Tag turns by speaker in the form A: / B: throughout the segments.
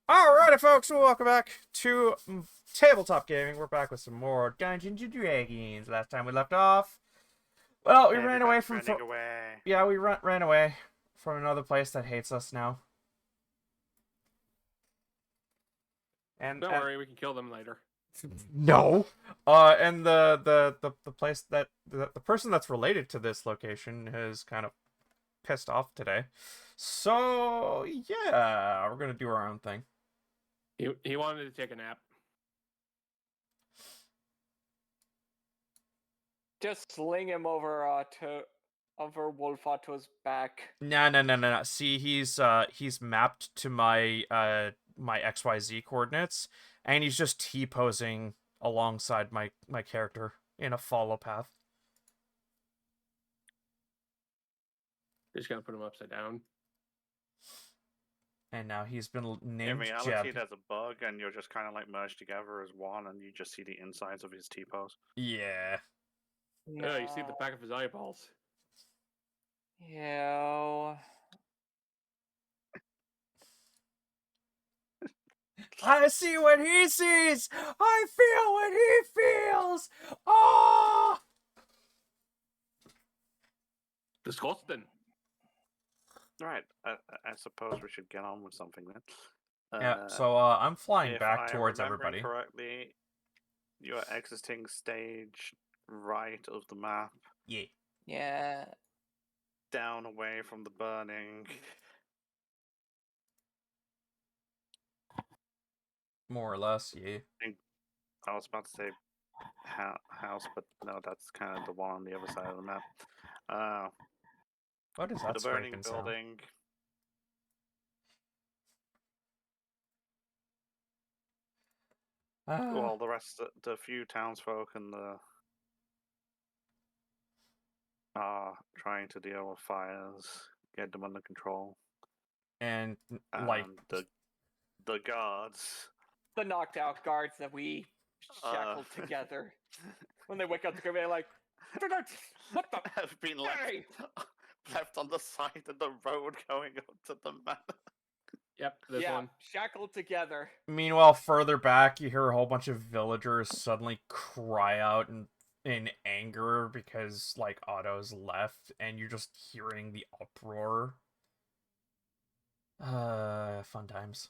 A: Alrighty, folks, welcome back to Tabletop Gaming. We're back with some more Dungeons and Dragons. Last time we left off, well, we ran away
B: Everybody's
A: from.
B: running away.
A: Yeah, we ran away from another place that hates us now. And
C: Don't worry, we can kill them later.
A: no, and the place that the person that's related to this location is kind of pissed off today. So yeah, we're gonna do our own thing.
C: He wanted to take a nap.
D: Just sling him over over Wolfato's back.
A: No. See, he's mapped to my my XYZ coordinates, and he's just T-posing alongside my character in a follow path.
C: Just gonna put him upside down.
A: And now he's been
B: In
A: named
B: reality,
A: Jeb.
B: there's a bug, and you're just kind of like merged together as one, and you just see the insides of his T-pose.
A: Yeah.
C: No. You see the back of his eyeballs.
D: Ew.
A: I see what he sees. I feel what he feels. Oh!
C: Disgusting.
B: Right. I suppose we should get on with something then.
A: Yeah. So I'm flying
B: if
A: back
B: I
A: towards
B: remember
A: everybody.
B: correctly, you are exiting stage right of the map,
A: Yeah.
D: Yeah.
B: down away from the burning.
A: More or less. Yeah.
B: I was about to say house, but no, that's kind of the one on the other side of the map.
A: What is that
B: The burning
A: scraping sound?
B: building. Well, the rest, the few townsfolk and the are trying to deal with fires, get them under control.
A: And like
B: The guards.
D: The knocked out guards that we shackled together. When they wake up, they're like, what the?
B: Have been left,
D: Hey!
B: left on the side of the road going up to the map.
C: Yep, this
D: yeah,
C: one.
D: shackled together.
A: Meanwhile, further back, you hear a whole bunch of villagers suddenly cry out in anger because, like, Otto's left, and you're just hearing the uproar. Fun times.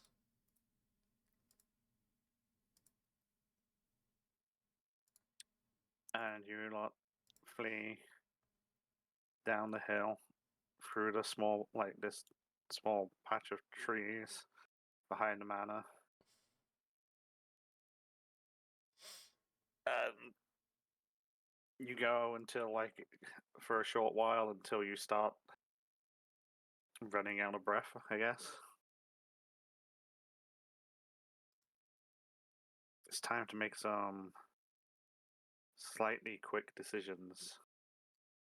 B: And you lot flee down the hill through the small, like this small patch of trees behind the manor. And you go until, like, for a short while until you start running out of breath, I guess. It's time to make some slightly quick decisions.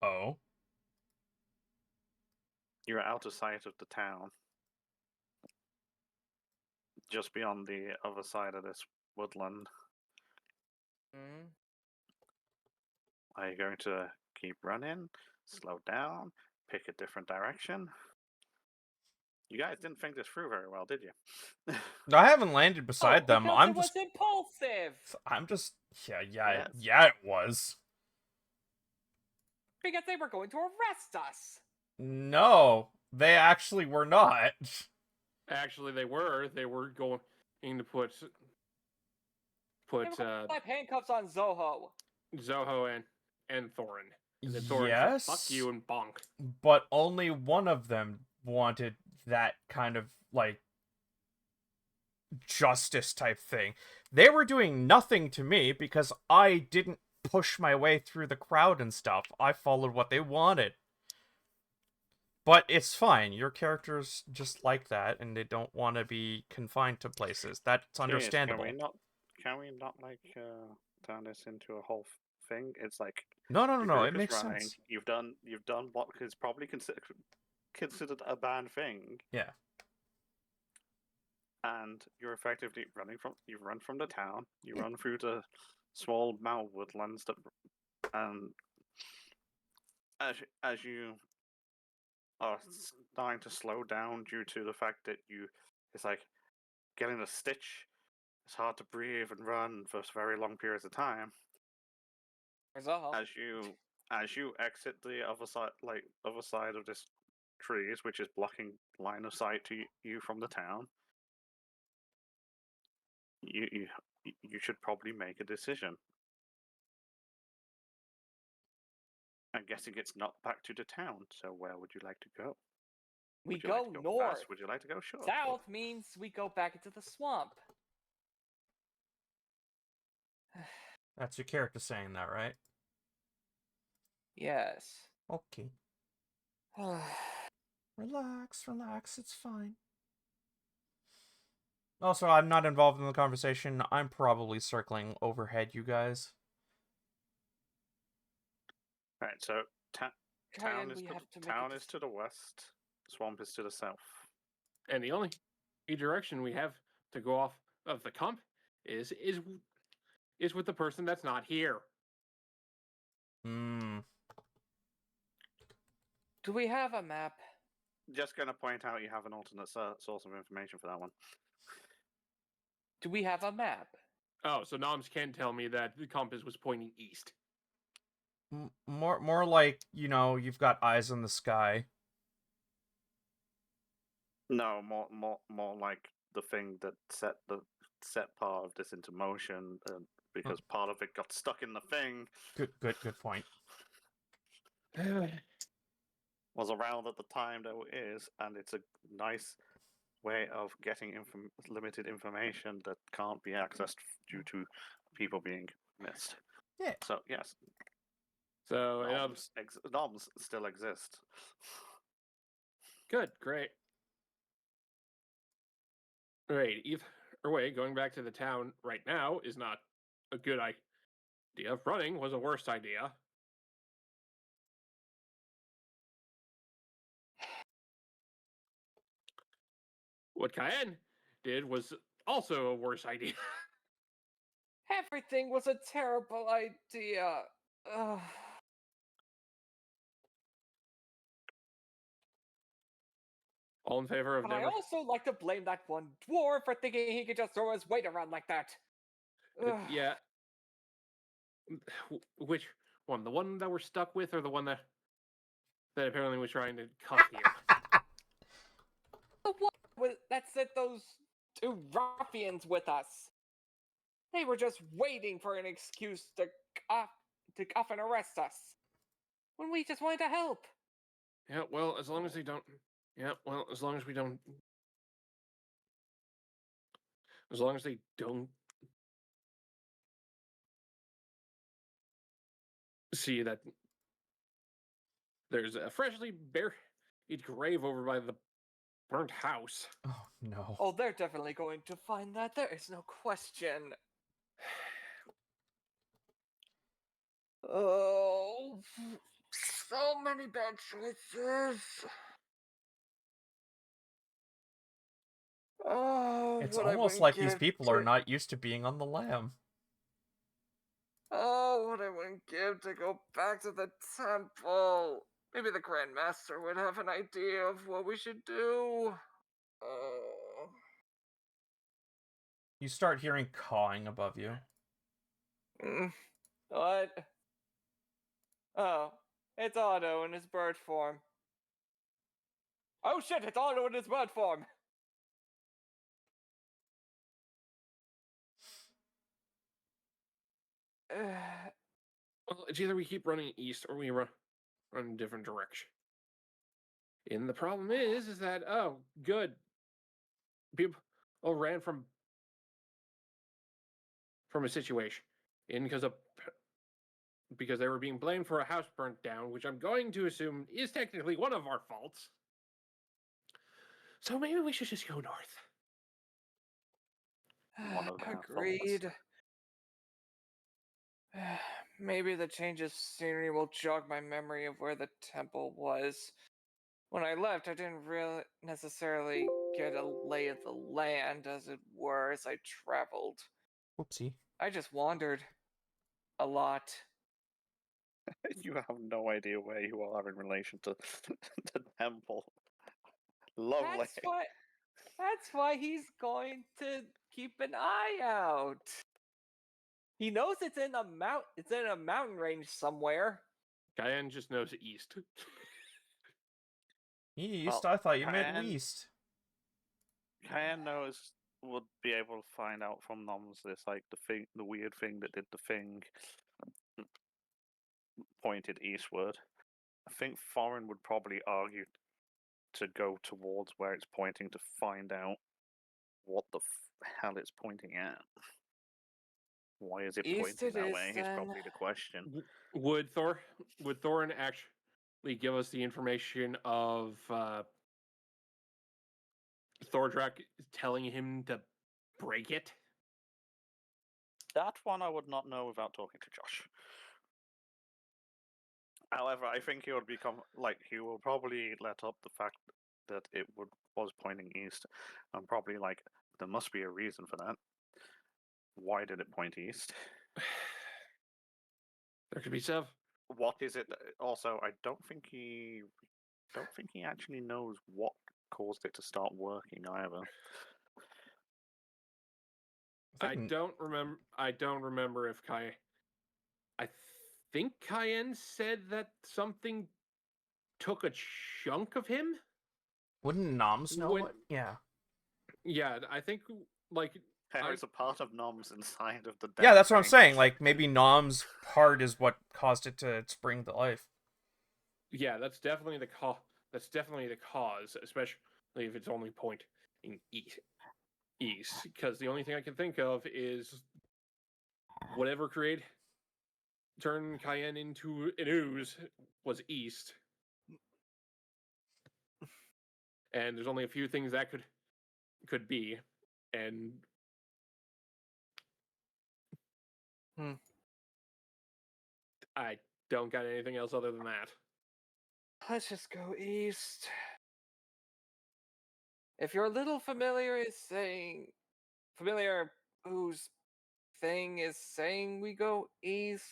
A: Oh?
B: You're out of sight of the town. Just beyond the other side of this woodland.
D: Mm-hmm.
B: Are you going to keep running, slow down, pick a different direction? You guys didn't think this through very well, did you?
A: I haven't landed beside them.
D: Because
A: I'm
D: it
A: just.
D: was impulsive.
A: Yeah,
B: Yes.
A: it was.
D: Because they were going to arrest us.
A: No, they actually were not.
C: Actually, they were. They were going to put
D: They were going to slap handcuffs on Zoho.
C: Zoho and Thorin. And then Thorin
A: Yes.
C: said, "Fuck you," and bonk.
A: But only one of them wanted that kind of, like, justice type thing. They were doing nothing to me because I didn't push my way through the crowd and stuff. I followed what they wanted. But it's fine. Your character's just like that, and they don't want to be confined to places. That's understandable.
B: Can we not like turn this into a whole thing? It's like
A: No.
B: your
A: It makes
B: running,
A: sense.
B: You've done what is probably considered a bad thing.
A: Yeah.
B: And you're effectively you run from the town, you run through the small mountain woodlands and as you are starting to slow down due to the fact that it's like, getting a stitch. It's hard to breathe and run for very long periods of time.
D: Result.
B: As you exit the other side of this trees, which is blocking line of sight to you from the town, you should probably make a decision. I'm guessing it's not back to the town, so where would you like to go?
D: We
B: Would you like
D: go
B: to
D: north.
B: fast? Would you like to go short?
D: South means we go back into the swamp.
A: That's your character saying that, right?
D: Yes.
A: Okay. Relax, relax, it's fine. Also, I'm not involved in the conversation. I'm probably circling overhead, you guys.
B: Right, so town
D: Ryan,
B: is
D: we have to make a
B: town is to the west, swamp is to the south.
C: And the only direction we have to go off of the comp is with the person that's not here.
A: Hmm.
D: Do we have a map?
B: Just going to point out you have an alternate source of information for that one.
D: Do we have a map?
C: Oh, so Noms can tell me that the compass was pointing east.
A: More like, you know, you've got eyes in the sky.
B: No, more like the thing that set part of this into motion, because part of it got stuck in the thing.
A: Good point.
B: Was around at the time there is, and it's a nice way of getting limited information that can't be accessed due to people being missed.
A: Yeah.
B: So yes,
C: So
B: noms still exist.
C: good, great. Right, either way, going back to the town right now is not a good idea. Running was a worse idea. What Cayenne did was also a worse idea.
D: Everything was a terrible idea. Ugh.
C: All in favor of
D: But I
C: never...
D: also like to blame that one dwarf for thinking he could just throw his weight around like that. Ugh.
C: Yeah. Which one? The one that we're stuck with, or the one that apparently was trying to cuff you?
D: The one that sent those two ruffians with us. They were just waiting for an excuse to cuff and arrest us. When we just wanted to help.
C: Yeah, well, as long as they don't... Yeah, well, as long as we don't... As long as they don't... see that there's a freshly buried grave over by the burnt house.
A: Oh, no.
D: Oh, they're definitely going to find that. There is no question. Oh, so many bad choices. Oh,
A: It's
D: what I
A: almost
D: wouldn't
A: like these
D: give
A: people are
D: to-
A: not used to being on the lam.
D: Oh, what I wouldn't give to go back to the temple. Maybe the Grand Master would have an idea of what we should do. Oh.
A: You start hearing cawing above you.
D: What? Oh, it's Otto in his bird form. Oh shit, it's Otto in his bird form!
C: Well, it's either we keep running east or we run a different direction. And the problem is that, oh, good. People ran from a situation. And because they were being blamed for a house burnt down, which I'm going to assume is technically one of our faults. So maybe we should just go north.
B: One of their faults.
D: Agreed. Maybe the change of scenery will jog my memory of where the temple was. When I left, I didn't really necessarily get a lay of the land, as it were, as I traveled.
A: Whoopsie.
D: I just wandered. A lot.
B: You have no idea where you are in relation to the temple. Lovely.
D: That's why. That's why he's going to keep an eye out. He knows it's in a mountain range somewhere.
C: Cayenne just knows east.
A: East?
B: Well,
A: I thought you meant
B: Cayenne-
A: west.
B: Cayenne knows would be able to find out from noms this, like the weird thing that did the thing pointed eastward. I think Foreign would probably argue to go towards where it's pointing to find out what the hell it's pointing at. Why is it
D: East
B: pointing
D: it
B: that
D: is,
B: way? Is
D: then.
B: probably the question.
C: Would Thorin actually give us the information of Thordrak telling him to break it?
B: That one I would not know without talking to Josh. However, I think he would become he will probably let up the fact that it was pointing east, and probably there must be a reason for that. Why did it point east?
C: There could be stuff.
B: What is it? Also, I don't think he actually knows what caused it to start working either.
C: I don't remember if I think Cayenne said that something took a chunk of him.
A: Wouldn't Noms know
C: Would-
A: it? Yeah.
C: Yeah, I think
B: There is a part of Noms inside of the.
A: Yeah, that's what I'm
B: thing.
A: saying. Like, maybe Nom's part is what caused it to spring to life.
C: yeah, that's definitely the cause. That's definitely the cause, especially if it's only pointing east. Because the only thing I can think of is whatever turned Cayenne into an ooze was east. And there's only a few things that could be, and I don't got anything else other than that.
D: Let's just go east. If your little familiar whose thing is saying we go east,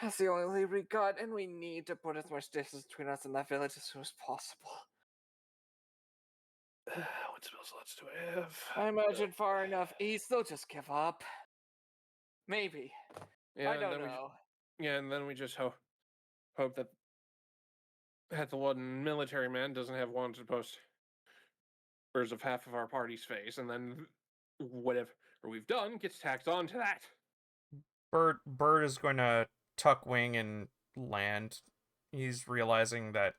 D: that's the only lead we got, and we need to put as much distance between us and that village as soon as possible.
C: What spell slots do I have?
D: I imagine far enough east, they'll just give up. Maybe.
C: Yeah,
D: I
C: and
D: don't
C: then
D: know.
C: and then we just hope that the one military man doesn't have wanted posters of half of our party's face, and then whatever we've done gets tacked on to that.
A: Bird is going to tuck wing and land. He's realizing that,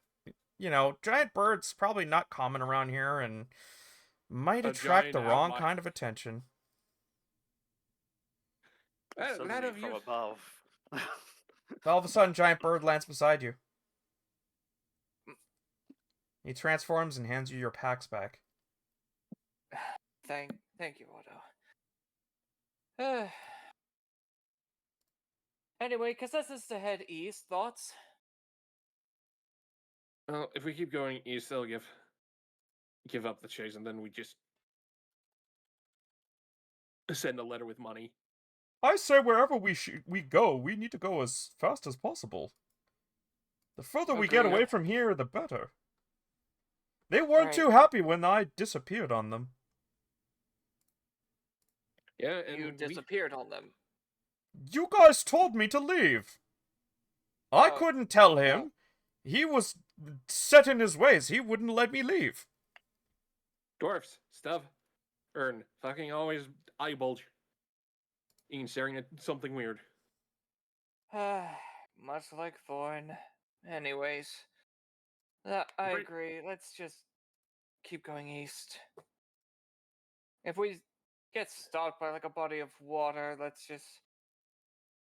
A: giant bird's probably not common around here and might
C: A
A: attract the
C: giant
A: wrong
C: outlier.
A: kind of attention.
C: That
B: Suddenly
C: of
B: from
C: you.
B: above.
A: All of a sudden, giant bird lands beside you. He transforms and hands you your packs back.
D: Thank you, Odo. Anyway, consensus to head east. Thoughts?
C: Well, if we keep going east, they'll give up the chase, and then we just send a letter with money.
A: I say wherever we go, we need to go as fast as possible. The further we get
C: Agreed.
A: away from here, the better. They weren't
D: Right.
A: too happy when I disappeared on them.
C: Yeah, and
D: You disappeared on them.
A: You guys told me to leave. I
D: Oh,
A: couldn't tell him. He was set in his ways. He wouldn't let me leave.
C: dwarfs, stuff, fucking always eye bulge. Even staring at something weird.
D: Much like Thorn. Anyways, I
C: Right.
D: agree. Let's just keep going east. If we get stopped by a body of water, let's just,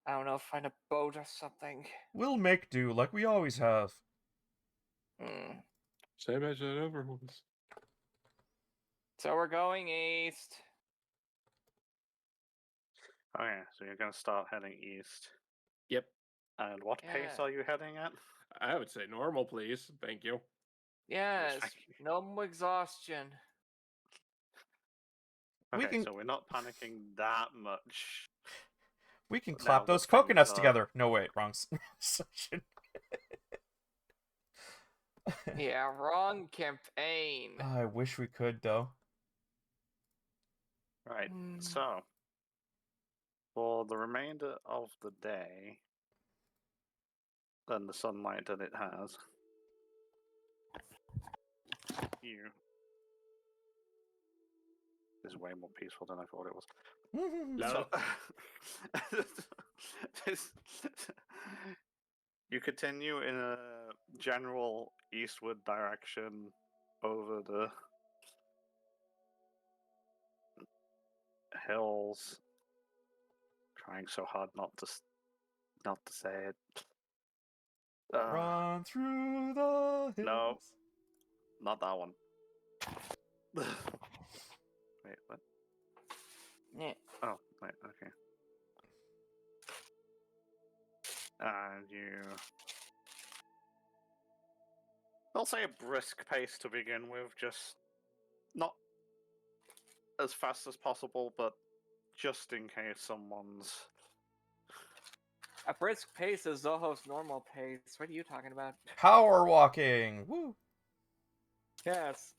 D: I don't know, find a boat or something.
A: We'll make do like we always have.
C: Same as it ever was.
D: So we're going east.
B: Okay, so you're gonna start heading east.
C: Yep.
B: And what pace
D: Yeah.
B: are you heading at?
C: I would say normal, please. Thank you.
D: Yes,
B: thank you.
D: no exhaustion.
A: We
B: Okay,
A: can-
B: so we're not panicking that much.
A: We can
B: Now
A: clap
B: the
A: those
B: things
A: coconuts
B: are-
A: together. No, wait, wrong section.
D: Yeah, wrong campaign.
A: I wish we could, though.
B: Right.
D: Hmm.
B: So, for the remainder of the day, and the sunlight that it has, you is way more peaceful than I thought it was.
C: Lol.
B: So, this- you continue in a general eastward direction over the hills, trying so hard not to say it.
A: Run through the hills.
B: No. Not that one. Wait, what?
D: Yeah.
B: Oh, wait, okay. And you. I'll say a brisk pace to begin with, just not as fast as possible, but just in case someone's.
D: A brisk pace is Zoho's normal pace. What are you talking about?
A: Power walking. Woo.
D: Yes.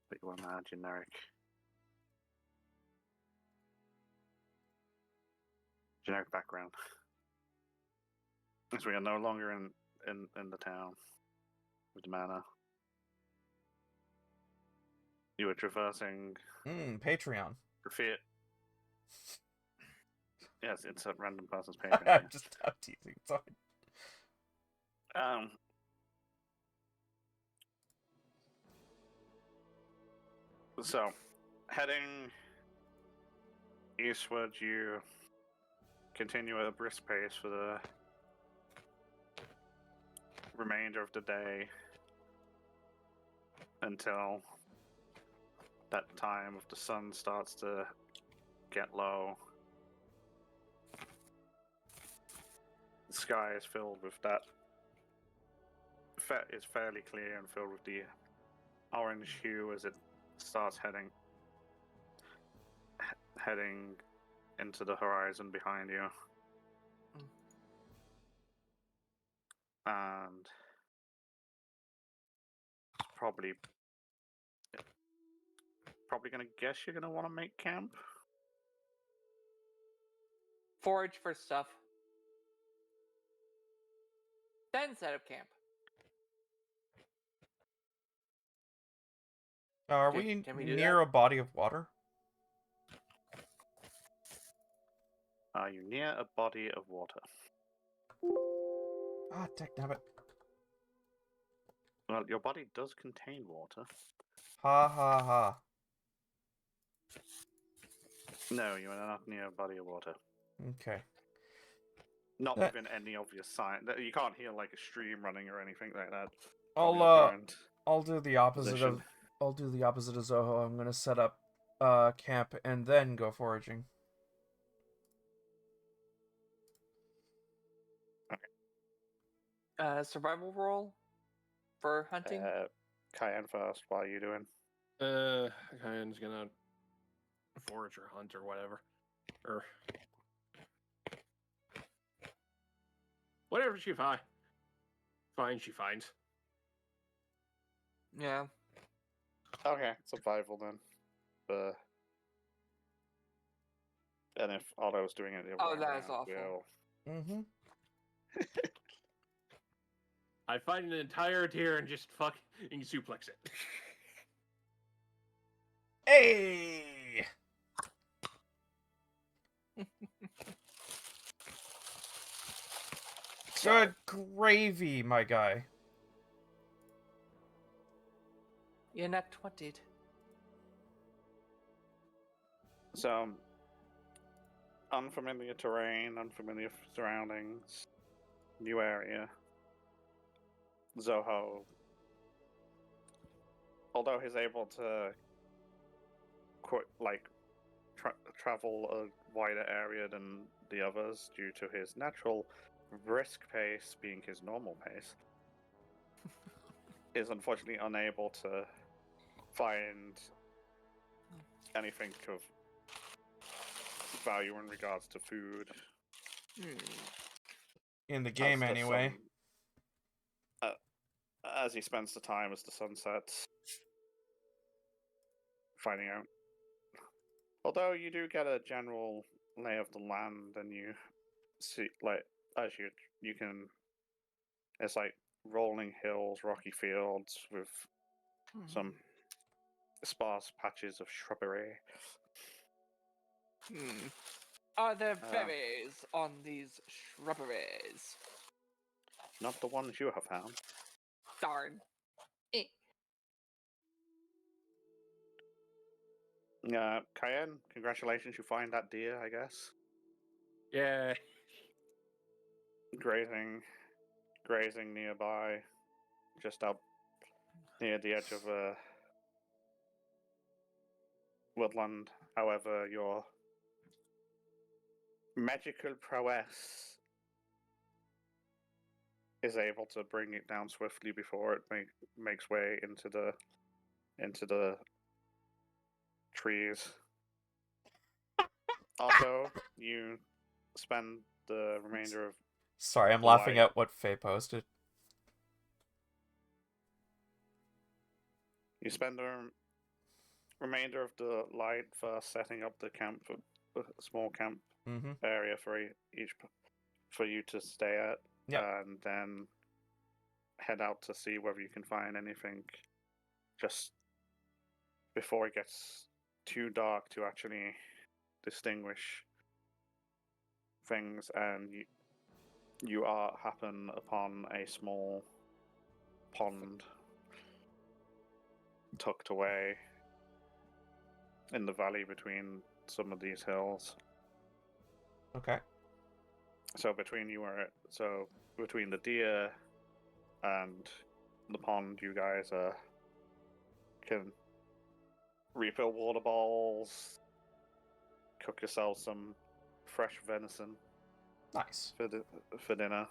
B: But you are now generic background. As we are no longer in the town with the manor. You were traversing
A: Patreon.
B: Grafit. Yes, it's a random person's
A: I'm
B: Patreon.
A: just I'm teasing. Sorry.
B: So, heading eastward, you continue at a brisk pace for the remainder of the day until that time of the sun starts to get low. The sky is filled with that. Is fairly clear and filled with the orange hue as it starts heading into the horizon behind you. And probably gonna guess you're gonna want to make camp.
D: Forage for stuff. Then set up camp.
A: Are
D: Can we do
A: near
D: that?
A: a body of water?
B: Are you near a body of water?
A: Ah, dagnabbit.
B: Well, your body does contain water.
A: Ha ha ha.
B: No, you are not near a body of water.
A: Okay.
B: Not
A: That-
B: within any obvious sign. You can't hear like a stream running or anything like that.
A: I'll
B: from your current
A: I'll do the opposite
B: position.
A: of Zoho. I'm gonna set up camp and then go foraging.
D: Survival roll for hunting.
B: Cayenne first. What are you doing?
C: Kyan's gonna forage or hunt or whatever. Or whatever she finds, she finds.
D: Yeah.
B: Okay, survival then. And if Otto's doing it the other
D: Oh,
B: way
D: that is
B: around,
D: awful.
A: Mm-hmm.
C: I find an entire deer and just fucking suplex it.
A: Hey! Good gravy, my guy.
D: You're not 20'd.
B: So, unfamiliar terrain, unfamiliar surroundings, new area. Zoho, although he's able to travel a wider area than the others due to his natural brisk pace being his normal pace, is unfortunately unable to find anything of value in regards to food.
D: Hmm.
A: In the game,
B: as the
A: anyway.
B: sun- as he spends the time as the sun sets, finding out. Although you do get a general lay of the land, and you see, like, as you can, it's like rolling hills, rocky fields with some sparse patches of shrubbery.
D: Hmm. Are there
B: Uh,
D: berries on these shrubberies?
B: Not the ones you have found.
D: Darn. Eh.
B: Cayenne, congratulations, you find that deer, I guess.
C: Yeah.
B: Grazing nearby, just up near the edge of a woodland. However, your magical prowess is able to bring it down swiftly before it makes way into the trees. Also, you spend the remainder of
A: Sorry, I'm laughing
B: Light.
A: at what Faye posted.
B: You spend the remainder of the light first setting up the camp, a small camp
A: Mm-hmm.
B: area for for you to stay at,
A: Yep.
B: and then head out to see whether you can find anything just before it gets too dark to actually distinguish things. And you happen upon a small pond tucked away in the valley between some of these hills.
A: Okay.
B: So between the deer and the pond, you guys can refill water bowls, cook yourself some fresh venison
A: Nice.
B: for dinner.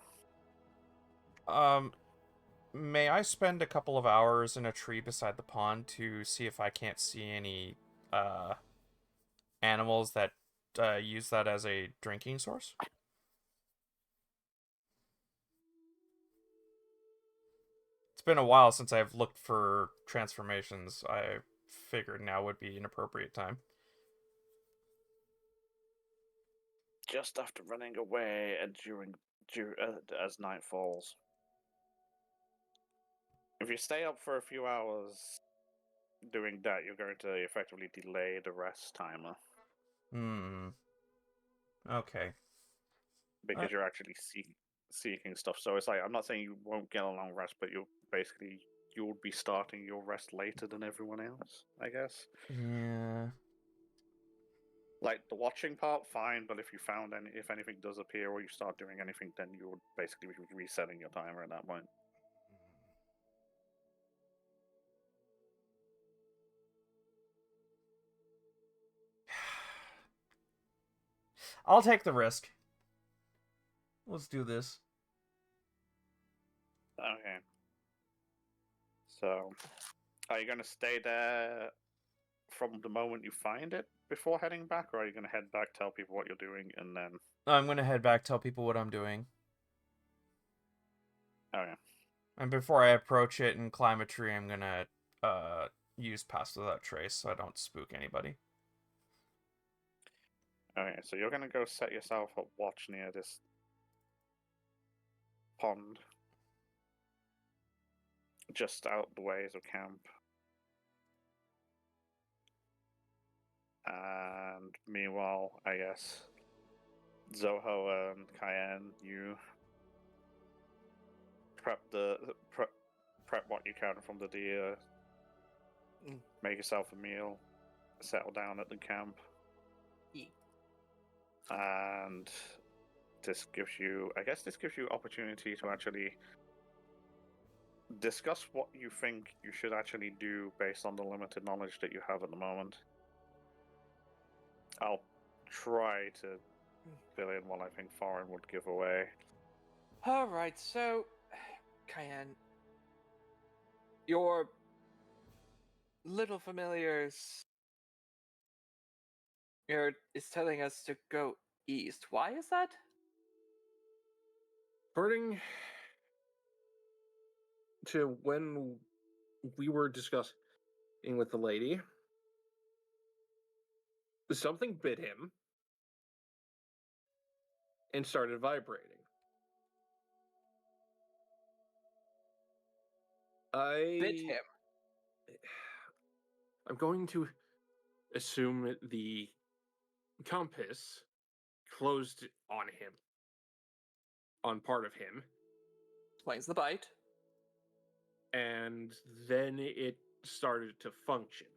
A: May I spend a couple of hours in a tree beside the pond to see if I can't see any animals that use that as a drinking source? It's been a while since I've looked for transformations. I figured now would be an appropriate time.
B: Just after running away and as night falls. If you stay up for a few hours doing that, you're going to effectively delay the rest timer
A: Hmm. Okay.
B: because you're actually seeking stuff. So it's like, I'm not saying you won't get a long rest, but you'll be starting your rest later than everyone else, I guess.
A: Yeah.
B: Like the watching part, fine, but if if anything does appear or you start doing anything, then you'll basically be resetting your timer at that point.
A: I'll take the risk. Let's do this.
B: Okay. So, are you going to stay there from the moment you find it before heading back, or are you going to head back, tell people what you're doing, and then...
A: I'm gonna head back, tell people what I'm doing.
B: Okay.
A: And before I approach it and climb a tree, I'm gonna use Pass Without Trace so I don't spook anybody.
B: Okay, so you're going to go set yourself up watch near this pond, just out the ways of camp. And meanwhile, I guess, Zoho and Cayenne, you prep what you can from the deer, make yourself a meal, settle down at the camp.
D: Yeah.
B: And this gives you opportunity to actually discuss what you think you should actually do based on the limited knowledge that you have at the moment. I'll try to fill in what I think Foreign would give away.
D: Alright, so, Cayenne, your little familiars is telling us to go east. Why is that?
C: According to when we were discussing with the lady, something bit him and started vibrating.
D: Bit him.
C: I'm going to assume the compass closed on him, on part of him,
D: Explains the bite.
C: and then it started to function.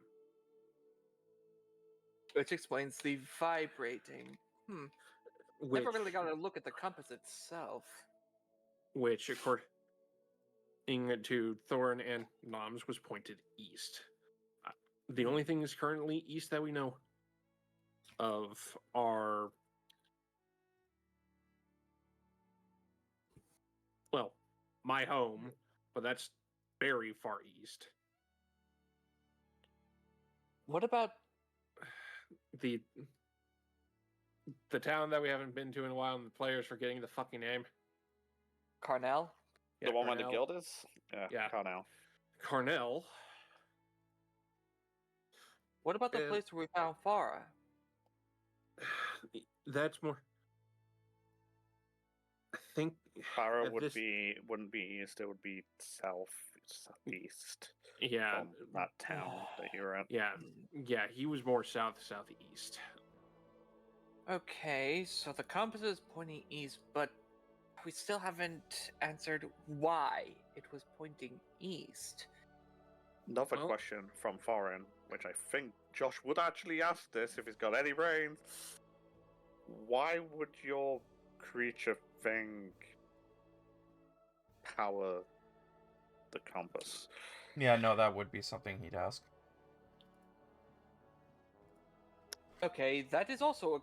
D: Which explains the vibrating.
C: Which,
D: Never really got a look at the compass itself.
C: which according to Thorin and Noms, was pointed east. The only things currently east that we know of are, well, my home, but that's very far east.
D: What about
C: The town that we haven't been to in a while, and the player's forgetting the fucking name.
D: Carnell?
B: The one where the
C: Carnell.
B: guild is?
C: Yeah.
B: Carnell.
C: Carnell.
D: What about the
C: Uh,
D: place where we found Farah?
C: That's more. I think
B: Farah
C: at
B: would
C: this-
B: wouldn't be east, it would be southeast
C: Yeah,
B: from that town that you're at.
C: yeah. He was more southeast.
D: Okay, so the compass is pointing east, but we still haven't answered why it was pointing east.
B: Another
C: Well-
B: question from Foreign, which I think Josh would actually ask this if he's got any brains. Why would your creature thing power the compass?
A: Yeah, no, that would be something he'd ask.
D: Okay, that is also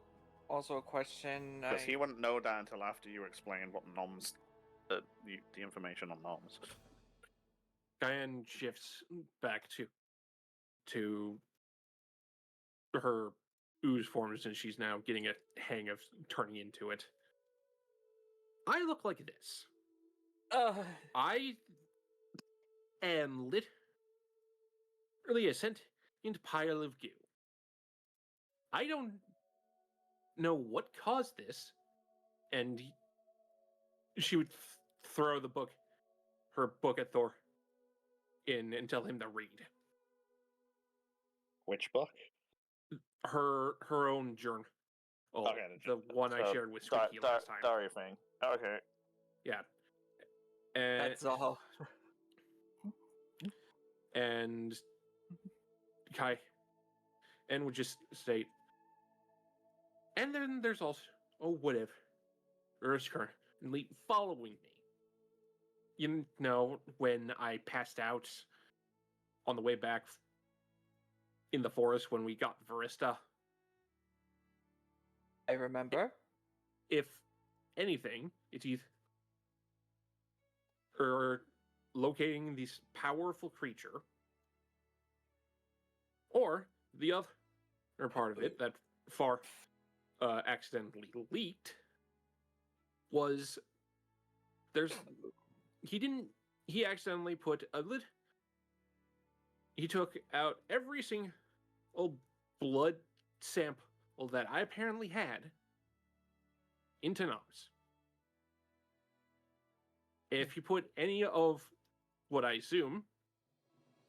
D: a question.
B: Because he wouldn't know that until after you explained what noms, the information on noms.
C: Diane shifts back to her ooze forms, and she's now getting a hang of turning into it. I look like this. I am literally a sentient pile of goo. I don't know what caused this, and she would throw her book at Thor and tell him to read.
B: Which book?
C: Her own journal.
B: Okay,
C: the one I shared with Squeaky last time.
B: Diary thing. Okay.
C: Yeah. And,
D: That's all.
C: and Kai and would just state, and then there's also whatever Earth's currently following me. You know, when I passed out on the way back in the forest when we got Varista,
D: I remember.
C: if anything, it's either locating this powerful creature, or the other part of it that Far accidentally leaked was he accidentally put he took out every single blood sample that I apparently had into Noms. If you put any of what I assume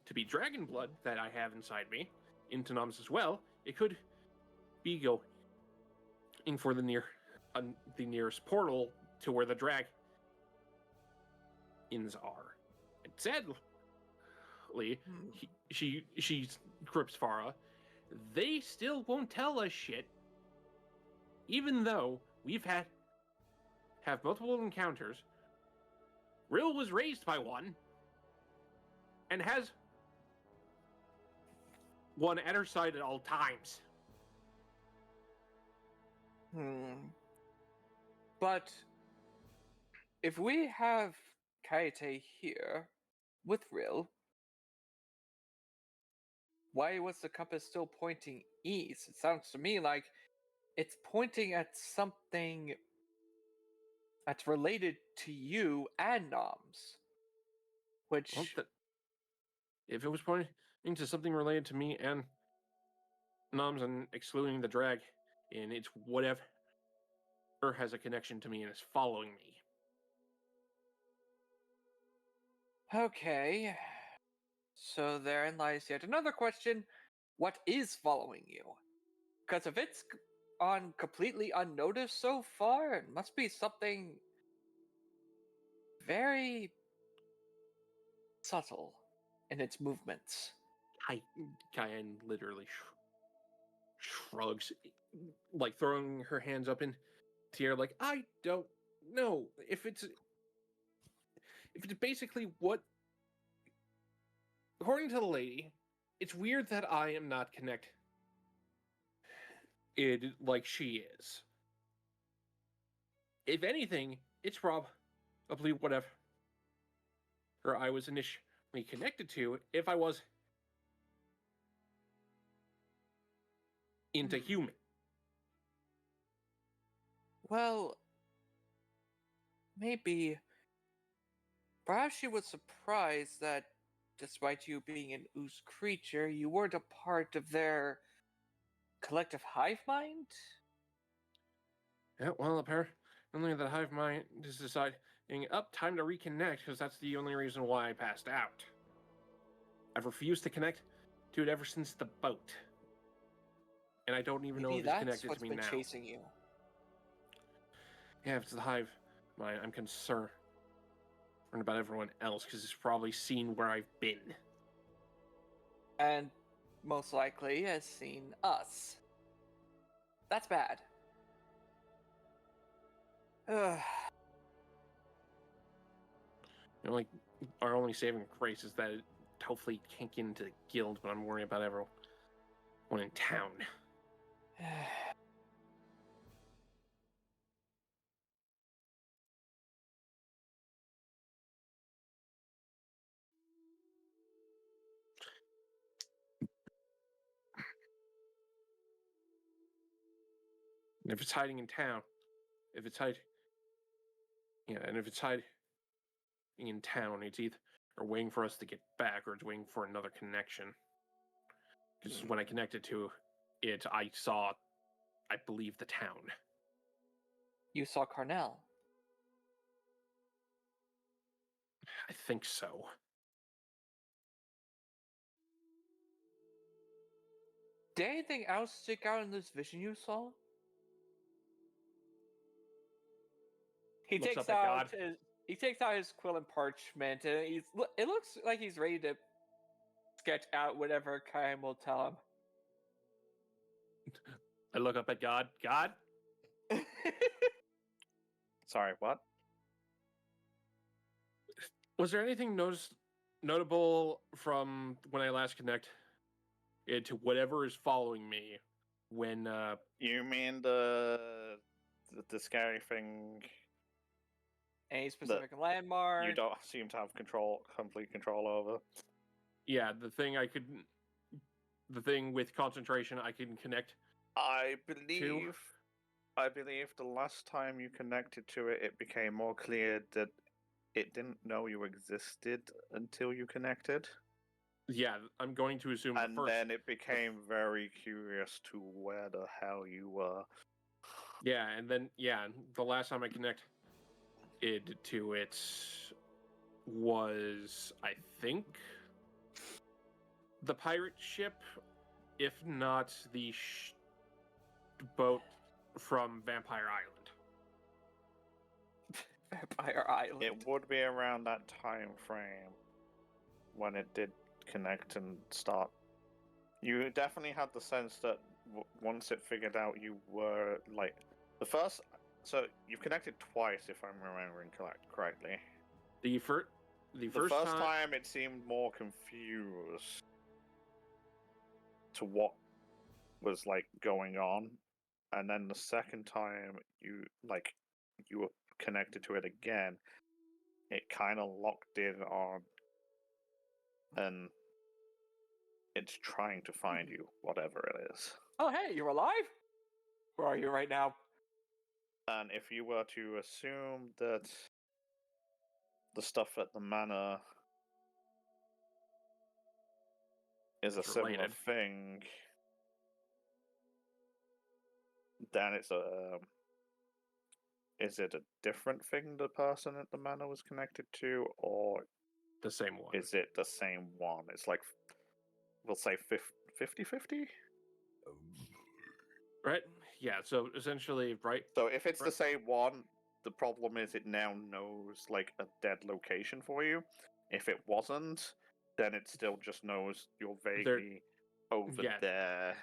C: to be dragon blood that I have inside me into Noms as well, it could be going for the nearest portal to where the dragons are. And sadly, she grips Farah. They still won't tell us shit, even though we've have multiple encounters. Rill was raised by one, and has one at her side at all times.
D: But if we have Kaite here with Rill, why was the compass still pointing east? It sounds to me like it's pointing at something that's related to you and Noms. Which
C: Well, if it was pointing to something related to me and Noms and excluding the drag, and it's whatever has a connection to me and is following me.
D: okay. So therein lies yet another question. What is following you? Because if it's on completely unnoticed so far, it must be something very subtle in its movements.
C: Cayenne literally shrugs, like throwing her hands up in the air, like, I don't know if it's basically what. According to the lady, it's weird that I am not connected like she is. If anything, it's probably whatever I was initially connected to, if I was into human.
D: Well, maybe. Perhaps she was surprised that, despite you being an ooze creature, you weren't a part of their collective hive mind?
C: Yeah, well, apparently the hive mind is deciding, time to reconnect, because that's the only reason why I passed out. I've refused to connect to it ever since the boat. And I don't even know
D: Maybe
C: if it's
D: that's
C: connected
D: what's
C: to me
D: been
C: now.
D: chasing you.
C: Yeah, if it's the hive mind, I'm concerned about everyone else, because it's probably seen where I've been.
D: And most likely has seen us. That's bad. Ugh.
C: You know, like, our only saving grace is that it hopefully can't get into the guild, but I'm worried about everyone in town. And if it's hiding in town, and if it's hiding in town, it's either waiting for us to get back or it's waiting for another connection. Because when I connected to it, I saw, I believe, the town.
D: You saw Carnell.
C: I think so.
D: Did anything else stick out in this vision you saw? He
C: Looks
D: takes
C: up at
D: out
C: God.
D: his quill and parchment, and it looks like he's ready to sketch out whatever Kaim will tell him.
C: I look up at God. God?
B: Sorry, what?
C: Was there anything notable from when I last connected to whatever is following me when
B: You mean the scary thing
D: Any specific landmark?
B: you don't seem to have complete control over?
C: yeah, the thing with concentration I can connect.
B: I believe the last time you connected to it, it became more clear that it didn't know you existed until you connected.
C: Yeah, I'm going to assume
B: And
C: first.
B: then it became very curious to where the hell you were.
C: Yeah, and then the last time I connected to it was, I think, the pirate ship, if not the boat from Vampire Island.
D: Vampire Island.
B: It would be around that time frame when it did connect and start. You definitely had the sense that once it figured out you were like the first. So you've connected twice, if I'm remembering correctly.
C: The first
B: time it seemed more confused to what was like going on, and then the second time you were connected to it again, it kind of locked in on, and it's trying to find you, whatever it is.
D: Oh, hey, you're alive? Where are you right now?
B: And if you were to assume that the stuff at the manor is a
C: It's
B: similar
C: related.
B: thing, then it's a. Is it a different thing the person at the manor was connected to, or
C: The same one.
B: is it the same one? It's like, we'll say 50-50?
C: Right? Yeah, so essentially, right?
B: So if it's the
C: Right.
B: same one, the problem is it now knows like a dead location for you. If it wasn't, then it still just knows you're vaguely over
C: yeah.
B: there.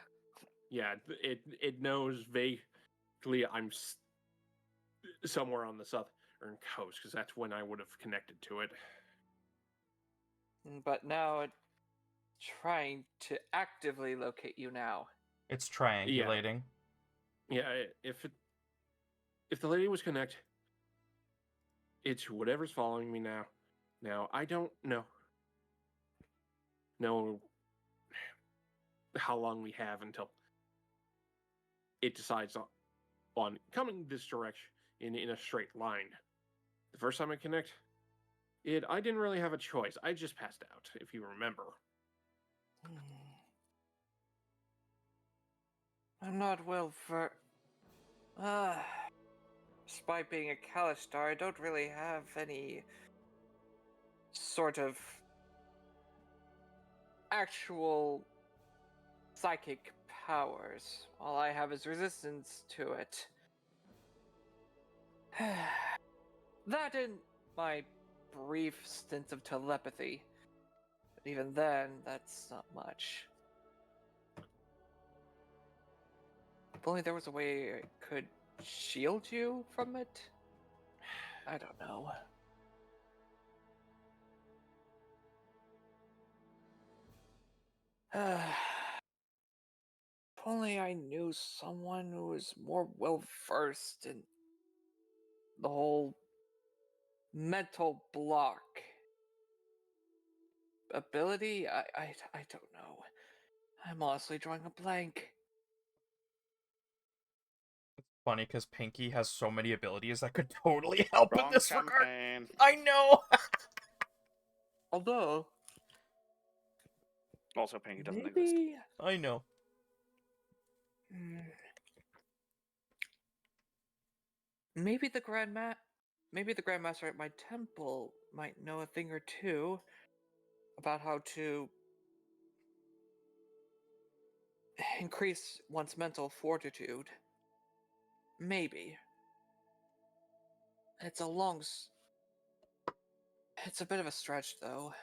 C: Yeah, it knows vaguely I'm somewhere on the southern coast, because that's when I would have connected to it.
D: But now it's trying to actively locate you now.
A: It's triangulating.
C: Yeah, if the lady was connect, it's whatever's following me now. Now I don't know how long we have until it decides on coming this direction in a straight line. The first time I connect I didn't really have a choice. I just passed out, if you remember.
D: I'm not well for. Despite being a Kalistar, I don't really have any sort of actual psychic powers. All I have is resistance to it. That and my brief stints of telepathy. But even then, that's not much. If only there was a way I could shield you from it. I don't know. If only I knew someone who was more well versed in the whole mental block ability. I don't know. I'm honestly drawing a blank.
A: Funny because Pinky has so many abilities that could totally help in
B: Wrong
A: this regard.
B: campaign.
A: I know.
D: Although
B: Also, Pinky doesn't exist.
D: maybe
A: I know.
D: maybe the Grandmaster at my temple might know a thing or two about how to increase one's mental fortitude. Maybe. It's it's a bit of a stretch, though.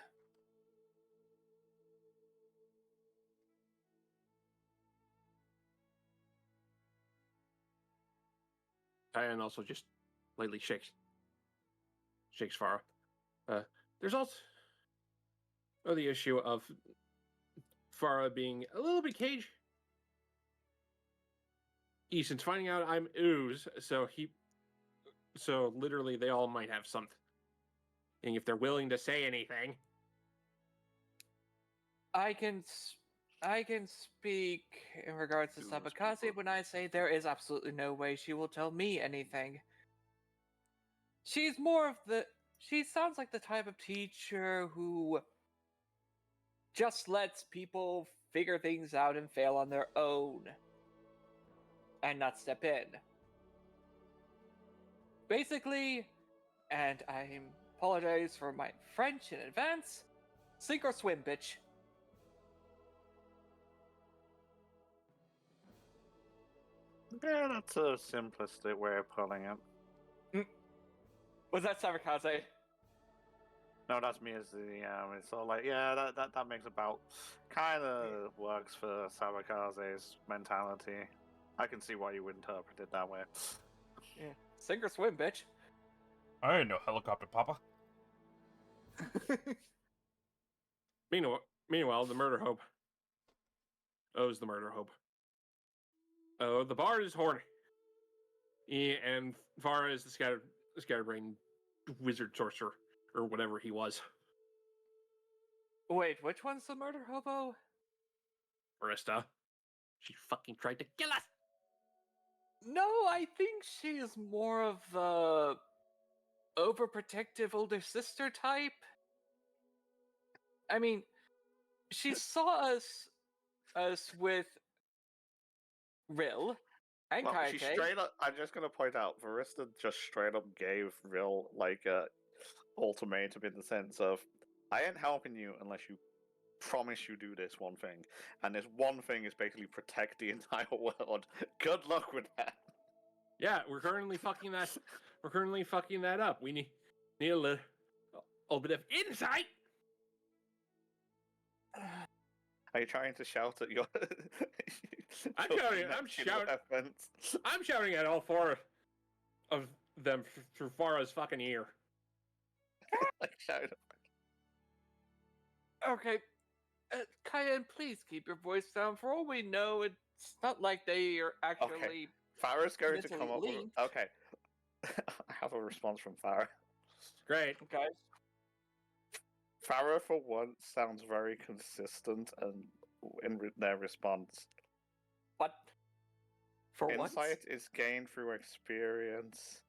C: And also just lightly shakes Farah. There's also the issue of Farah being a little bit cagey since finding out I'm ooze, so literally they all might have something. And if they're willing to say anything.
D: I can speak in regards to
B: Who must be
D: Sabakaze
B: broken?
D: when I say there is absolutely no way she will tell me anything. She sounds like the type of teacher who just lets people figure things out and fail on their own and not step in. Basically, and I apologize for my French in advance, sink or swim, bitch.
B: Yeah, that's a simplistic way of putting it.
D: Was that Sabakaze?
B: No, that's me as the it's all like, yeah, that makes about kind of works for Sabakaze's mentality. I can see why you would interpret it that way.
D: Yeah. Sink or swim, bitch.
A: I ain't no helicopter papa.
C: Meanwhile, the murder hope. Is the murder hope. Oh, the bard is horny. And Farah is the scatterbrain wizard sorcerer, or whatever he was.
D: Wait, which one's the murder hobo?
C: Arista. She fucking tried to kill us!
D: No, I think she is more of the overprotective older sister type. I mean, she saw us with Rill and
B: Well, she
D: Kaite.
B: straight up. I'm just gonna point out, Varista just straight up gave Rill like a ultimatum in the sense of, I ain't helping you unless you promise you do this one thing, and this one thing is basically protect the entire world. Good luck with that.
C: Yeah, we're currently fucking that. We're currently fucking that up. We need a little bit of insight.
B: Are you trying to shout at your?
C: I'm
B: your
C: shouting. I'm
B: connection
C: shouting.
B: weapons?
C: I'm shouting at all four of them through Farah's fucking ear.
B: Like shout.
D: Okay, Cayenne, please keep your voice down. For all we know, it's not like they are actually.
B: Farah's going to
D: mentally
B: come up with.
D: linked.
B: Okay. I have a response from Farah.
C: Great.
D: Okay.
B: Farah, for once, sounds very consistent and their response.
D: What? For once?
B: Insight is gained through experience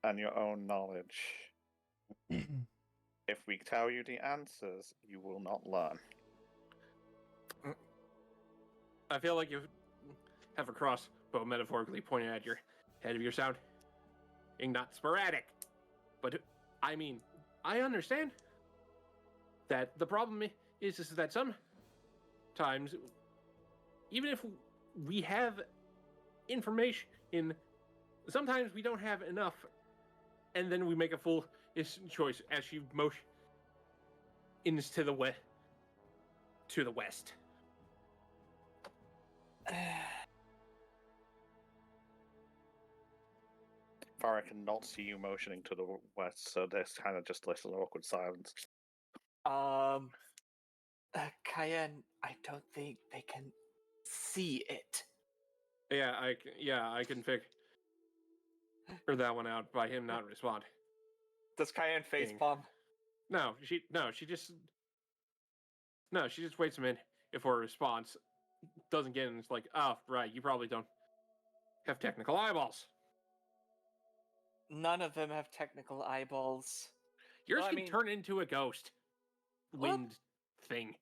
B: and your own knowledge. If we tell you the answers, you will not learn.
C: I feel like you have a crossbow metaphorically pointed at your head of your sound. Being not sporadic. But, I mean, I understand that the problem is that sometimes, even if we have information, sometimes we don't have enough, and then we make a foolish choice as she motions to the west.
B: Farah cannot see you motioning to the west, so there's kind of just this awkward silence.
D: Cayenne, I don't think they can see it.
C: Yeah, I can figure that one out by him not respond.
D: Does Cayenne facepalm?
C: No, she just waits a minute for a response. Doesn't get it, and it's like, oh, right, you probably don't have technical eyeballs.
D: None of them have technical eyeballs.
C: Yours
D: Well, I
C: can
D: mean-
C: turn into a ghost wind thing.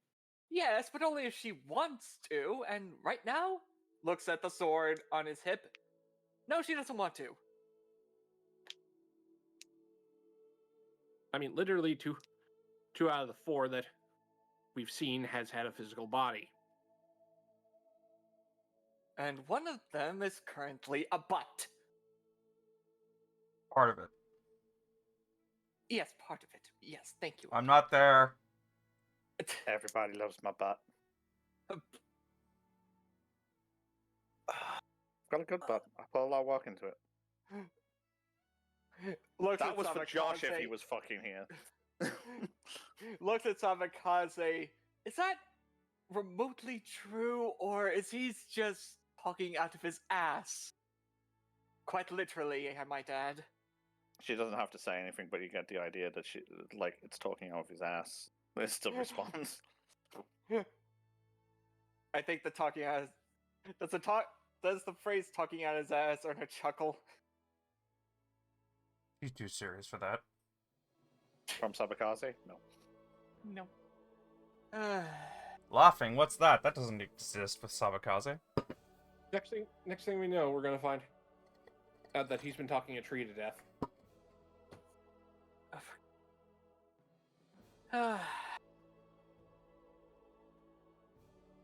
D: Yes, but only if she wants to, and right now, looks at the sword on his hip. No, she doesn't want to.
C: I mean, literally two out of the four that we've seen has had a physical body.
D: And one of them is currently a butt.
A: Part of it.
D: Yes, part of it. Yes, thank you.
A: I'm not there.
B: Everybody loves my butt. Got a good butt. I put a lot of work into it.
D: Looks
B: That
D: at
B: was for Josh if he
D: Samakaze.
B: was fucking here.
D: Looks at Samakaze. Is that remotely true, or is he just talking out of his ass? Quite literally, I might add.
B: She doesn't have to say anything, but you get the idea that she, like, it's talking out of his ass. It's the response.
D: I think the talking out does the phrase talking out his ass earn a chuckle?
A: He's too serious for that.
B: From Sabakaze? No.
D: No.
A: Laughing, what's that? That doesn't exist with Sabakaze.
C: Next thing we know, we're gonna find out that he's been talking a tree to death.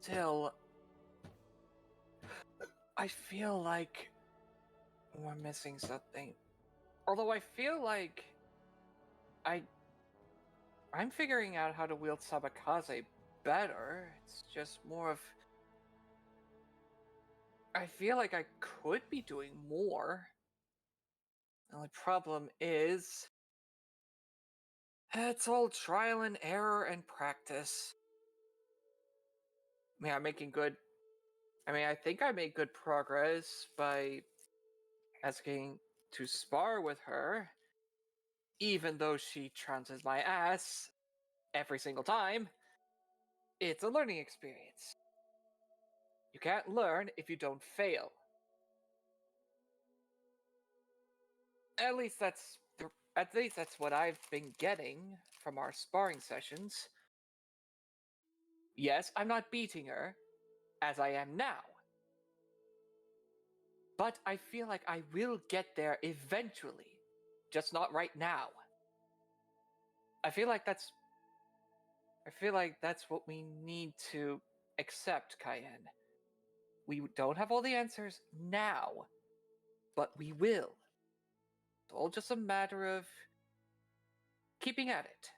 D: Still, I feel like we're missing something. Although I feel like I'm figuring out how to wield Sabakaze better. It's just more of I feel like I could be doing more. The only problem is it's all trial and error and practice. I mean, I'm making good. I think I made good progress by asking to spar with her, even though she trounces my ass every single time. It's a learning experience. You can't learn if you don't fail. At least that's what I've been getting from our sparring sessions. Yes, I'm not beating her, as I am now. But I feel like I will get there eventually. Just not right now. I feel like that's what we need to accept, Cayenne. We don't have all the answers now, but we will. It's all just a matter of keeping at it.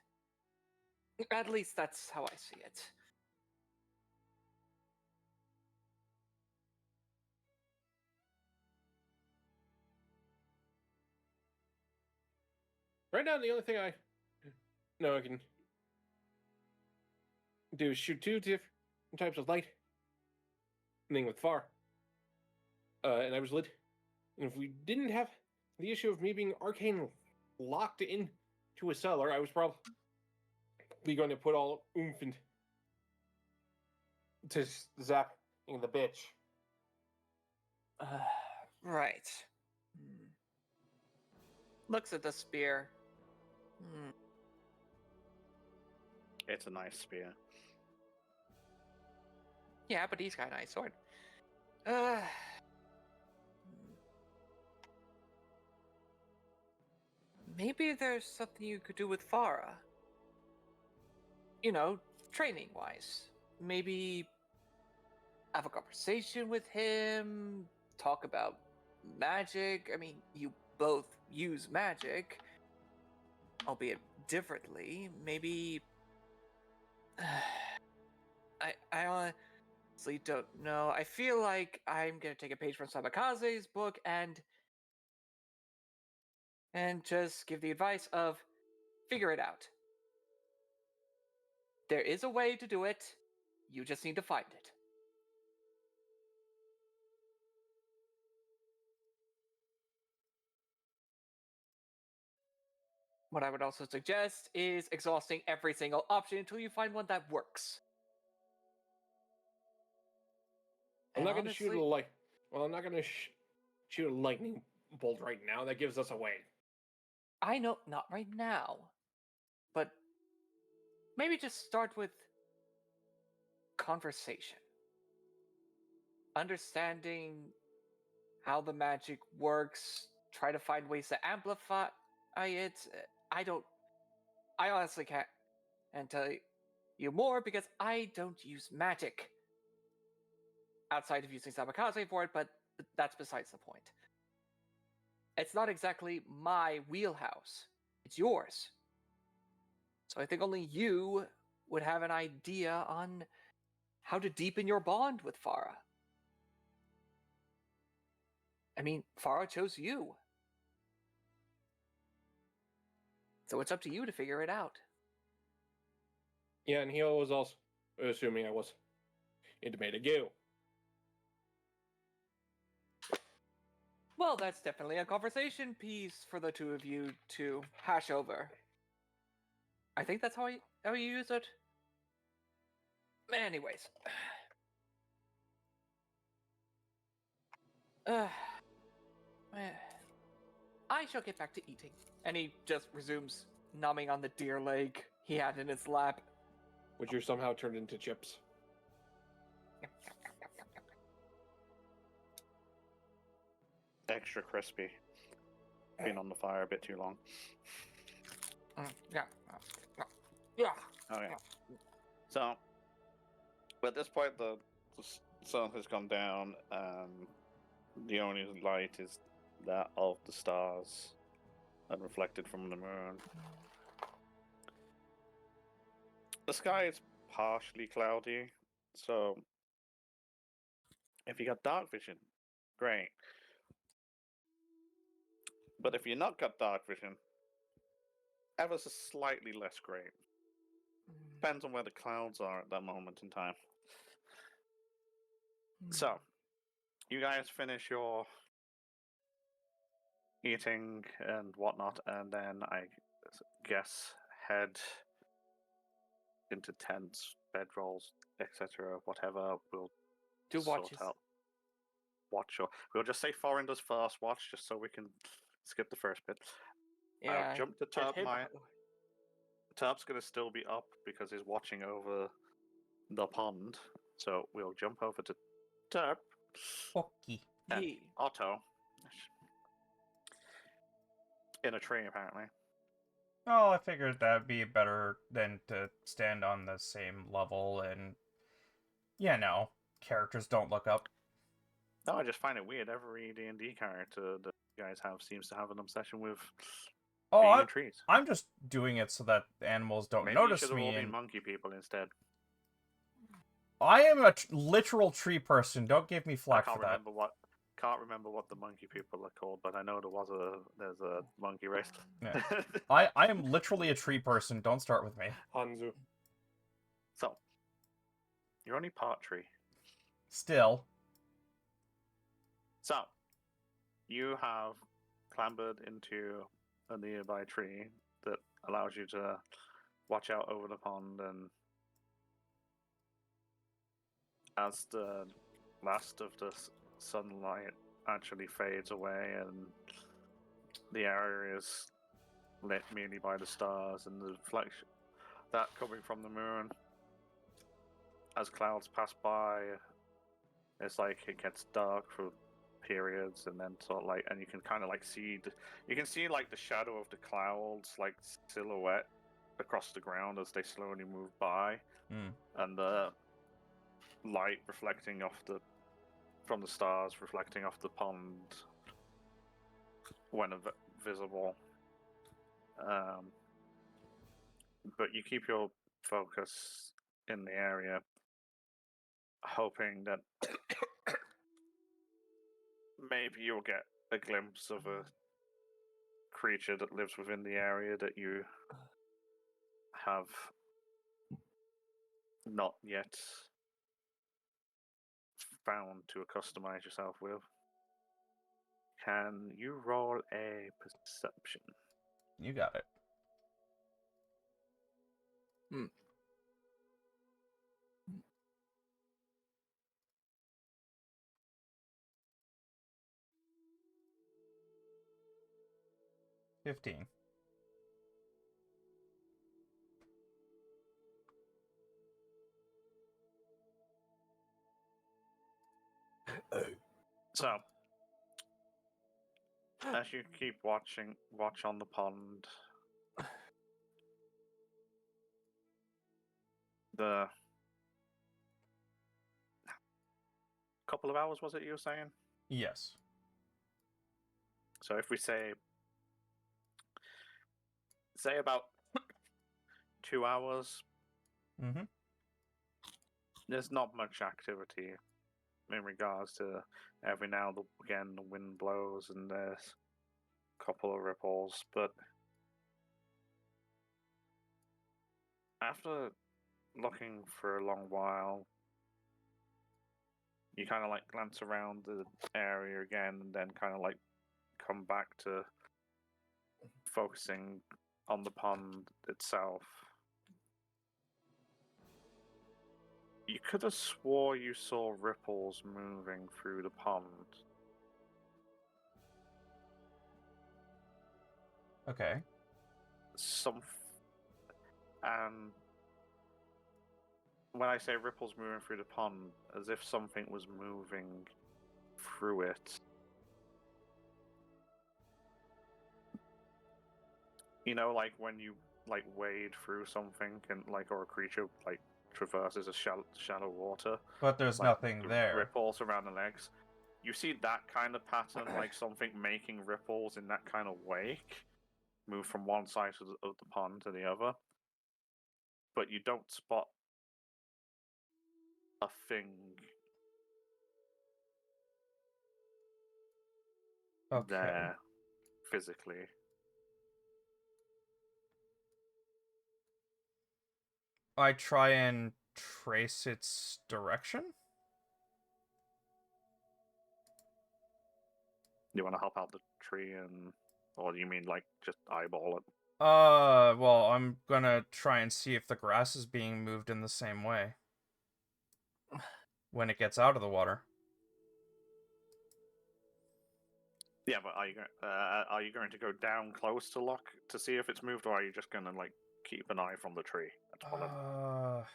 D: At least that's how I see it.
C: Right now, the only thing I know I can do is shoot 2 different types of light. Thing with far. And I was lit. And if we didn't have the issue of me being arcane locked in to a cellar, I was probably going to put all oomph into zapping the bitch.
D: Right. Looks at the spear.
B: It's a nice spear.
D: Yeah, but he's got a nice sword. Maybe there's something you could do with Farah. You know, training-wise. Maybe have a conversation with him, talk about magic. I mean, you both use magic, albeit differently. Maybe... I honestly don't know. I feel like I'm gonna take a page from Sabakaze's book and just give the advice of figure it out. There is a way to do it. You just need to find it. What I would also suggest is exhausting every single option until you find one that works.
C: I'm
D: And
C: not going to shoot a
D: honestly-
C: light. Well, I'm not going to shoot a lightning bolt right now. That gives us away.
D: I know, not right now. But maybe just start with conversation. Understanding how the magic works, try to find ways to amplify it. I honestly can't tell you more because I don't use magic outside of using Sabakaze for it, but that's besides the point. It's not exactly my wheelhouse. It's yours. So I think only you would have an idea on how to deepen your bond with Farah. I mean, Farah chose you. So it's up to you to figure it out.
C: Yeah, and he was also assuming I was intimated you.
D: Well, that's definitely a conversation piece for the two of you to hash over. I think that's how you use it. Anyways. I shall get back to eating. And he just resumes numbing on the deer leg he had in his lap.
C: Which are somehow turned into chips.
B: Extra crispy. Been on the fire a bit too long.
D: Yeah. Yeah.
B: Okay. So, at this point, the sun has gone down, and the only light is that of the stars and reflected from the moon. The sky is partially cloudy, so if you got dark vision, great. But if you're not got dark vision, ever so slightly less great. Depends on where the clouds are at that moment in time. So, you guys finish your eating and whatnot, and then I guess head into tents, bedrolls, etc., whatever will
D: Do
B: sort
D: watches.
B: out watch. Or we'll just say Foreign does first watch, just so we can skip the first bit.
D: Yeah.
B: Jump to
C: Get
B: Turp.
C: hit, by the way.
B: Turp's gonna still be up because he's watching over the pond. So we'll jump over to Turp
A: Okay.
B: and
D: Yee.
B: Otto in a tree apparently.
A: Well, I figured that'd be better than to stand on the same level and, characters don't look up.
B: No, I just find it weird. Every D&D character that you guys have seems to have an obsession with
A: Oh,
B: being in trees.
A: I'm just doing it so that animals don't
B: Maybe you
A: notice
B: should have
A: me.
B: all been
A: And
B: monkey people instead.
A: I am a literal tree person. Don't give me
B: I
A: flack
B: can't
A: for that.
B: remember what the monkey people are called, but I know there's a monkey race.
A: Yeah. I am literally a tree person. Don't start with me.
C: Hanzu.
B: So you're only part tree.
A: Still.
B: So you have clambered into a nearby tree that allows you to watch out over the pond, and as the last of the sunlight actually fades away and the area is lit merely by the stars and the reflection that coming from the moon, as clouds pass by, it's like it gets dark for periods, and then sort of like, and you can kind of like see like the shadow of the clouds like silhouette across the ground as they slowly move by, and the light reflecting from the stars reflecting off the pond when visible. But you keep your focus in the area, hoping that maybe you'll get a glimpse of a creature that lives within the area that you have not yet found to customize yourself with. Can you roll a perception?
A: You got it.
D: Hmm.
A: 15.
B: So, as you keep watch on the pond, the couple of hours, was it you were saying?
A: Yes.
B: So if we say about 2 hours,
A: Mm-hmm.
B: there's not much activity in regards to every now and again the wind blows and there's a couple of ripples, but after looking for a long while, you kind of like glance around the area again and then kind of like come back to focusing on the pond itself. You could have swore you saw ripples moving through the pond.
A: Okay.
B: And when I say ripples moving through the pond, as if something was moving through it. You know, like when you like wade through something and like, or a creature like traverses a shallow water,
A: But there's
B: like,
A: nothing
B: the
A: there.
B: ripples around the legs. You see that kind of pattern, like something making ripples in that kind of wake, move from one side of the pond to the other. But you don't spot a thing
A: Okay.
B: there physically.
A: I try and trace its direction.
B: You want to hop out the tree or do you mean like just eyeball it?
A: Well, I'm gonna try and see if the grass is being moved in the same way. when it gets out of the water.
B: Yeah, but are you going to go down close to Locke to see if it's moved, or are you just going to like keep an eye from the tree? That's what are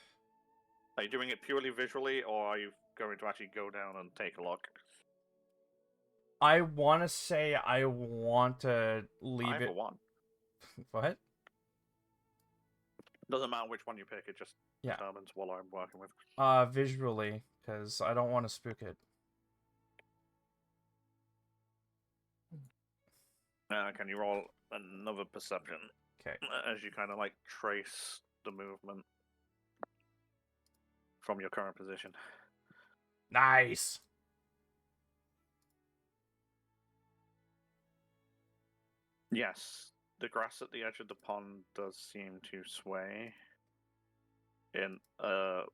B: you doing it purely visually, or are you going to actually go down and take a look?
A: I want to say I want to leave
B: Either
A: it.
B: one.
A: What?
B: Doesn't matter which one you pick. It just
A: Yeah.
B: determines what I'm working with.
A: Visually, because I don't want to spook it.
B: Can you roll another perception
A: Okay.
B: as you kind of like trace the movement from your current position?
A: Nice.
B: Yes, the grass at the edge of the pond does seem to sway in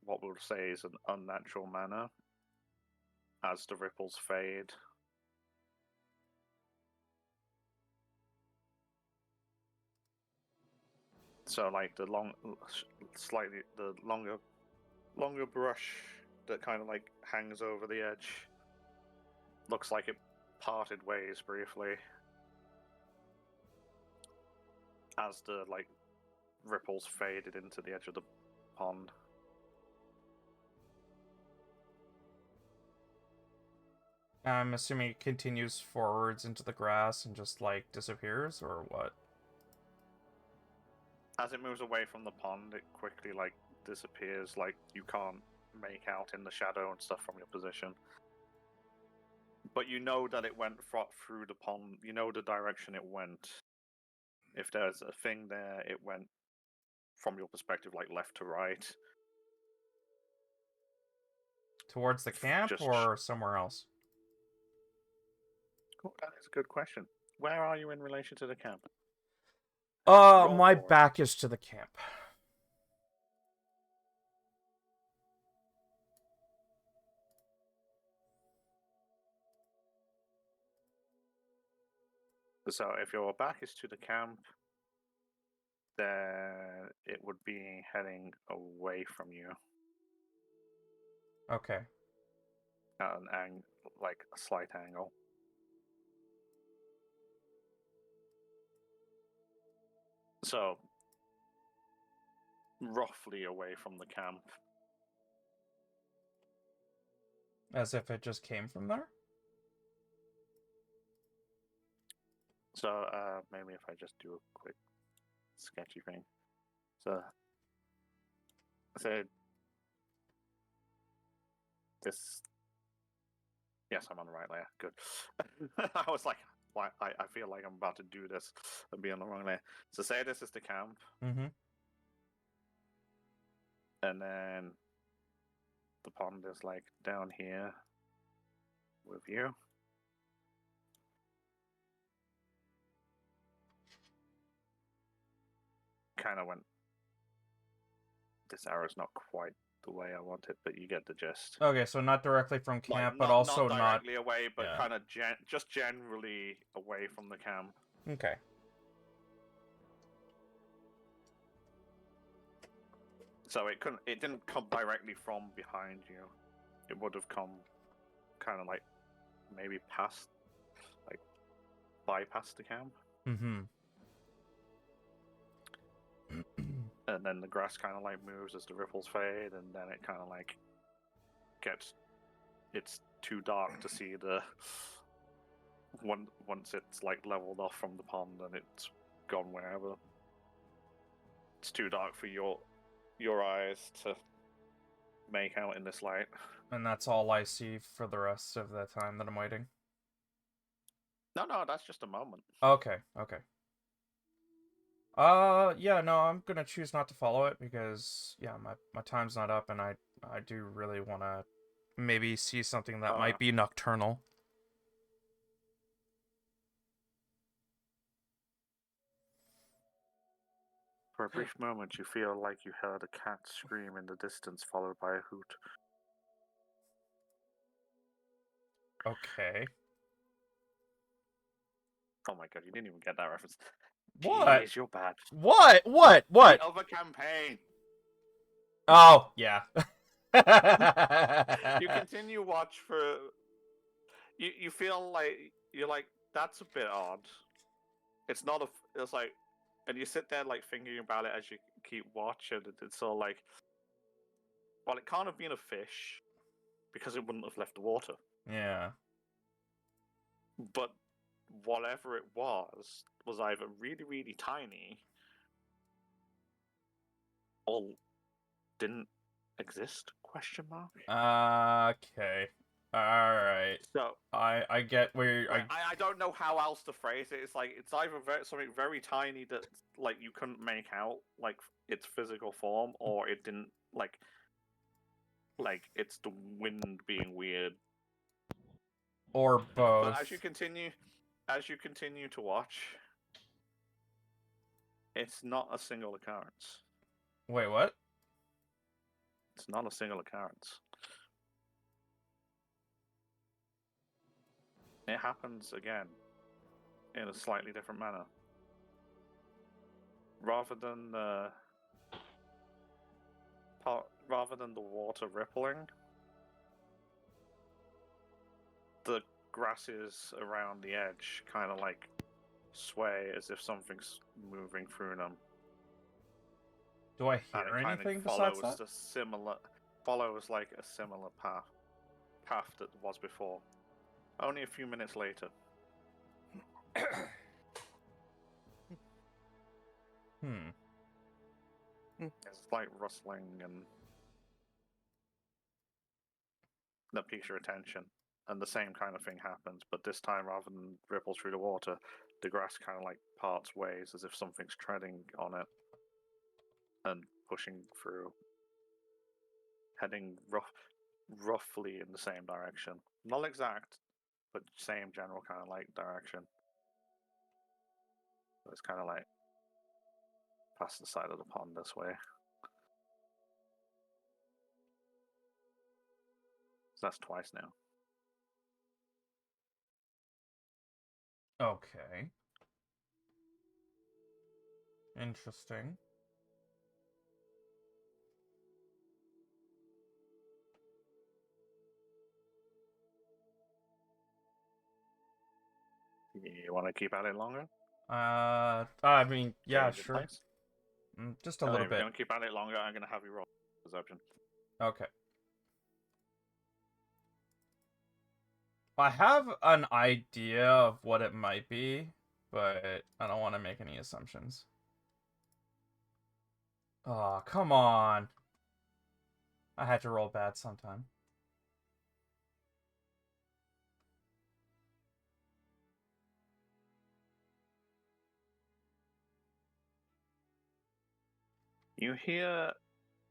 B: what we'll say is an unnatural manner as the ripples fade. So like the longer brush that kind of like hangs over the edge looks like it parted ways briefly as the like ripples faded into the edge of the pond.
A: I'm assuming it continues forwards into the grass and just like disappears, or what?
B: As it moves away from the pond, it quickly like disappears, like you can't make out in the shadow and stuff from your position. But you know that it went through the pond. You know the direction it went. If there's a thing there, it went from your perspective, like left to right.
A: Towards the camp or somewhere else?
B: Oh, that is a good question. Where are you in relation to the camp?
A: My back is to the camp.
B: So if your back is to the camp, then it would be heading away from you.
A: Okay.
B: At like a slight angle. So, roughly away from the camp.
A: As if it just came from there?
B: So, maybe if I just do a quick sketchy thing. So this. Yes, I'm on the right layer. Good. I was like, why? I feel like I'm about to do this and be on the wrong layer. So say this is the camp.
A: Mm-hmm.
B: And then the pond is like down here with you. Kind of went. This arrow's not quite the way I want it, but you get the gist.
A: Okay, so not directly from camp,
B: Like,
A: but also
B: not directly away, but
A: yeah.
B: kind of just generally away from the camp.
A: Okay.
B: So it didn't come directly from behind you. It would have come kind of like maybe past, like bypass the camp.
A: Mm-hmm.
B: And then the grass kind of like moves as the ripples fade, and then it kind of like it's too dark to see the once it's like leveled off from the pond and it's gone wherever. It's too dark for your eyes to make out in this light.
A: And that's all I see for the rest of the time that I'm waiting?
B: No, that's just a moment.
A: Okay. Yeah, no, I'm gonna choose not to follow it because, yeah, my time's not up, and I do really want to maybe see something that might be nocturnal.
B: For a brief moment, you feel like you heard a cat scream in the distance, followed by a hoot.
A: Okay.
B: Oh my god, you didn't even get that reference.
A: What?
B: Jeez, you're bad.
A: What?
B: The other campaign.
A: Oh, yeah.
B: You continue watch for. You feel like you're like that's a bit odd. It's not a. It's like, and you sit there like thinking about it as you keep watching. It's all like, well, it can't have been a fish because it wouldn't have left the water.
A: Yeah.
B: But whatever it was either really, really tiny or didn't exist? Question mark.
A: Okay. All right.
B: So
A: I get where
B: I don't know how else to phrase it. It's like it's either something very tiny that like you couldn't make out like its physical form, or it didn't like it's the wind being weird.
A: or both.
B: But as you continue to watch, it's not a single occurrence.
A: Wait, what?
B: It's not a single occurrence. It happens again in a slightly different manner. Rather than the water rippling, the grasses around the edge kind of like sway as if something's moving through them.
A: Do I
B: And
A: hear
B: it kind
A: anything
B: of
A: besides
B: follows
A: that?
B: follows like a similar path that was before. Only a few minutes later. It's like rustling and that piques your attention. And the same kind of thing happens, but this time rather than ripple through the water, the grass kind of like parts ways as if something's treading on it and pushing through, heading roughly in the same direction. Not exact, but same general kind of like direction. So it's kind of like past the side of the pond this way. So that's twice now.
A: Okay. Interesting.
B: You want to keep at it longer?
A: I mean, yeah,
B: Change the
A: sure.
B: dice?
A: Just a
B: If
A: little
B: you're
A: bit.
B: going to keep at it longer, I'm going to have you roll perception.
A: Okay. I have an idea of what it might be, but I don't want to make any assumptions. Oh, come on. I had to roll bad sometime.
B: You hear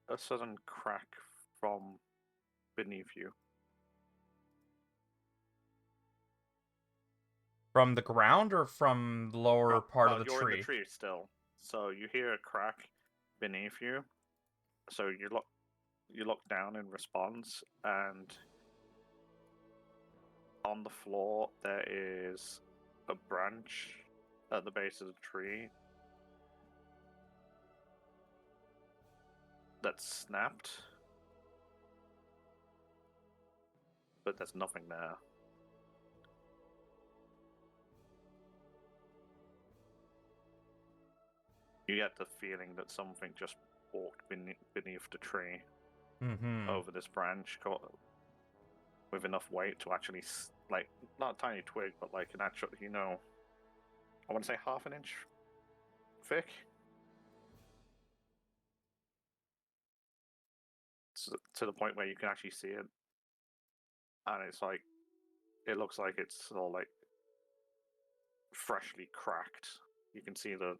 B: a sudden crack from beneath you.
A: From the ground or from the lower part of the
B: you're
A: tree?
B: in the tree still, so you hear a crack beneath you. So you look down in response, and on the floor there is a branch at the base of the tree that's snapped, but there's nothing there. You get the feeling that something just walked beneath the tree over this branch, with enough weight to actually, like, not a tiny twig, but like an actual, I want to say half an inch thick. To the point where you can actually see it. And it's like, it looks like it's all like freshly cracked. You can see the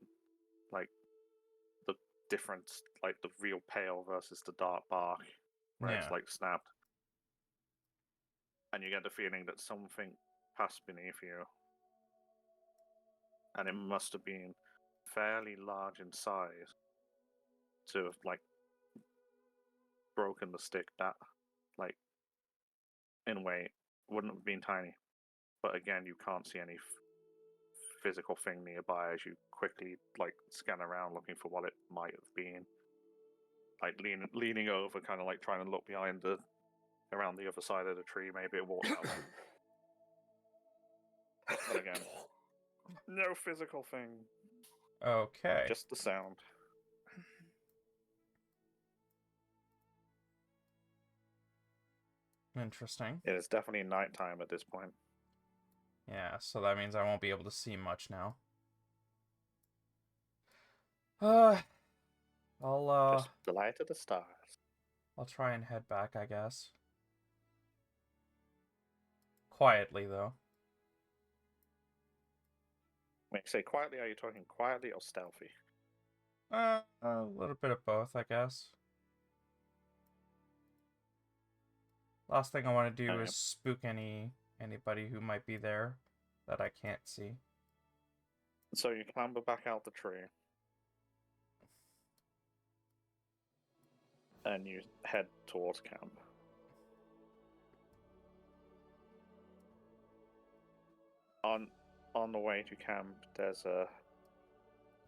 B: difference, like the real pale versus the dark bark, where it's like snapped. And you get the feeling that something passed beneath you. And it must have been fairly large in size to have like broken the stick that, like, in a way, wouldn't have been tiny. But again, you can't see any physical thing nearby as you quickly like scan around looking for what it might have been. like leaning over, kind of like trying to look around the other side of the tree. Maybe it walks that way. But again, no physical thing,
A: Okay.
B: just the sound.
A: Interesting.
B: It is definitely nighttime at this point.
A: Yeah, so that means I won't be able to see much now. I'll
B: Just the light of the stars.
A: I'll try and head back, I guess. Quietly, though.
B: When you say quietly, are you talking quietly or stealthy?
A: A little bit of both, I guess. Last thing I want to do
B: Okay.
A: is spook anybody who might be there that I can't see.
B: So you clamber back out the tree. And you head towards camp. On the way to camp, there's a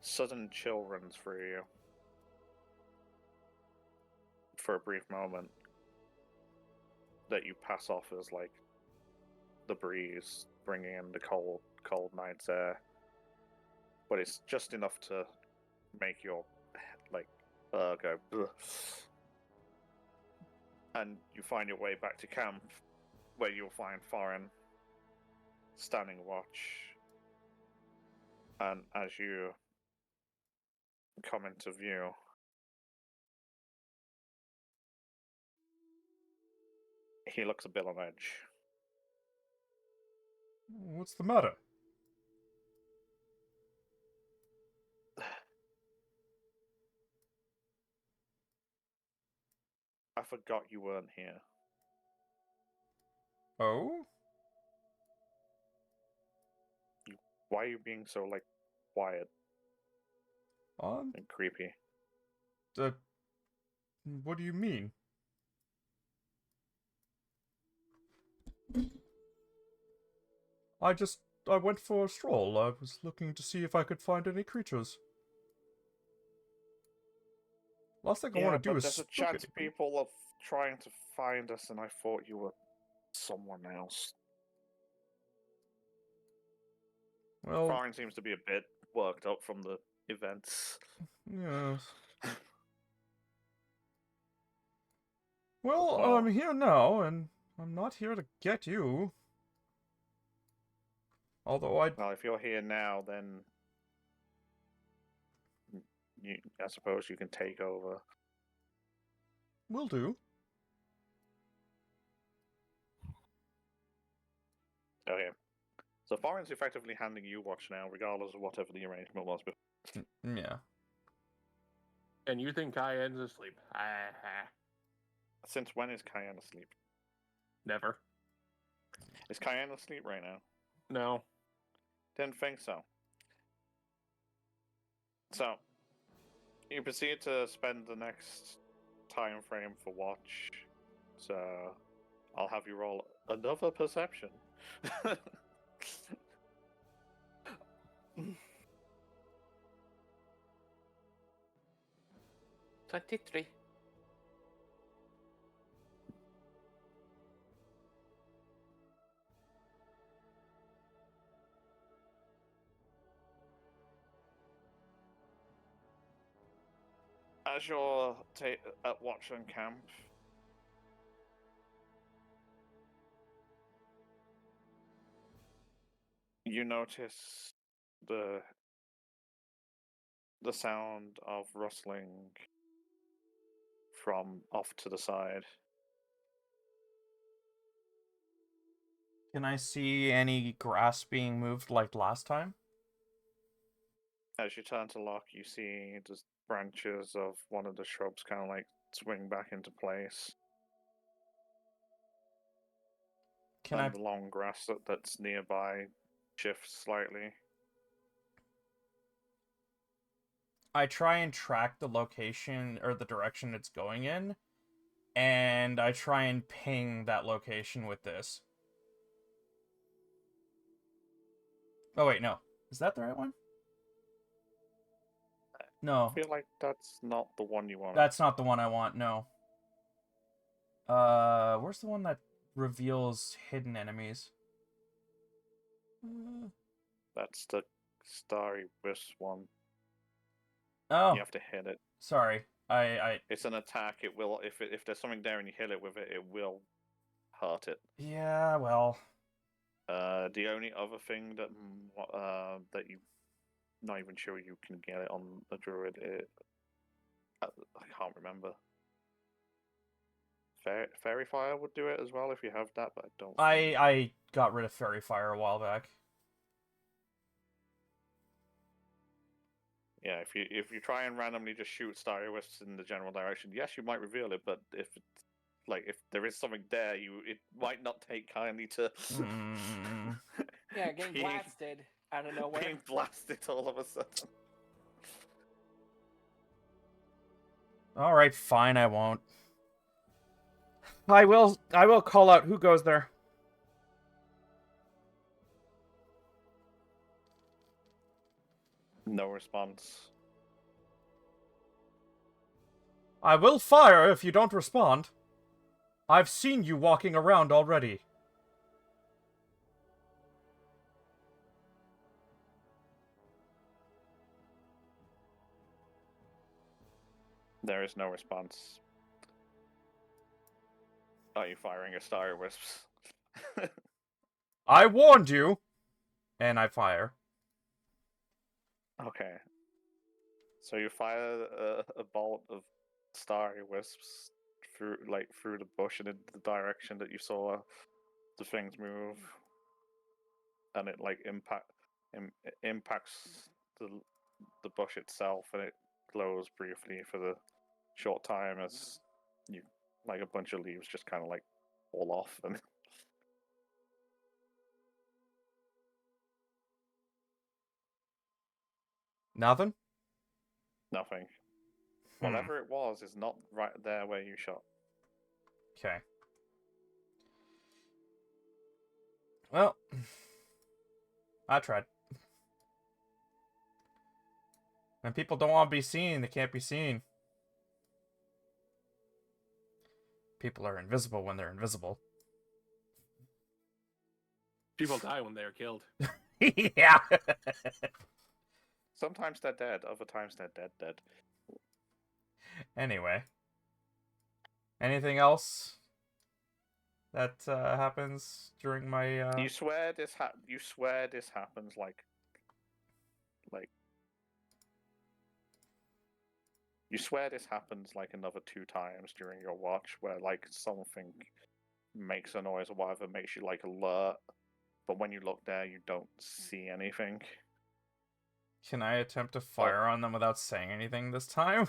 B: sudden chill runs through you. For a brief moment, that you pass off as like the breeze bringing in the cold night's air, but it's just enough to make your like go. Ugh. And you find your way back to camp, where you'll find Foreign standing watch. And as you come into view, he looks a bit on edge.
A: What's the matter?
B: I forgot you weren't here.
A: Oh?
B: Why are you being so, like, quiet
A: On
B: and creepy?
A: the... What do you mean? I went for a stroll. I was looking to see if I could find any creatures. Last thing I want to do is
B: there's a
A: spook
B: chance
A: anybody.
B: people are trying to find us, and I thought you were someone else.
A: Well,
B: Foreign seems to be a bit worked up from the events.
A: yes. Well,
B: Well-
A: I'm here now, and I'm not here to get you. Although
B: Well, if you're here now, then I suppose you can take over.
A: will do.
B: Okay. So Foreign's effectively handing you watch now, regardless of whatever the arrangement was before.
A: Yeah.
C: And you think Cayenne's asleep? Ha ha.
B: Since when is Cayenne asleep?
C: Never.
B: Is Cayenne asleep right now?
C: No.
B: Didn't think so. So, you proceed to spend the next time frame for watch. So, I'll have you roll another perception.
C: 23.
B: As you're at watch on camp, you notice the sound of rustling from off to the side.
A: Can I see any grass being moved like last time?
B: As you turn to look, you see the branches of one of the shrubs kind of like swing back into place.
A: Can
B: And the long grass that's nearby shifts slightly.
A: I try and track the location or the direction it's going in, and I try and ping that location with this. Oh wait, no. Is that the right one? No,
B: I feel like that's not the one you want.
A: that's not the one I want. No. Where's the one that reveals hidden enemies?
B: That's the Starry Wisp one.
A: Oh,
B: You have to hit it.
A: sorry. I
B: It's an attack. It will if there's something there and you hit it with it, it will hurt it.
A: yeah, well,
B: The only other thing that that you not even sure you can get it on a druid. I can't remember. Fairy Fire would do it as well if you have that, but I don't.
A: I got rid of Fairy Fire a while back.
B: Yeah, if you try and randomly just shoot Starry Wisps in the general direction, yes, you might reveal it, but if there is something there, it might not take kindly to
D: Yeah, getting
B: being,
D: blasted out of nowhere.
B: being blasted all of a sudden.
A: All right, fine, I won't. I will call out who goes there.
B: No response.
A: I will fire if you don't respond. I've seen you walking around already.
B: There is no response. Are you firing a Starry Wisps?
A: I warned you! And I fire.
B: Okay. So you fire a bolt of Starry Wisps through the bush and in the direction that you saw the things move, and it impacts the bush itself, and it glows briefly for the short time as you a bunch of leaves just kind of fall off and.
A: Nothing?
B: Nothing. Whatever it was is not right there where you shot.
A: Okay. Well, I tried. When people don't want to be seen, they can't be seen. People are invisible when they're invisible.
C: People die when they are killed.
A: Yeah.
B: Sometimes they're dead, other times they're dead.
A: Anyway. Anything else that happens during my
B: You swear this happens you swear this happens another 2 times during your watch where something makes a noise or whatever, makes you alert, but when you look there you don't see anything.
A: Can I attempt to fire on them without saying anything this time?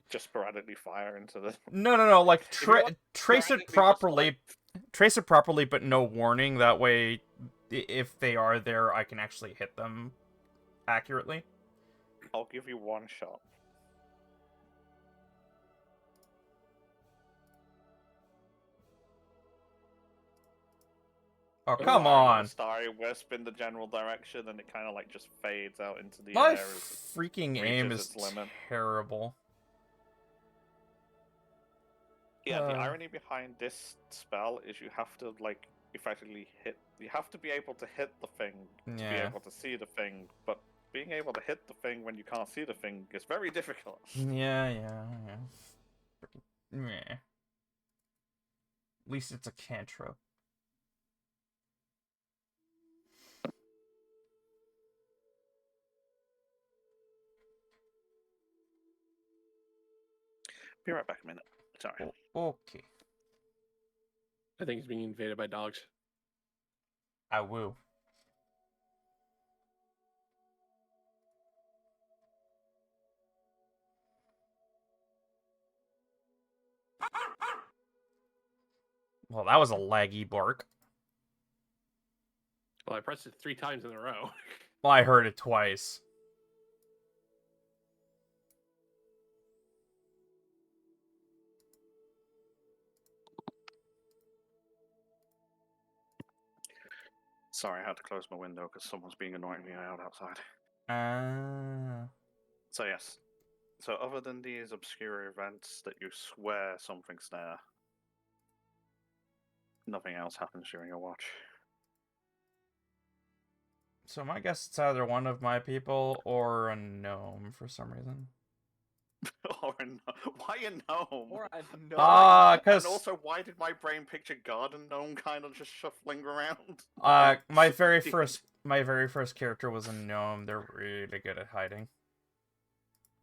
B: Just sporadically fire into the.
A: No. Like trace it properly. Trace it properly, but no warning. That way, if they are there, I can actually hit them accurately.
B: I'll give you 1 shot.
A: Oh, come on!
B: Starry Wisp in the general direction, and it kind of just fades out into the
A: My
B: air.
A: freaking aim is terrible.
B: Yeah, the irony behind this spell is you have to effectively hit. You have to be able to hit the thing to be able to see the thing, but being able to hit the thing when you can't see the thing is very difficult.
A: Yeah. At least it's a cantrip.
B: Be right back a minute. Sorry.
A: Okay.
C: I think he's being invaded by dogs.
A: I will. Well, that was a laggy bark.
C: Well, I pressed it 3 times in a row.
A: Well, I heard it twice.
B: Sorry, I had to close my window because someone's being annoying me out outside. So yes. So other than these obscure events that you swear something's there, nothing else happens during your watch.
A: So my guess it's either one of my people or a gnome for some reason.
B: Or a why a gnome?
D: Or a no.
B: And
A: Cause
B: also, why did my brain picture garden gnome kind of just shuffling around?
A: my very first character was a gnome. They're really good at hiding.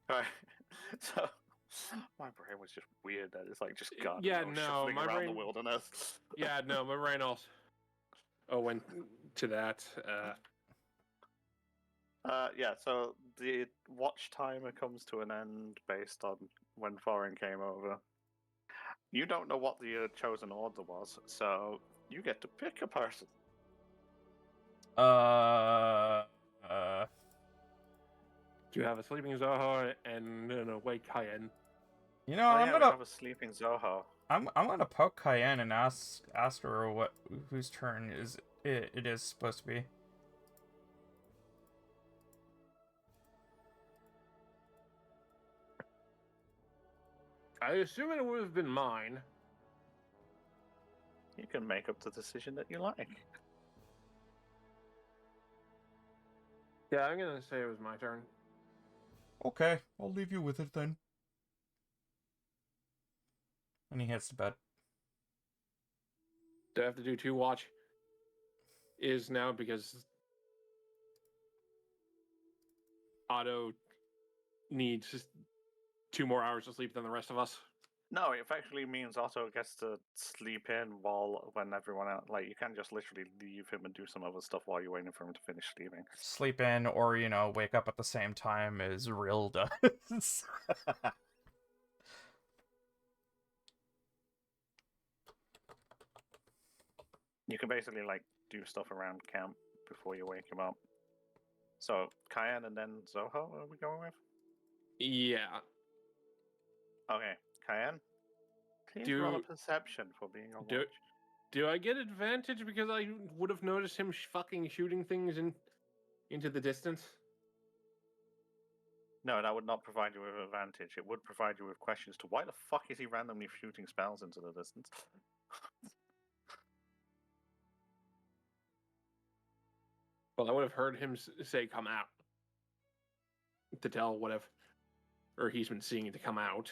B: Right. So my brain was just weird. That it's like just garden
C: Yeah,
B: gnomes
C: no,
B: shuffling
C: my
B: around the
C: brain-
B: wilderness.
C: Yeah, no, my brain also. Oh, went to that.
B: Yeah, so the watch timer comes to an end based on when Thorin came over. You don't know what the chosen order was, so you get to pick a person.
C: Do you have a sleeping Zoho and an awake Cayenne?
A: You know,
B: Oh
A: I'm
B: yeah, we
A: gonna
B: have a sleeping Zoho.
A: I'm gonna poke Cayenne and ask her what whose turn it is supposed to be.
C: I assume it would have been mine.
B: You can make up the decision that you like.
C: Yeah, I'm gonna say it was my turn.
A: Okay, I'll leave you with it then. And he hits the bed.
C: Do I have to do 2 watch? Is now because Otto needs 2 more hours of sleep than the rest of us.
B: No, it actually means Otto gets to sleep in when everyone else. Like, you can't just literally leave him and do some other stuff while you're waiting for him to finish sleeping.
A: Sleep in, or wake up at the same time as Rill does.
B: You can basically like do stuff around camp before you wake him up. So Cayenne and then Zoho, are we going with?
C: Yeah.
B: Okay, Cayenne. Please
C: Do-
B: roll a perception for being on
C: do-
B: watch.
C: Do I get advantage because I would have noticed him fucking shooting things into the distance?
B: No, that would not provide you with advantage. It would provide you with questions to why the fuck is he randomly shooting spells into the distance?
C: Well, I would have heard him say "come out" to tell whatever, or he's been seeing it to come out.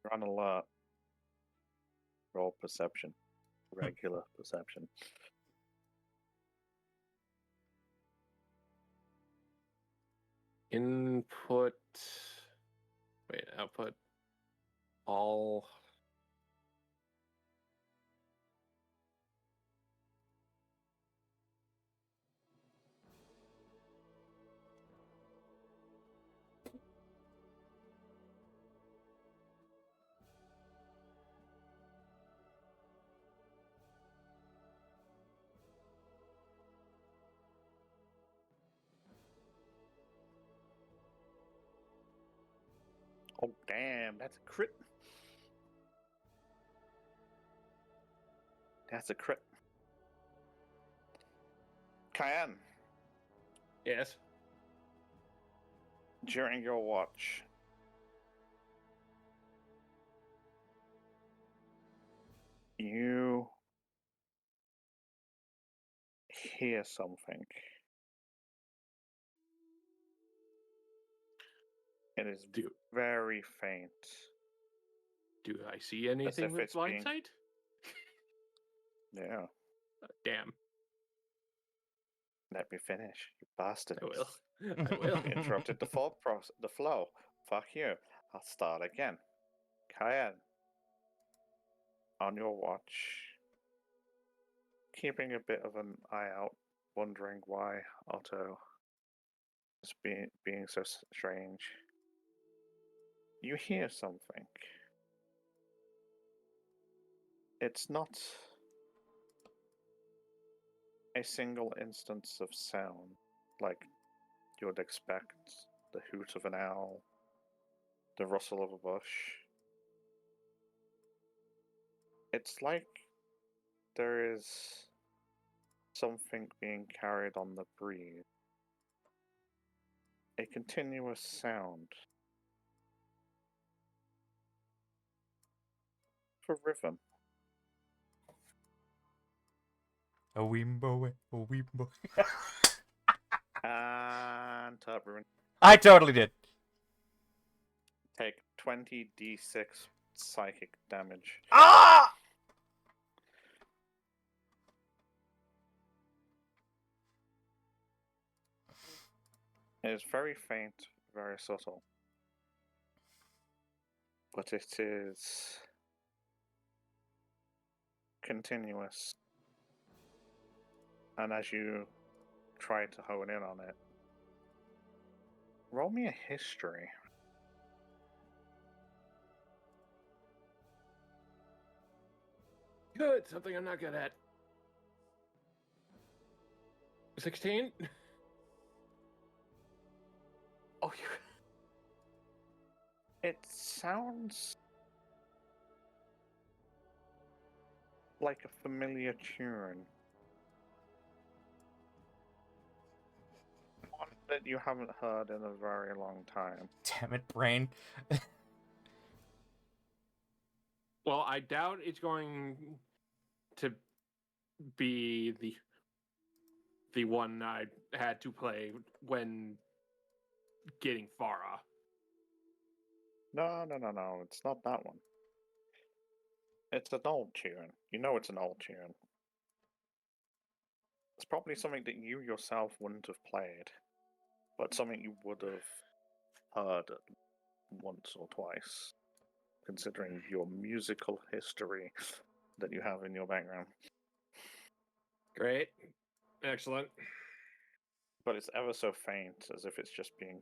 B: You're on alert. Roll perception. Regular perception.
C: Input. Wait, output. All.
B: Oh damn, that's a crit. That's a crit. Cayenne,
C: Yes.
B: during your watch, you hear something. It is
C: Do
B: very faint.
C: Do I see anything
B: if
C: with
B: it's
C: blind
B: being-
C: sight?
B: Yeah,
C: Damn.
B: let me finish, you bastard.
C: I will. I will.
B: You interrupted the flow. Fuck you. I'll start again. Cayenne, on your watch, keeping a bit of an eye out, wondering why Otto is being so strange. You hear something. It's not a single instance of sound like you would expect the hoot of an owl, the rustle of a bush. It's like there is something being carried on the breeze. A continuous sound. For rhythm.
A: A wimbo, a wimbo.
B: And Turbine.
A: I totally did.
B: Take 20d6 psychic damage.
A: Ah!
B: It is very faint, very subtle. But it is continuous. And as you try to hone in on it, roll me a history.
C: Good, something I'm not good at. 16?
D: Oh,
B: It sounds like a familiar tune. One that you haven't heard in a very long time.
A: Damn it, brain.
C: Well, I doubt it's going to be the one I had to play when getting Farah.
B: No, it's not that one. It's an old tune. You know it's an old tune. It's probably something that you yourself wouldn't have played, but something you would have heard once or twice, considering your musical history that you have in your background.
C: Great. Excellent.
B: But it's ever so faint, as if it's just being,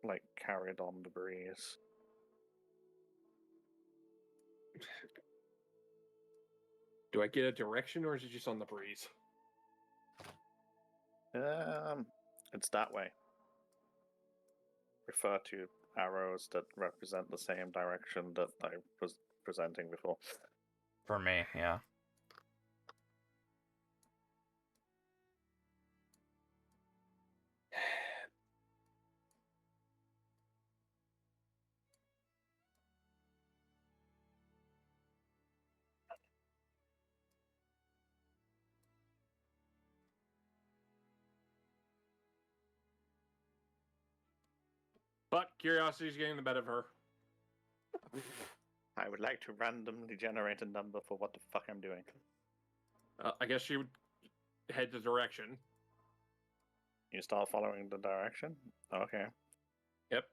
B: like, carried on the breeze.
C: Do I get a direction or is it just on the breeze?
B: It's that way. Refer to arrows that represent the same direction that I was presenting before.
A: For me, yeah.
C: But curiosity's getting the better of her.
B: I would like to randomly generate a number for what the fuck I'm doing.
C: I guess she would head the direction.
B: You start following the direction? Okay.
C: Yep.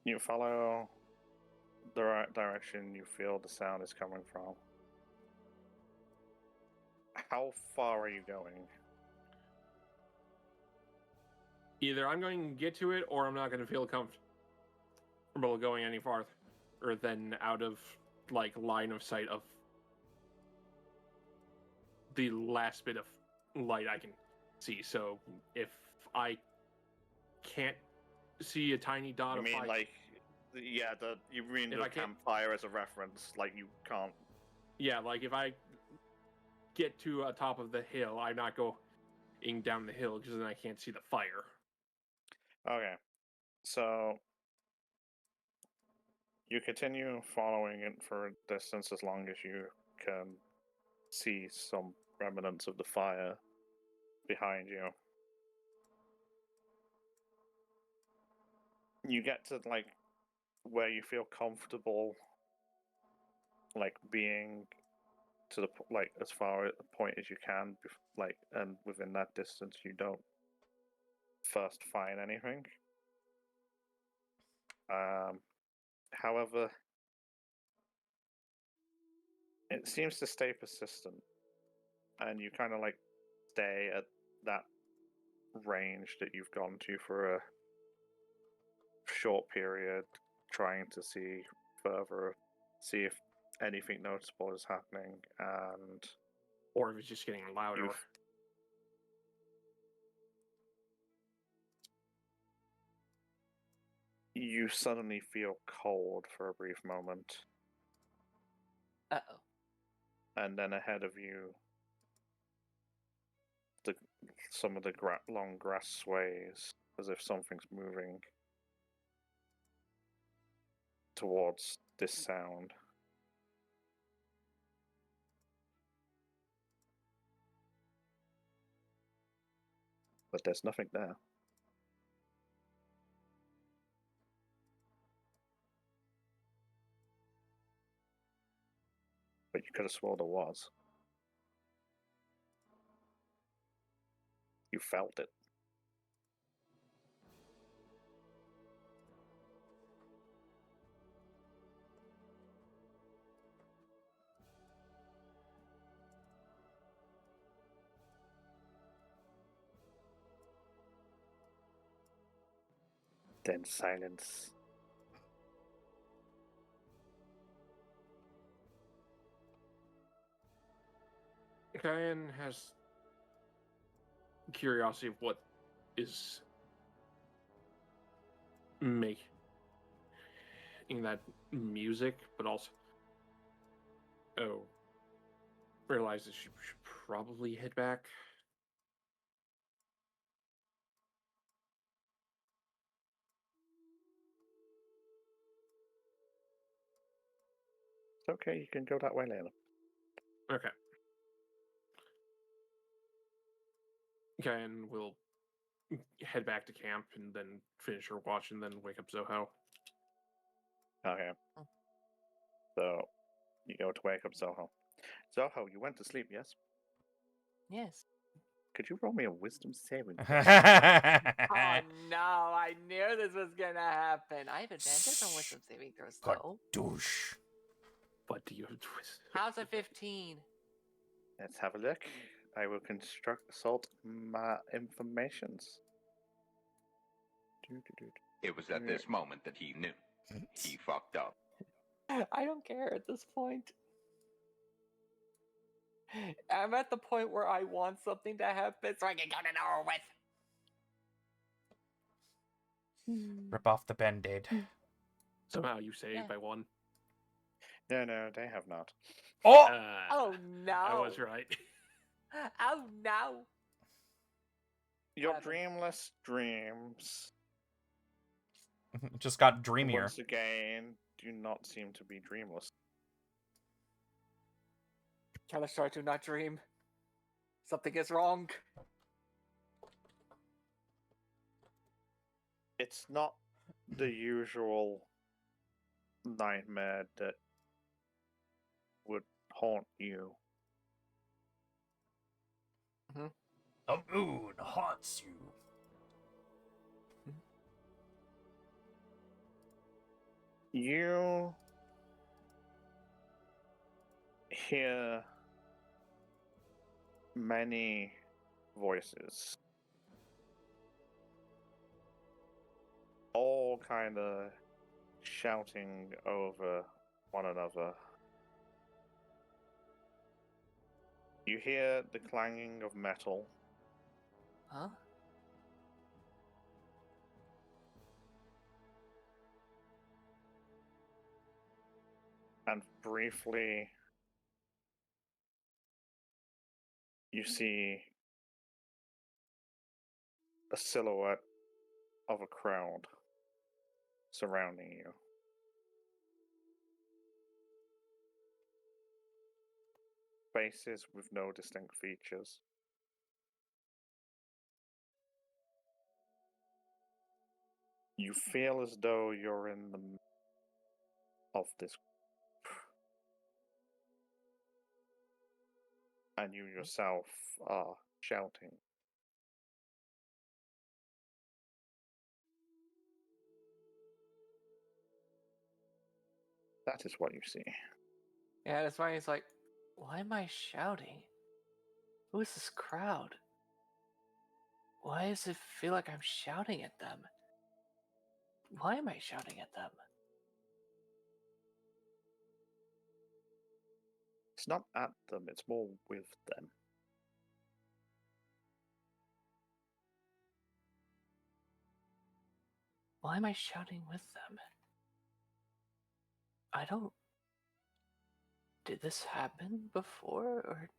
B: You follow the right direction you feel the sound is coming from. How far are you going?
C: Either I'm going to get to it or I'm not going to feel comfortable going any farther than out of like line of sight of the last bit of light I can see. So if I can't see a tiny dot
B: You
C: of
B: mean
C: light,
B: like, yeah, you mean
C: If
B: the
C: I can't-
B: campfire as a reference? Like you can't.
C: yeah, like if I get to a top of the hill, I'm not going down the hill because then I can't see the fire.
B: Okay, so you continue following it for a distance as long as you can see some remnants of the fire behind you. You get to like where you feel comfortable, like being to the like as far at the point as you can, like, and within that distance, you don't first find anything. However, it seems to stay persistent, and you kind of like stay at that range that you've gone to for a short period, trying to see further, see if anything noticeable is happening, and
C: Or if it's just getting louder.
B: You've- you suddenly feel cold for a brief moment.
D: Uh-oh.
B: And then ahead of you, some of the long grass sways as if something's moving towards this sound. But there's nothing there. But you could have sworn there was. You felt it. Then silence.
C: Kyan has curiosity of what is making that music, but also realizes she should probably head back.
B: It's okay, you can go that way later.
C: Okay. Kyan will head back to camp and then finish her watch and then wake up Zoho.
B: Okay. So, you go to wake up Zoho. Zoho, you went to sleep, yes?
D: Yes.
B: Could you roll me a wisdom saving?
D: Oh no, I knew this was gonna happen. I have advantage on wisdom saving throws
A: God
D: though.
A: douche.
C: What do you have twist?
D: How's a 15?
B: Let's have a look. I will consult my informations.
E: It was at this moment that he knew. He fucked up.
D: I don't care at this point. I'm at the point where I want something to happen so I can get it over with.
A: Rip off the band-aid.
C: Somehow you saved
D: Yeah.
C: by one.
B: No, they have not.
A: Oh!
D: Oh no!
C: I was right.
D: Oh no!
B: Your
D: What happened?
B: dreamless dreams,
A: Just got dreamier.
B: once again, do not seem to be dreamless.
D: Kalish, try to not dream. Something is wrong.
B: It's not the usual nightmare that would haunt you.
A: The moon haunts you.
B: You hear many voices, all kind of shouting over one another. You hear the clanging of metal.
D: Huh?
B: And briefly, you see a silhouette of a crowd surrounding you. Faces with no distinct features. You feel as though you're in the middle of this, and you yourself are shouting. That is what you see.
D: Yeah, that's why he's like, why am I shouting? Who is this crowd? Why does it feel like I'm shouting at them? Why am I shouting at them?
B: It's not at them, it's more with them.
D: Why am I shouting with them? I don't Did this happen before, or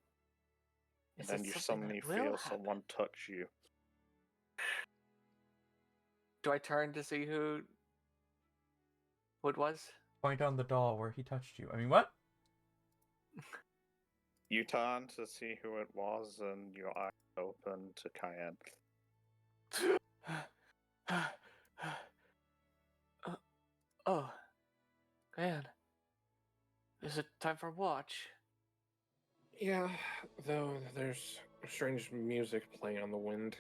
B: And
D: is
B: then
D: it
B: you
D: something
B: suddenly
D: that will
B: feel
D: happen?
B: someone touch you.
D: Do I turn to see who it was?
A: Point on the doll where he touched you. I mean, what?
B: You turn to see who it was, and your eyes open to Cayenne.
D: Oh, man. Is it time for watch?
C: Yeah, though there's strange music playing on the wind.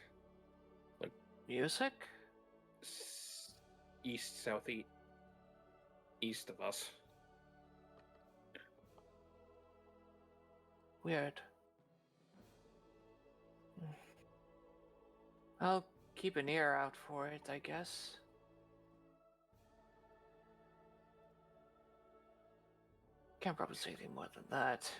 D: Music?
C: East, southeast, east of us.
D: Weird. I'll keep an ear out for it, I guess. Can't probably say anything more than that.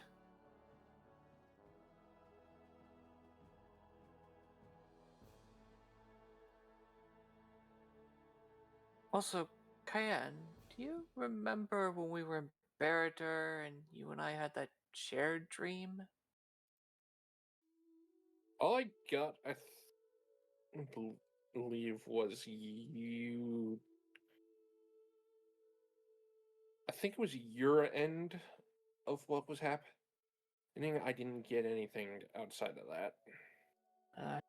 D: Also, Cayenne, do you remember when we were in Barrider and you and I had that shared dream?
C: All I got, believe, was you. I think it was your end of what was happening. I didn't get anything outside of that.
D: I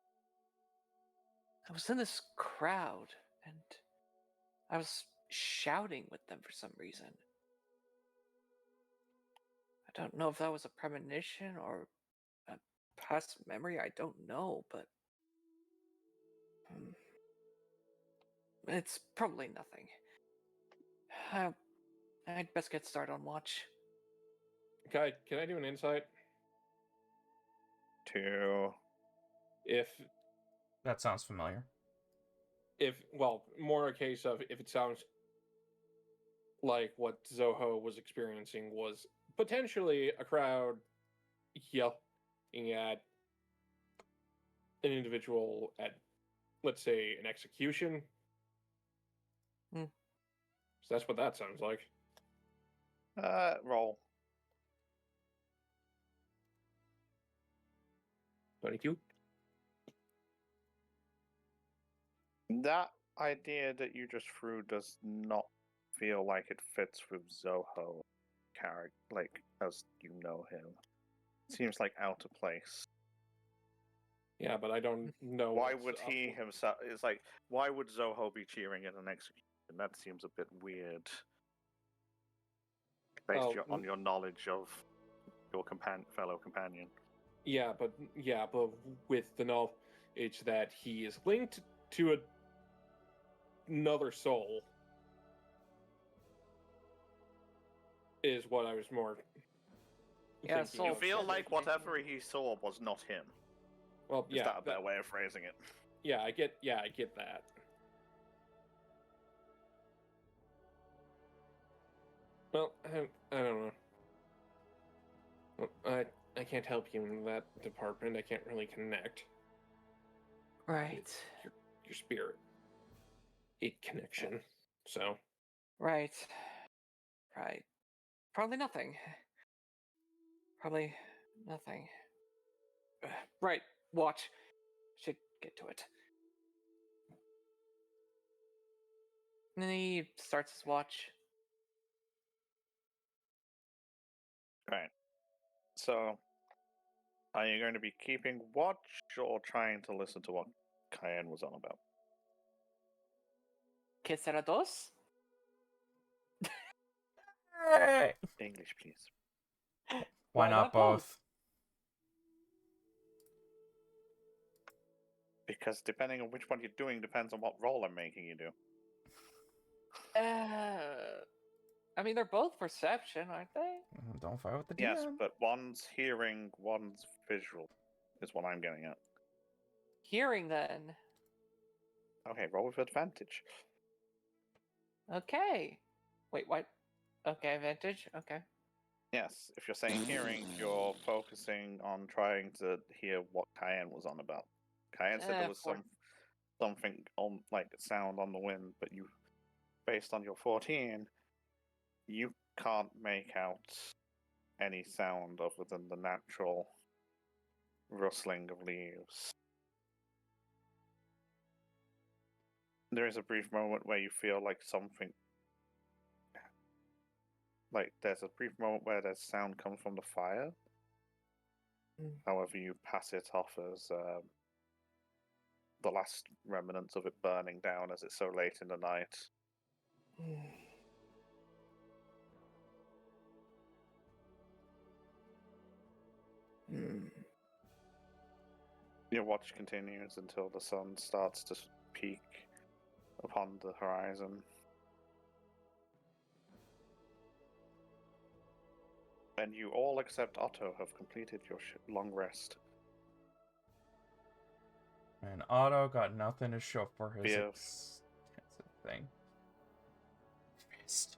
D: was in this crowd and I was shouting with them for some reason. I don't know if that was a premonition or a past memory, I don't know, but it's probably nothing. I'd best get started on watch.
C: Guy, can I do an insight?
B: To
C: If
A: That sounds familiar.
C: well, more a case of if it sounds like what Zoho was experiencing was potentially a crowd yelling at an individual at, let's say, an execution.
D: Hmm.
C: So that's what that sounds like.
B: roll.
C: 22.
B: That idea that you just threw does not feel like it fits with Zoho character, like as you know him. Seems like out of place.
C: Yeah, but I don't know.
B: Why
C: what's
B: would
C: up
B: he
C: with-
B: himself? It's like, why would Zoho be cheering at an execution? That seems a bit weird, based on your knowledge of your fellow companion.
C: Yeah, but with the knowledge that he is linked to another soul is what I was more.
D: Yeah,
C: thinking
D: soul
B: You
C: of.
B: feel
D: Soul
B: like
D: making.
B: whatever he saw was not him.
C: Well,
B: Is
C: yeah,
B: that a better way of phrasing it?
C: yeah, I get that. Well, I don't know. Well, I can't help you in that department. I can't really connect
D: Right.
C: your spirit connection. So
D: Right. Right. Probably nothing. Probably nothing. Right. Watch. Should get to it. And then he starts his watch.
B: Right. So, are you going to be keeping watch or trying to listen to what Cayenne was on about?
D: Que será dos?
A: Hey!
B: English, please.
A: Why not both?
B: Because depending on which one you're doing depends on what role I'm making you do.
D: I mean, they're both perception, aren't they?
A: Don't fight with the DM.
B: Yes, but one's hearing, one's visual, is what I'm getting at.
D: Hearing, then.
B: Okay, roll with advantage.
D: Okay. Wait, what? Okay, advantage? Okay.
B: Yes, if you're saying hearing, you're focusing on trying to hear what Cayenne was on about. Cayenne said there was something on, like sound on the wind, but you, based on your 14, you can't make out any sound other than the natural rustling of leaves. There is a brief moment where you feel like something. Like, there's a brief moment where there's sound comes from the fire. However, you pass it off as the last remnants of it burning down as it's so late in the night. Your watch continues until the sun starts to peak upon the horizon. And you all except Otto have completed your long rest.
A: And Otto got nothing to show for his
B: Yeah.
A: extensive thing. Fist.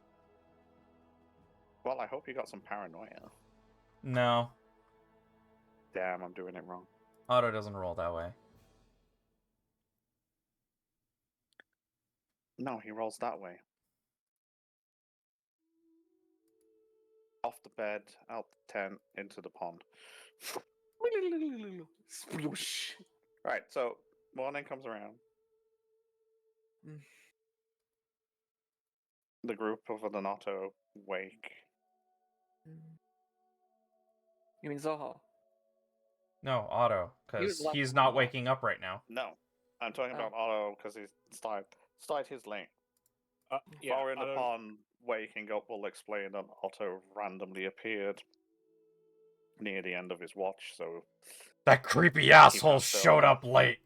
B: Well, I hope you got some paranoia.
A: No,
B: Damn, I'm doing it wrong.
A: Otto doesn't roll that way.
B: No, he rolls that way. Off the bed, out the tent, into the pond.
D: Sploosh.
B: Right, so morning comes around.
D: Mm.
B: The group other than Otto wake.
D: You mean Zoho?
A: No, Otto,
D: He was
A: because
D: left
A: he's not
D: alone.
A: waking up right now.
B: No, I'm talking
D: Oh.
B: about Otto because he's started his lane.
C: Yeah,
B: Far in the
C: Otto-
B: pond, waking up will explain that Otto randomly appeared near the end of his watch, so
A: That creepy asshole
B: must have-
A: showed up late.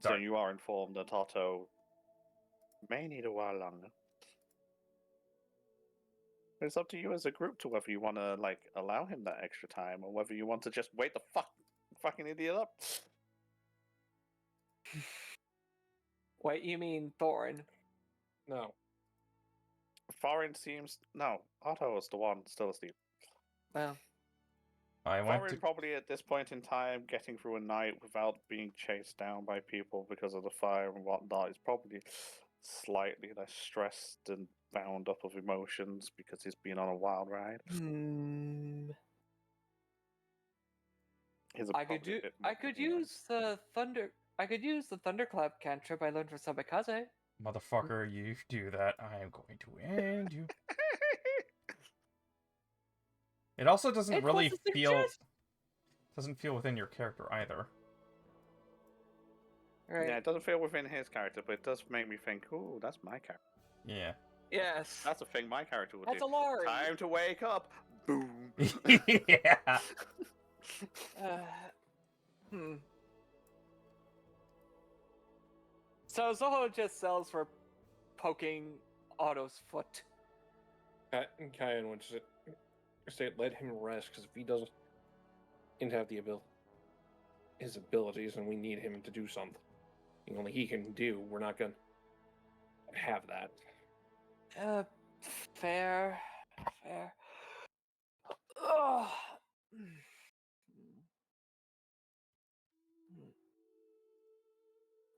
B: so
A: Sorry.
B: you are informed that Otto may need a while longer. It's up to you as a group to whether you want to like allow him that extra time or whether you want to just wait the fucking idiot up.
D: Wait, you mean Thorin?
C: No.
B: Farin seems no. Otto is the one still asleep.
D: Well,
A: I went
B: Farin
A: to.
B: probably at this point in time, getting through a night without being chased down by people because of the fire and whatnot, is probably slightly less stressed and bound up of emotions because he's been on a wild ride. He's
D: I could
B: probably a
D: do.
B: bit more
D: I could
B: anyway.
D: use the thunder. I could use the thunderclap cantrip I learned from Sabikaze.
A: Motherfucker, you do that, I am going to end you. It also doesn't
D: It
A: really
D: was a
A: feel.
D: suggestion.
A: Doesn't feel within your character either.
D: Right.
B: Yeah, it doesn't feel within his character, but it does make me think, ooh, that's my character.
A: Yeah.
D: Yes.
B: That's a thing my character would
D: That's
B: do.
D: Alari.
B: Time to wake up. Boom.
A: Yeah.
D: Hmm. So Zoho just sells for poking Otto's foot.
C: And Kyan would say, let him rest, because if he doesn't have the his abilities, and we need him to do something only he can do, we're not gonna have that.
D: Fair. Ugh.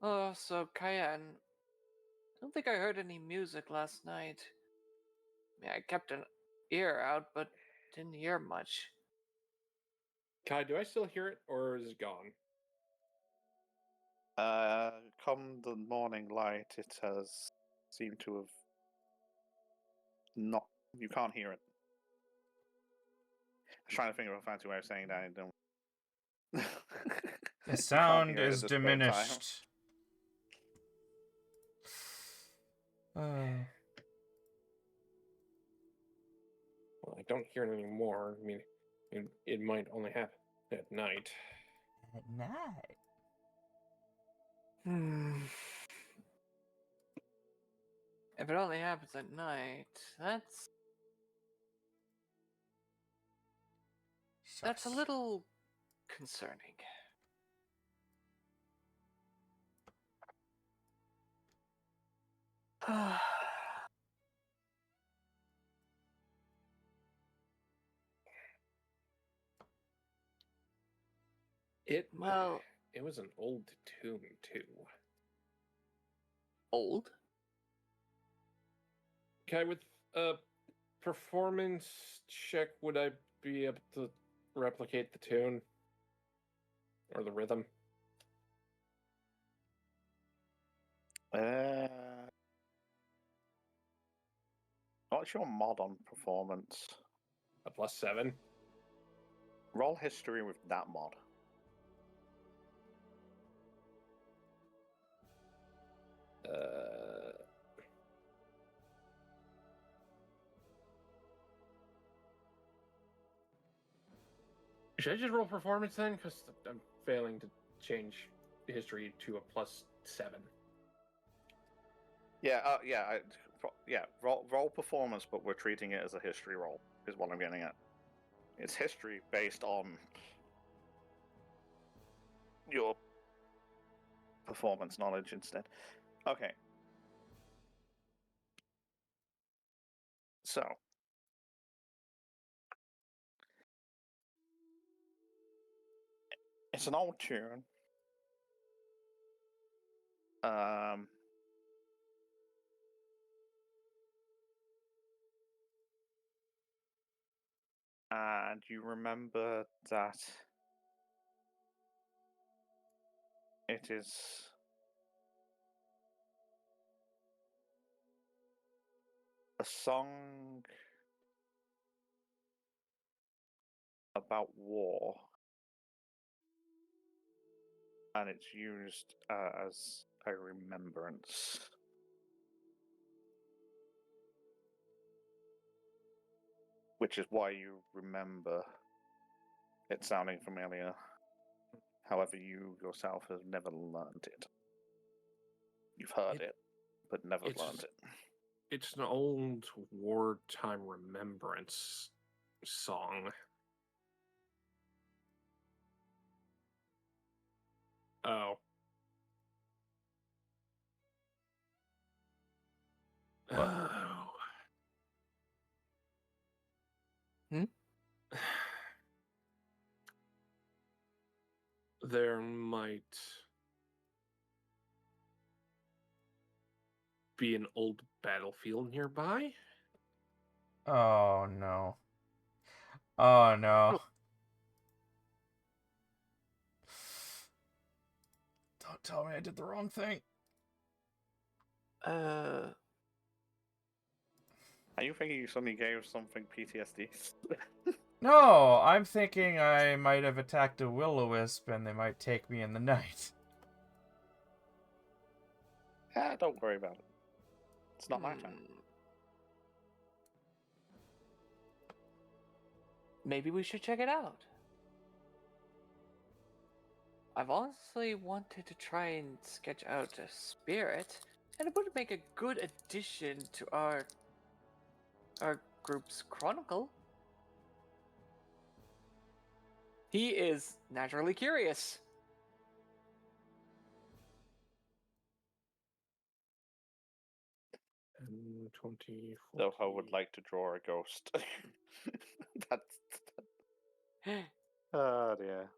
D: Oh, so Cayenne. I don't think I heard any music last night. I mean, I kept an ear out, but didn't hear much.
C: Kai, do I still hear it, or is it gone?
B: Come the morning light, it has seemed to have not. You can't hear it. I was trying to think of a fancy way of saying that. I don't. You
A: The
B: can't
A: sound
B: hear it
A: is
B: at the same time.
A: diminished.
C: Well, I don't hear it anymore. I mean, it might only happen at night.
A: At night.
D: If it only happens at night, that's a
A: Sucks.
D: little concerning. Well,
C: It was an old tomb too.
D: old?
C: Okay, with a performance check, would I be able to replicate the tune or the rhythm?
B: What's your mod on performance?
C: A +7.
B: Roll history with that mod.
C: Should I just roll performance then? Because I'm failing to change history to a +7.
B: Yeah, roll performance, but we're treating it as a history roll, is what I'm getting at. It's history based on your performance knowledge instead. Okay. So. It's an old tune. And you remember that it is a song about war, and it's used as a remembrance. Which is why you remember it sounding familiar. However, you yourself have never learned it. You've heard it, but never learned it.
C: It's an old wartime remembrance song. Oh. Oh.
D: Hmm?
C: There might be an old battlefield nearby.
A: Oh no. Oh no. Don't tell me I did the wrong thing.
B: Are you thinking you suddenly gave something PTSD?
A: No, I'm thinking I might have attacked a will-o-wisp and they might take me in the night.
B: Don't worry about it. It's not my time.
D: Maybe we should check it out. I've honestly wanted to try and sketch out a spirit, and it would make a good addition to our group's chronicle. He is naturally curious.
C: And 20.
B: Though I would like to draw a ghost. Oh dear.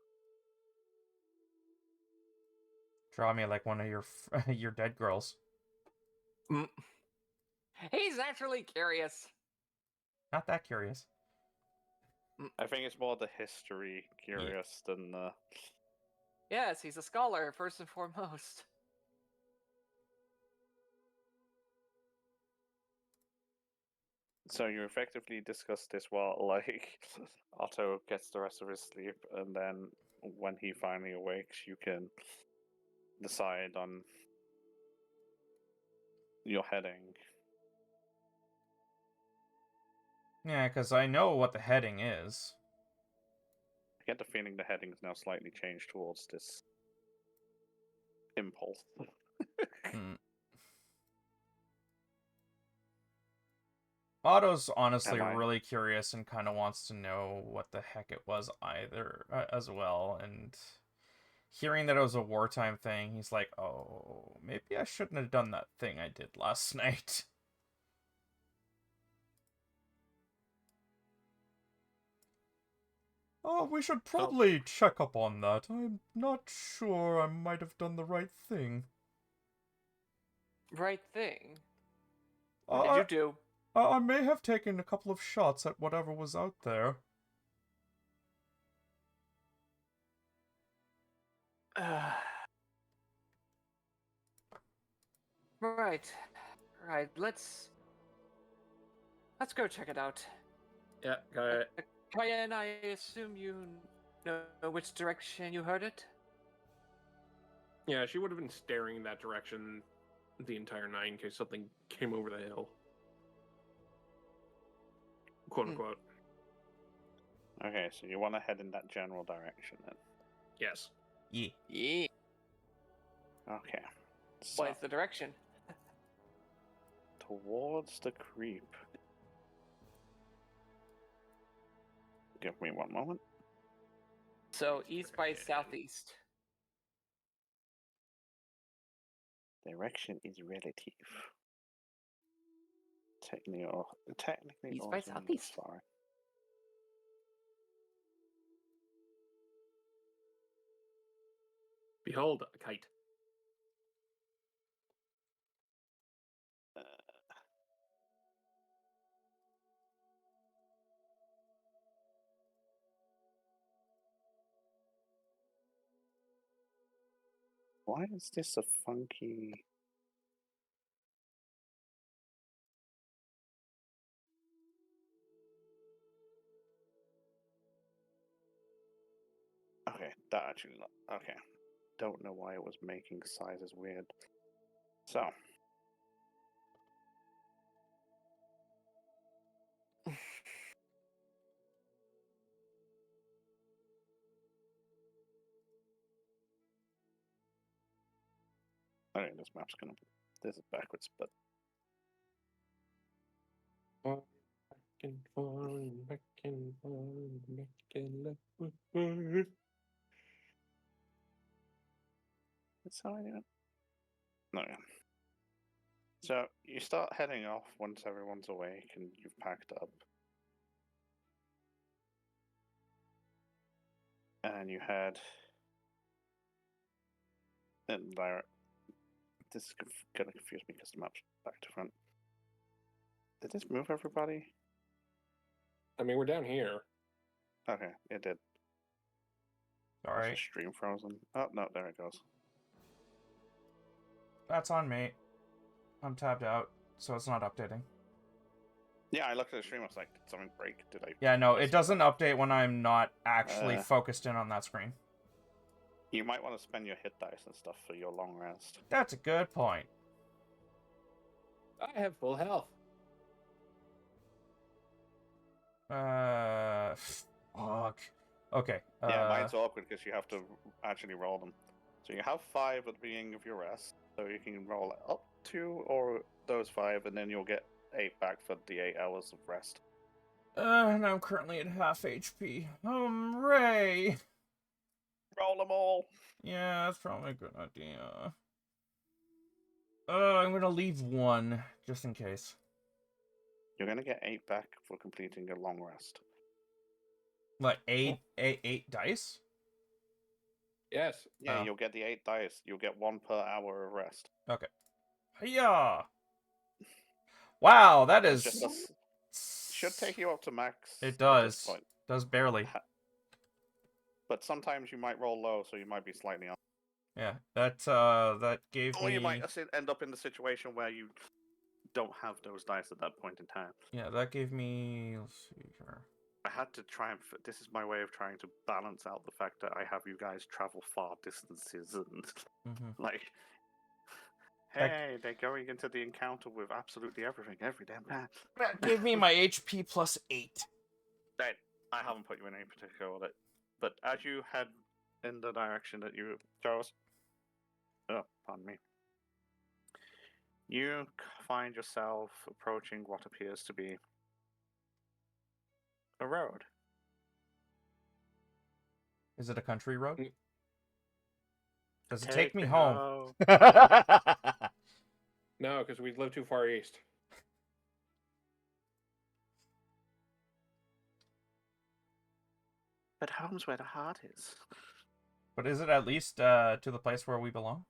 A: Draw me like one of your your dead girls.
D: He's naturally curious.
A: Not that curious.
B: I think it's more the history curious than the...
D: Yes, he's a scholar, first and foremost.
B: So you effectively discuss this while, like, Otto gets the rest of his sleep, and then when he finally awakes, you can decide on your heading.
A: Yeah, because I know what the heading is.
B: I get the feeling the heading is now slightly changed towards this impulse.
A: Otto's honestly
B: Am I?
A: really curious and kind of wants to know what the heck it was either as well. And hearing that it was a wartime thing, he's like, oh, maybe I shouldn't have done that thing I did last night. Oh, we should probably check up on that. I'm not sure I might have done the right thing.
D: Right thing. What did you do?
A: I may have taken a couple of shots at whatever was out there.
D: Right. Right. Let's go check it out.
C: Yeah, got it.
D: Cayenne, I assume you know which direction you heard it?
C: Yeah, she would have been staring in that direction the entire night in case something came over the hill. Quote unquote.
B: Okay, so you want to head in that general direction then?
C: Yes.
A: Yeah.
D: Yeah.
B: Okay. So,
D: What is the direction?
B: towards the creep. Give me one moment.
D: So east by southeast.
B: Direction is relative. Technically,
D: East by
B: also
D: southeast.
B: sorry.
C: Behold, a kite.
B: Why is this a funky? Okay, that actually okay. Don't know why it was making sizes weird. So. Okay, this map's gonna. This is backwards, but
C: Back and forth, back and forth, back and forth.
B: that's how I do it. No, yeah. So you start heading off once everyone's awake and you've packed up. And you head in there. This is gonna confuse me because the map's back to front. Did this move everybody?
C: I mean, we're down here.
B: Okay, it did. Is the
A: Sorry.
B: stream frozen? Oh no, there it goes.
A: That's on me. I'm tabbed out, so it's not updating.
B: Yeah, I looked at the stream. I was like, did something break? Did I?
A: Yeah, no, it doesn't update when I'm not actually
B: Uh.
A: focused in on that screen.
B: You might want to spend your hit dice and stuff for your long rest.
A: That's a good point.
C: I have full health.
A: Fuck. Okay.
B: Yeah, mine's awkward because you have to actually roll them. So you have 5 at the beginning of your rest, so you can roll up to or those 5, and then you'll get 8 back for the 8 hours of rest.
A: And I'm currently at half HP. Ray.
B: Roll them all.
A: Yeah, that's probably a good idea. I'm gonna leave 1 just in case.
B: You're gonna get 8 back for completing a long rest.
A: What, 8 dice?
C: Yes.
B: Yeah,
A: Oh.
B: you'll get the 8 dice. You'll get 1 per hour of rest.
A: Okay. Yeah. Wow, that is.
B: Just should take you up to max.
A: It
B: at this
A: does.
B: point.
A: Does barely.
B: But sometimes you might roll low, so you might be slightly off.
A: Yeah, that gave
B: Or
A: me.
B: you might end up in the situation where you don't have those dice at that point in time.
A: Yeah, that gave me. Let's see here.
B: I had to try and. This is my way of trying to balance out the fact that I have you guys travel far distances and like. Hey, they're going into the encounter with absolutely everything, every damn time.
A: That gave me my HP plus 8.
B: Right, I haven't put you in any particular order, but as you head in the direction that you chose, oh, pardon me, you find yourself approaching what appears to be a road.
A: Is it a country road?
C: Mm.
A: Does it take me home?
C: No, because we live too far east.
B: But home's where the heart is.
A: But is it at least to the place where we belong?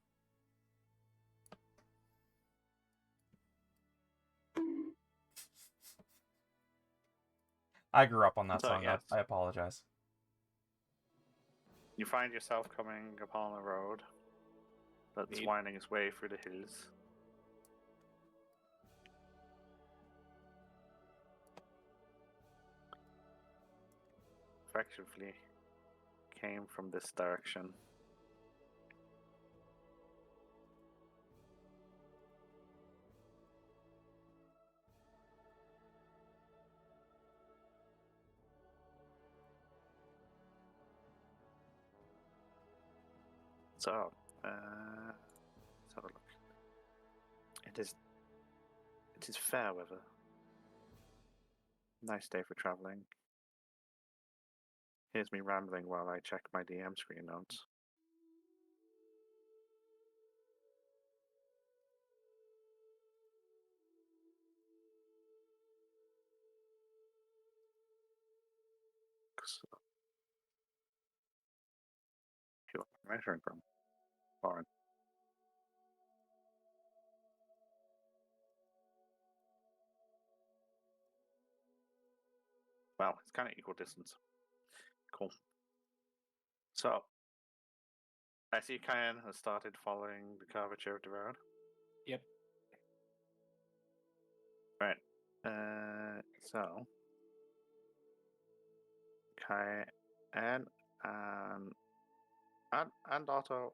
A: I grew up on that
B: So,
A: song.
B: yes.
A: I apologize.
B: You find yourself coming upon a road that's
C: Neat.
B: winding its way through the hills. Effectively came from this direction. So, let's have a look. It is fair weather. Nice day for traveling. Here's me rambling while I check my DM screen notes. So, who am I measuring from? Foreign. Well, it's kind of equal distance. Cool. So, I see Cayenne has started following the curvature of the road.
C: Yep.
B: Right. So Cayenne and Otto.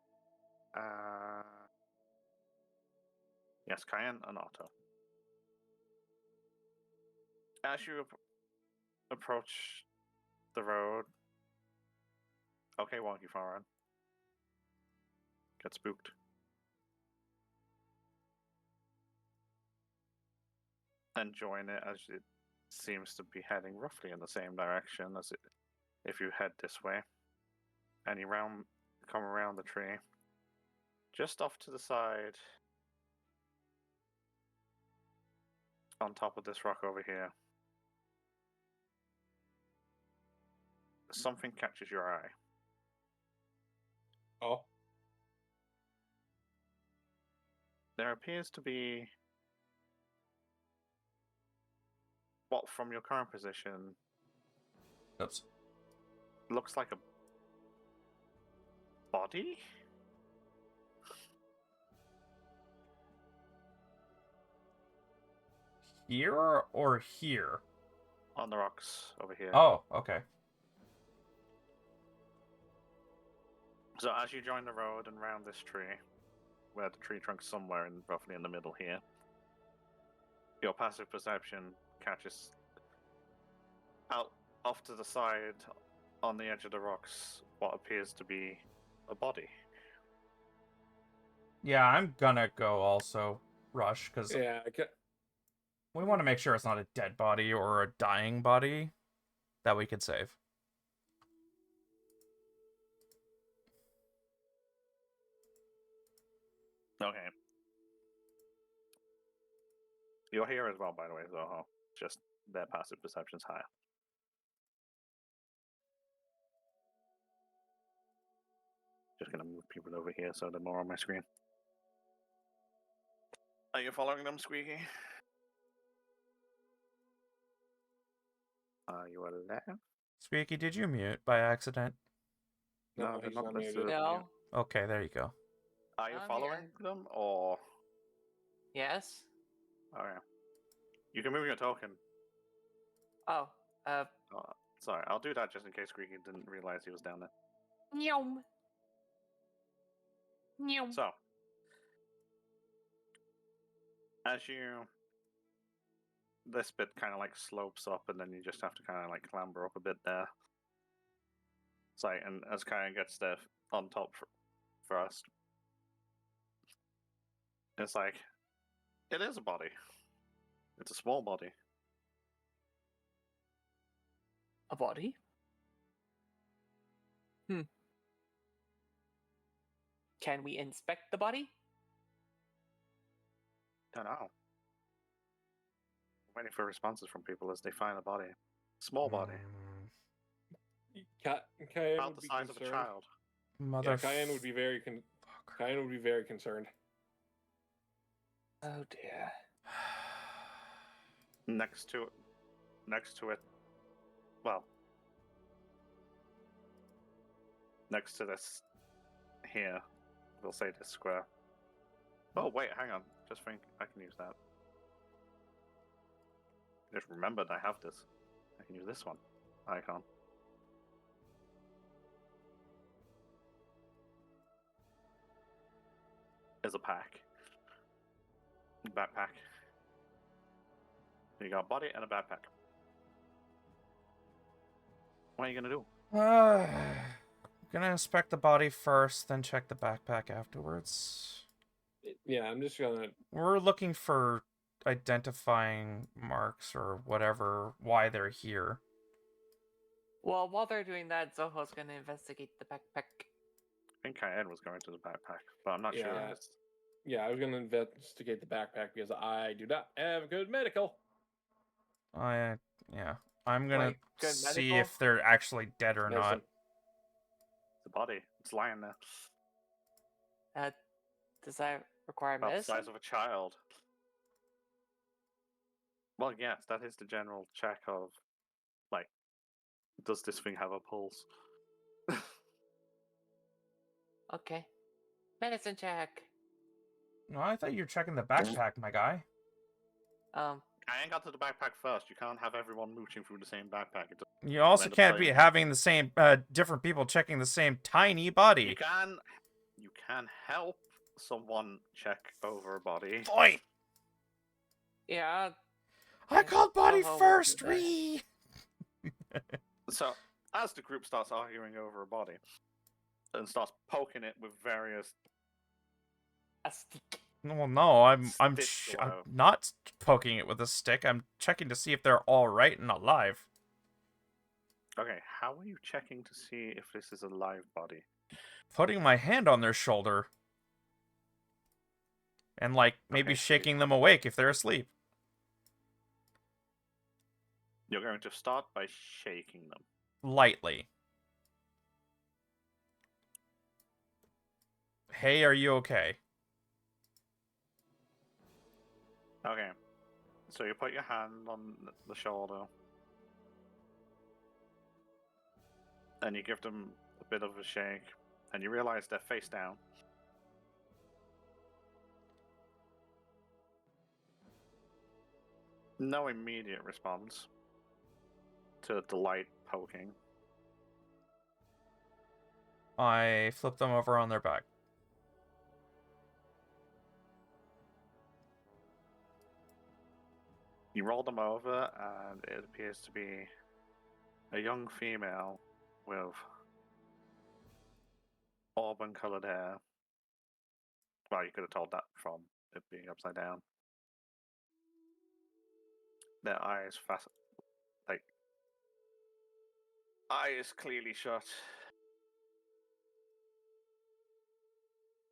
B: Yes, Cayenne and Otto. As you approach the road, okay, wonky forward. Get spooked. And join it as it seems to be heading roughly in the same direction as it if you head this way. And you come around the tree. Just off to the side, on top of this rock over here, something catches your eye.
C: Oh.
B: There appears to be what, from your current position,
A: Oops.
B: looks like a body?
A: Here or here?
B: On the rocks over here.
A: Oh, okay.
B: So as you join the road and round this tree, where the tree trunk's somewhere roughly in the middle here, your passive perception catches out off to the side on the edge of the rocks what appears to be a body.
A: Yeah, I'm gonna go also, Rush, because
C: Yeah.
A: we want to make sure it's not a dead body or a dying body that we could save.
B: Okay. You're here as well, by the way, Zoho. Just their passive perception's higher. Just gonna move people over here so they're more on my screen. Are you following them, Squeaky? Are you alive?
A: Squeaky, did you mute by accident?
B: No, they're
C: he's
B: not
C: unmuted.
B: listed.
D: No.
A: Okay, there you go.
B: Are you
D: I'm
B: following
D: here.
B: them, or...
D: Yes.
B: Oh, yeah. You can move your token.
D: Oh.
B: Sorry, I'll do that just in case Squeaky didn't realize he was down there.
D: Nyom. Nyom.
B: So, as you... This bit kind of like slopes up, and then you just have to kind of like clamber up a bit there. It's like, and as Kyan gets there on top first, it's like, it is a body. It's a small body.
D: A body? Can we inspect the body?
B: Don't know. I'm waiting for responses from people as they find a body. Small body.
C: Cayenne
B: About
C: would
B: the
C: be
B: size of a
C: concerned.
B: child.
A: Mother.
C: Yeah, Cayenne would be very Cayenne would be very concerned.
D: Oh dear.
B: Next to it, well, next to this here, we'll say this square. Oh wait, hang on. Just think I can use that. Just remembered I have this. I can use this one icon. As a pack. Backpack. You got a body and a backpack. What are you gonna do?
A: Gonna inspect the body first, then check the backpack afterwards.
C: Yeah, I'm just gonna.
A: We're looking for identifying marks or whatever, why they're here.
D: Well, while they're doing that, Zoho's gonna investigate the backpack.
B: I think Cayenne was going to the backpack, but I'm not sure.
C: Yeah.
B: If it's...
C: Yeah, I was gonna investigate the backpack because I do not have good medical.
A: Yeah. I'm gonna
D: Like, good
A: see
D: medical?
A: if they're actually dead or not.
C: Medicine.
B: It's a body. It's lying there.
D: Does that require
B: About the
D: medicine?
B: size of a child. Well, yes, that is the general check of, like, does this thing have a pulse?
D: Okay. Medicine check.
A: No, I thought you were checking the backpack, my guy.
B: I ain't got to the backpack first. You can't have everyone mooching through the same backpack.
A: You also
B: end up
A: can't be
B: playing-
A: having the same different people checking the same tiny
B: You
A: body.
B: can help someone check over a body.
A: Boy,
D: Yeah.
A: I called body
D: Zoho will
A: first.
D: do that.
A: Ree.
B: So, as the group starts arguing over a body and starts poking it with various
D: A stick.
A: Well, no, I'm
B: Spit
A: I'm
B: blow.
A: not poking it with a stick. I'm checking to see if they're all right and alive.
B: Okay, how are you checking to see if this is a live body?
A: Putting my hand on their shoulder. And like maybe
B: Okay, so
A: shaking them awake if they're asleep.
B: You're going to start by shaking them.
A: Lightly. Hey, are you okay?
B: Okay, so you put your hand on the shoulder, and you give them a bit of a shake, and you realize they're face down. No immediate response to the light poking.
A: I flip them over on their back.
B: You roll them over, and it appears to be a young female with auburn-colored hair. Well, you could have told that from it being upside down. Their eyes eyes clearly shut.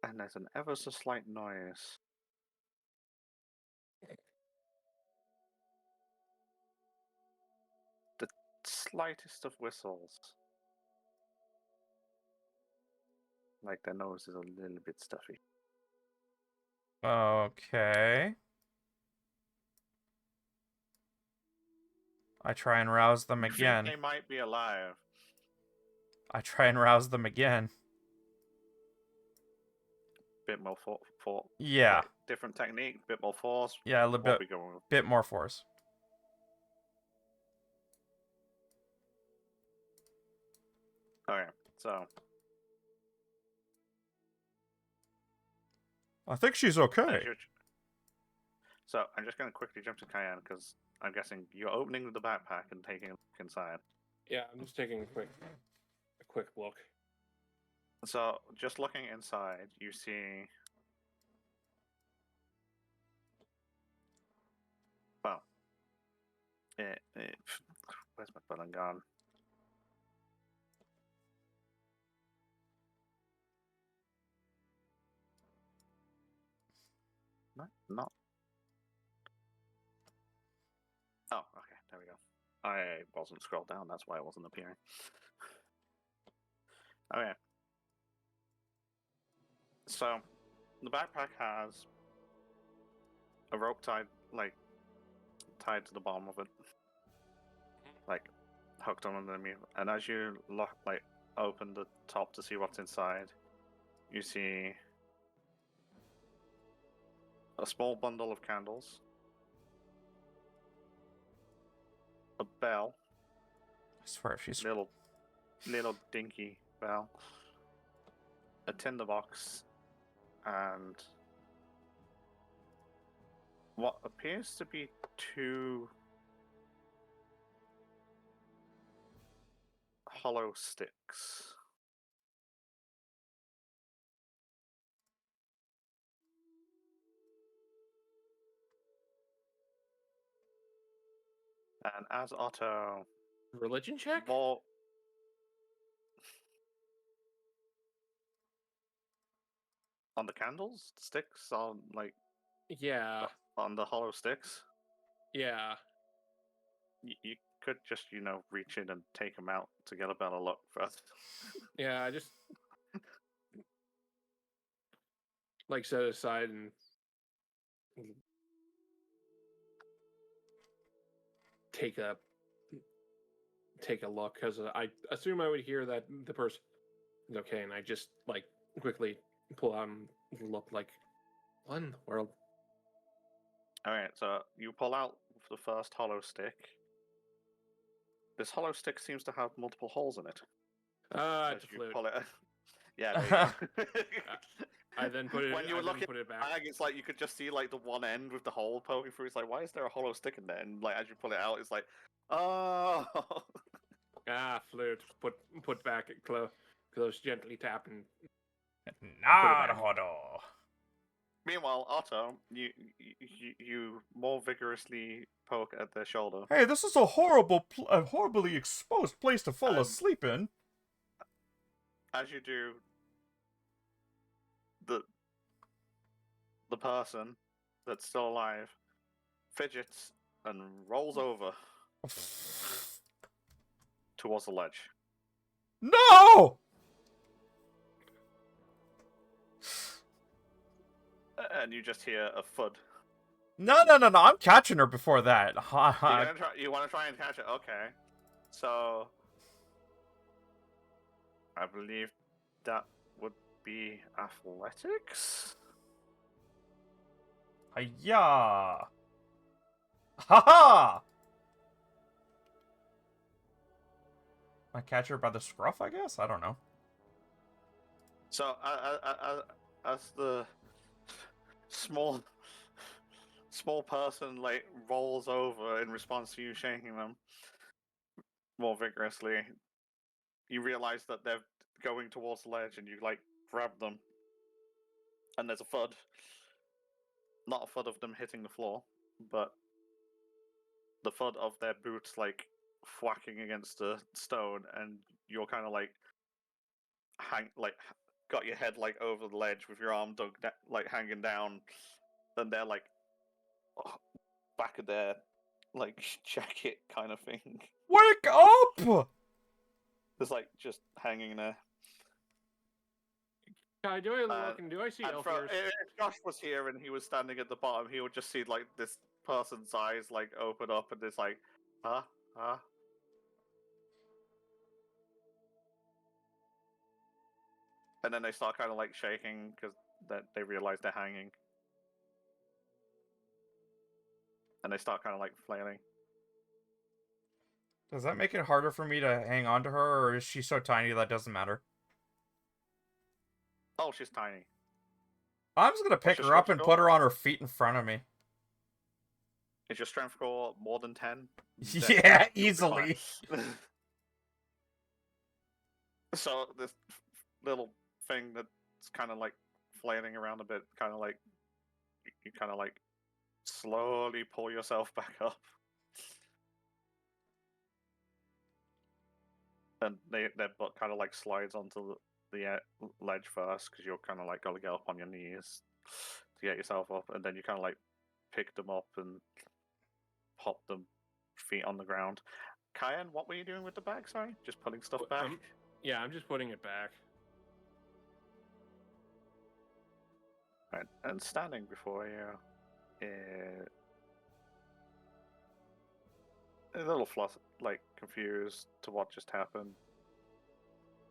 B: And there's an ever so slight noise. The slightest of whistles. Like their nose is a little bit stuffy.
A: Okay. I try and rouse them
B: You think
A: again.
B: they might be alive.
A: I try and rouse them again.
B: Bit more for
A: Yeah.
B: like, different technique, bit more force.
A: Yeah, a little
B: What
A: bit,
B: we going with?
A: bit more force.
B: Okay, so
A: I think she's okay.
B: So I'm just going to quickly jump to Cayenne because I'm guessing you're opening the backpack and taking a look inside.
C: Yeah, I'm just taking a quick look.
B: So just looking inside, you see. Well, where's my button gone? Not. Oh, okay, there we go. I wasn't scrolled down, that's why it wasn't appearing. Okay. So, the backpack has a rope tied to the bottom of it. Like, hooked on them, and as you open the top to see what's inside, you see a small bundle of candles, a bell,
A: I swear, she's
B: little dinky bell, a tinderbox, and what appears to be 2 hollow sticks. And as Otto
C: Religion check?
B: more on the candles, sticks on
C: Yeah.
B: on the hollow sticks,
C: Yeah.
B: you could just reach in and take them out to get a better look first.
C: Yeah, I just set it aside and take a look, because I assume I would hear that the person is okay, and I just quickly pull out and look like, what in the world?
B: All right, so you pull out the first hollow stick. This hollow stick seems to have multiple holes in it.
C: It's a
B: As you
C: flute.
B: pull it, yeah. There you go.
C: I then put it.
B: When you
C: I
B: were
C: then
B: looking
C: put it
B: at the
C: back.
B: bag, it's like you could just see the one end with the hole poking through. It's like, why is there a hollow stick in there? And as you pull it out, it's like, oh.
C: Flute. Put back. Close. Gently tap and
A: Naruhodo.
B: Meanwhile, Otto, you more vigorously poke at their shoulder.
A: Hey, this is a horribly exposed place to fall asleep in.
B: As you do, the person that's still alive fidgets and rolls over towards the ledge.
A: No!
B: And you just hear a thud.
A: No, I'm catching her before that.
B: You want to try and catch it? Okay. So, I believe that would be athletics?
A: Hiya! Haha! I catch her by the scruff, I guess? I don't know.
B: So, as the small person rolls over in response to you shaking them more vigorously, you realize that they're going towards the ledge, and you grab them, and there's a thud. Not a thud of them hitting the floor, but the thud of their boots whacking against a stone, and you're kind of got your head over the ledge with your arm dug hanging down, and they're back of their jacket kind of thing.
A: Wake up!
B: It's just hanging there.
C: Do I look and do I see Elfier's?
B: If Josh was here and he was standing at the bottom, he would just see this person's eyes open up, and it's huh? And then they start kind of shaking because they realize they're hanging. And they start kind of flailing.
A: Does that make it harder for me to hang on to her, or is she so tiny that doesn't matter?
B: Oh, she's tiny.
A: I'm just gonna pick
B: your
A: her up
B: strength
A: and
B: score?
A: put her on her feet in front of me.
B: Is your strength score more than 10?
A: Yeah, easily.
B: So this little thing that's kind of flailing around a bit, kind of you kind of slowly pull yourself back up, and their butt kind of slides onto the ledge first, because you're kind of gotta get up on your knees to get yourself up, and then you kind of pick them up and pop them feet on the ground. Kyan, what were you doing with the bag? Sorry, just putting stuff back.
C: Yeah, I'm just putting it back.
B: Right, and standing before you, a little confused to what just happened.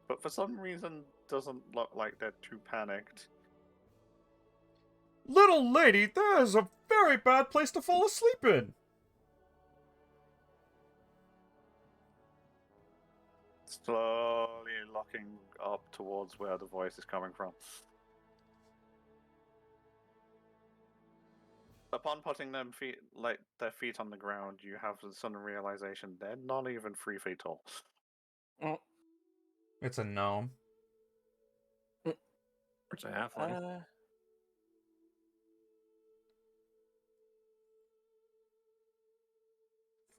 B: But for some reason, doesn't look like they're too panicked.
A: Little lady, that is a very bad place to fall asleep in.
B: Slowly looking up towards where the voice is coming from. Upon putting their feet on the ground, you have the sudden realization they're not even 3 feet tall.
A: It's a gnome.
C: It's a halfling.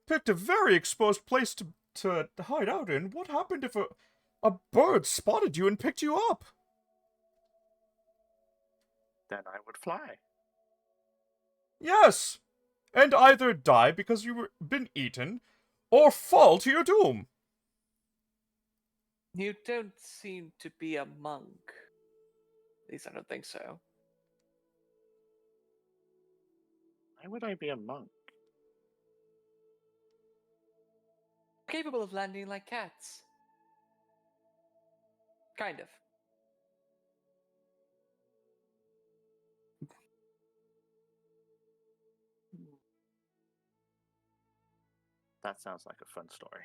A: Picked a very exposed place to hide out in. What happened if a bird spotted you and picked you up?
B: Then I would fly.
A: Yes! And either die because you've been eaten, or fall to your doom.
D: You don't seem to be a monk. At least I don't think so.
B: Why would I be a monk?
D: Capable of landing like cats. Kind of.
B: That sounds like a fun story.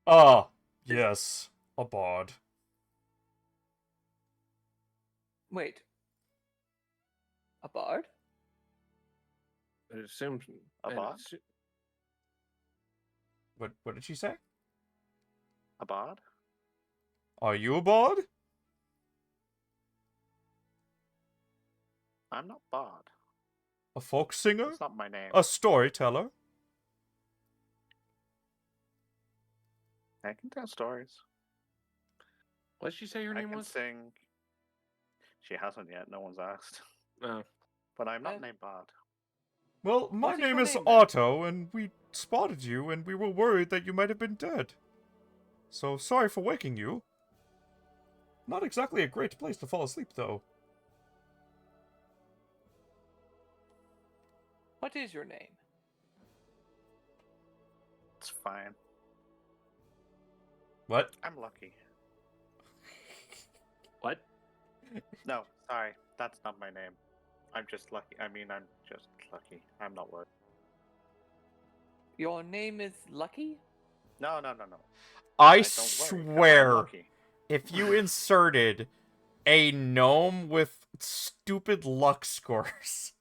A: Ah, yes, a bard.
D: Wait. A bard?
C: It assumes
B: A
C: and
B: bard?
A: What did she say?
B: A bard?
A: Are you a bard?
B: I'm not bard.
A: A folk singer?
B: That's not my name.
A: A storyteller?
B: I can tell stories.
C: What did she say her
B: I
C: name
B: can
C: was?
B: sing. She hasn't yet. No one's asked.
C: Oh.
B: But I'm not
D: Uh,
B: named Bard.
A: Well, my
D: What is
A: name
D: your
A: is
D: name, then?
A: Otto, and we spotted you, and we were worried that you might have been dead. So sorry for waking you. Not exactly a great place to fall asleep, though.
D: What is your name?
B: It's fine.
A: What?
B: I'm lucky.
C: What?
B: No, sorry. That's not my name. I'm just lucky. I'm just lucky. I'm not worried.
D: Your name is Lucky?
B: No.
A: I
B: don't worry, 'cause I'm
A: swear,
B: lucky.
A: if you inserted a gnome with stupid luck scores.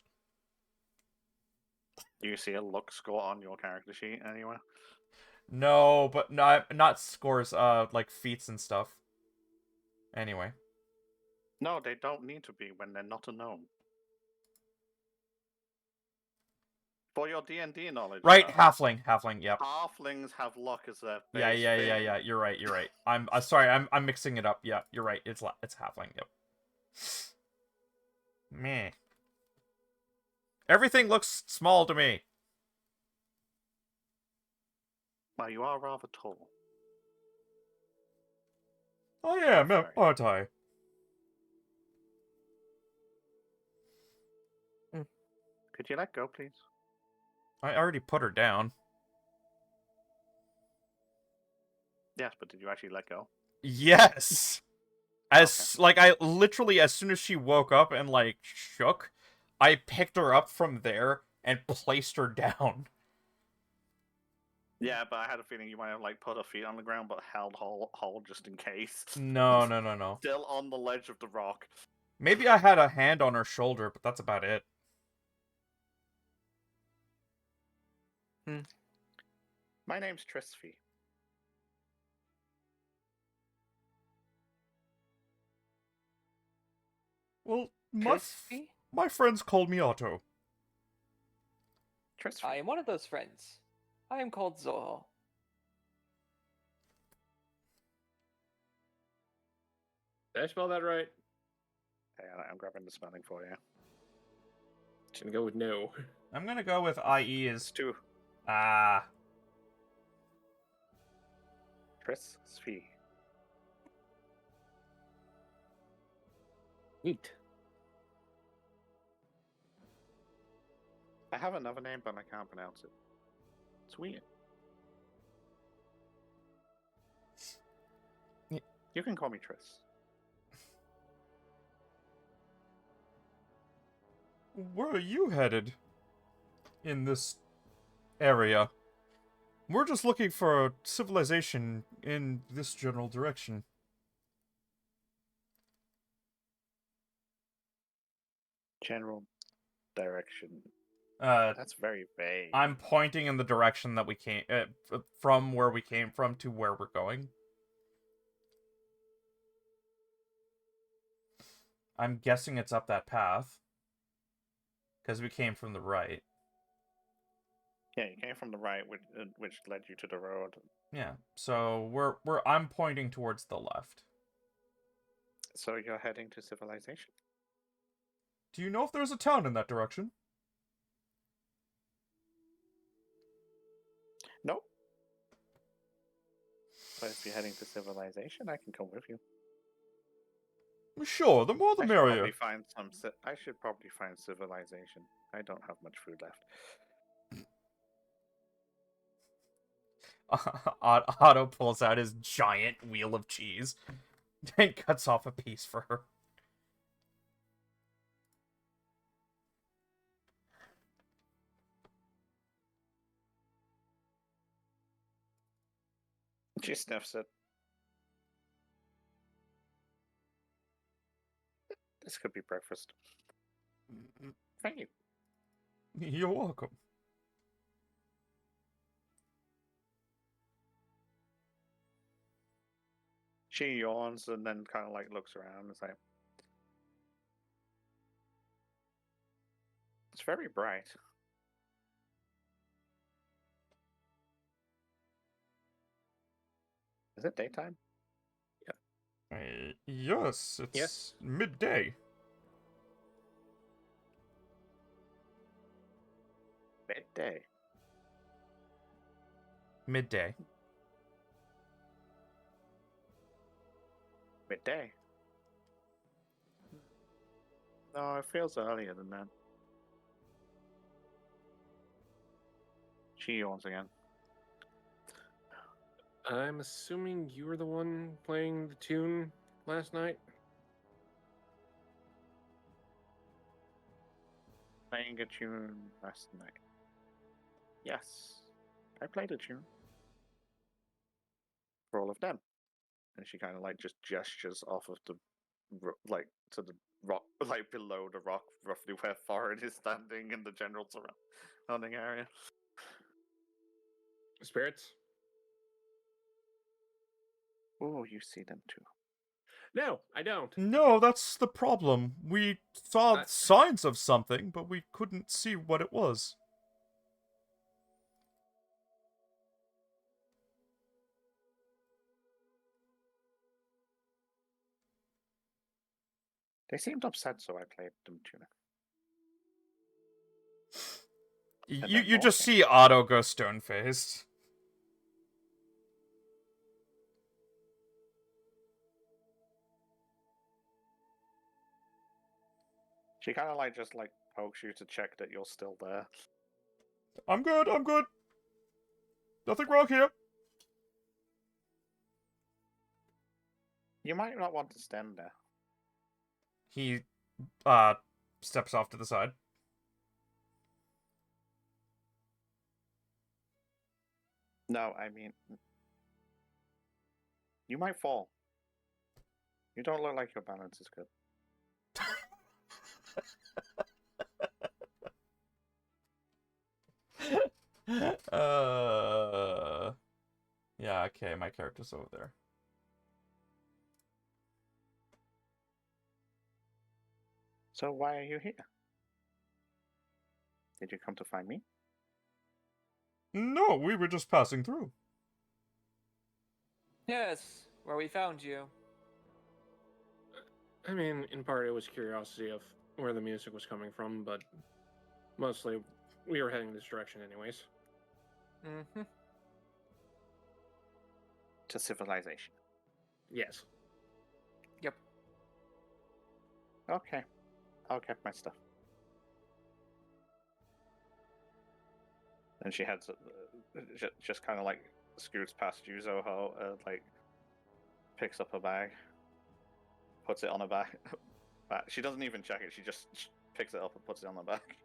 B: Do you see a luck score on your character sheet anywhere?
A: No, but not scores, like feats and stuff. Anyway.
B: No, they don't need to be when they're not a gnome. For your D&D knowledge,
A: Right,
B: though,
A: halfling, yep.
B: halflings have luck as their base
A: Yeah,
B: thing.
A: you're right. I'm sorry, I'm mixing it up. Yeah, you're right, it's halfling, yep. Meh. Everything looks small to me.
B: Well, you are rather tall.
A: I am,
B: Sorry.
A: aren't I?
B: Could you let go, please?
A: I already put her down.
B: Yes, but did you actually let go?
A: Yes! Like, I literally, as soon as she woke up and, like, shook, I picked her up from there and placed her down.
B: Yeah, but I had a feeling you might have, like, put her feet on the ground but held hold just in case.
A: No.
B: Still on the ledge of the rock.
A: Maybe I had a hand on her shoulder, but that's about it.
B: My name's Trisfy.
A: Well,
D: Crispy?
A: my friends called me Otto.
B: Trisfy.
D: I am one of those friends. I am called Zoho.
C: Did I spell that right?
B: Hey, I'm grabbing the spelling for you.
C: Should go with no.
A: I'm gonna go with IE
B: It's
A: as...
B: two.
A: Ah.
B: Trisfy.
C: Neat.
B: I have another name, but I can't pronounce it. It's weird. You can call me Triss.
A: Where are you headed? In this area? We're just looking for a civilization in this general direction.
B: General direction. That's very vague.
A: I'm pointing in the direction that we came from, where we came from to where we're going. I'm guessing it's up that path. Because we came from the right.
B: Yeah, you came from the right, which led you to the road.
A: Yeah, so I'm pointing towards the left.
B: So you're heading to civilization?
A: Do you know if there's a town in that direction?
B: Nope. But if you're heading to civilization, I can come with you.
A: Sure, the more the merrier.
B: I should probably find civilization. I don't have much food left.
A: Otto pulls out his giant wheel of cheese and cuts off a piece for her.
B: She sniffs it. This could be breakfast. Thank you.
A: You're welcome.
B: She yawns and then kind of like looks around and is like, "It's very bright." Is it daytime?
A: Yes, it's
C: Yes.
A: midday.
B: Midday.
A: Midday.
B: Midday. No, it feels earlier than that. She yawns again.
C: I'm assuming you were the one playing the tune last night?
B: Playing a tune last night. Yes, I played a tune for all of them. And she kind of like just gestures off of the, like to the rock, like below the rock, roughly where Thorin is standing in the general surrounding area.
C: Spirits?
B: Oh, you see them too.
C: No, I don't.
A: No, that's the problem. We saw
C: I-
A: signs of something, but we couldn't see what it was.
B: They seemed upset, so I played them tuna. And
A: You
B: then
A: just
B: walking.
A: see Otto go stone-faced.
B: She kind of like just like pokes you to check that you're still there.
A: I'm good, I'm good. Nothing wrong here.
B: You might not want to stand there.
A: He, steps off to the side.
B: No, I mean, you might fall. You don't look like your balance is good.
A: Yeah, okay, my character's over there.
B: So why are you here? Did you come to find me?
A: No, we were just passing through.
D: Yes, where we found you.
C: I mean, in part, it was curiosity of where the music was coming from, but mostly we were heading this direction anyways.
D: Mm-hmm.
B: To civilization.
C: Yes.
D: Yep.
B: Okay. I'll get my stuff. And she heads just kind of like scoots past you, Zoho, like picks up her bag, puts it on her back. She doesn't even check it. She just picks it up and puts it on her back.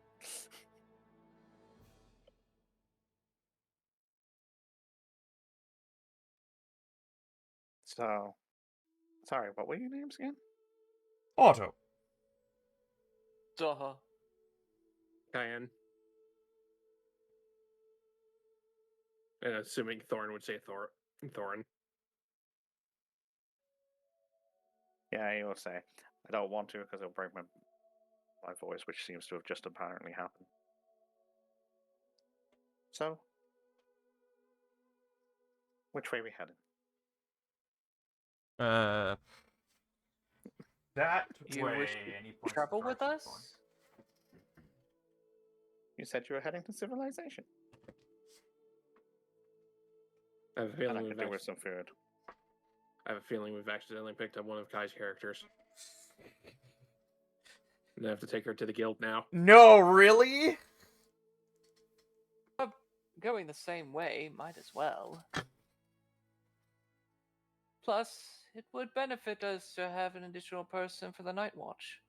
B: So, sorry, what were your names again?
A: Otto.
D: Duh.
C: Cayenne. And assuming Thorin would say Thorin.
B: Yeah, you'll say. I don't want to because it'll break my voice, which seems to have just apparently happened. So, which way we headed?
A: That
D: You
A: way.
D: wish
A: Any points of
D: Trouble with
A: direction
D: us?
A: going?
B: You said you were heading to civilization.
C: I have a
B: And
C: feeling
B: I
C: we've
B: could do with some food.
C: accidentally picked up one of Kai's characters. And I have to take her to the guild now.
A: No, really?
D: Going the same way, might as well. Plus, it would benefit us to have an additional person for the night watch.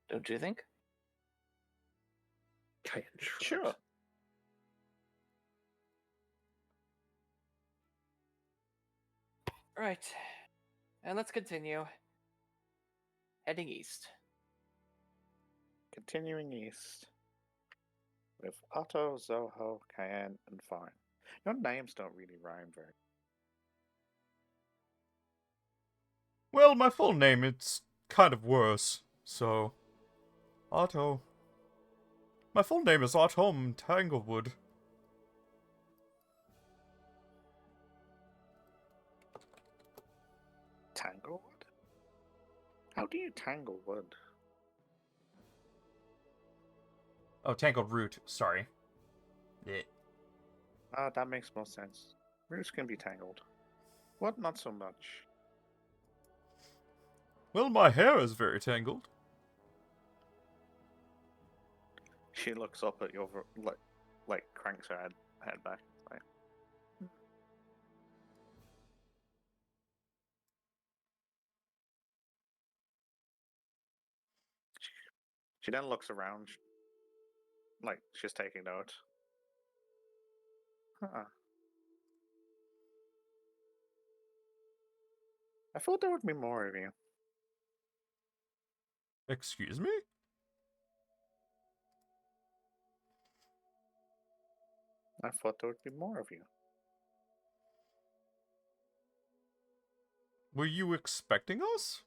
D: Don't you think?
C: Cayenne shrugs.
B: Sure.
D: Right. And let's continue. Heading east.
B: Continuing east. With Otto, Zoho, Cayenne, and Farin. Your names don't really rhyme very.
A: Well, my full name, it's kind of worse, so... Otto. My full name is Autumn Tanglewood.
B: Tanglewood? How do you tangle wood?
A: Oh, Tangled Root, sorry. Yeah.
B: Ah, that makes more sense. Roots can be tangled. What not so much?
A: Well, my hair is very tangled.
B: She looks up at your like cranks her head back. Like, she then looks around, like she's taking note. Huh. I thought there would be more of you.
A: Excuse me?
B: I thought there would be more of you.
A: Were you expecting us?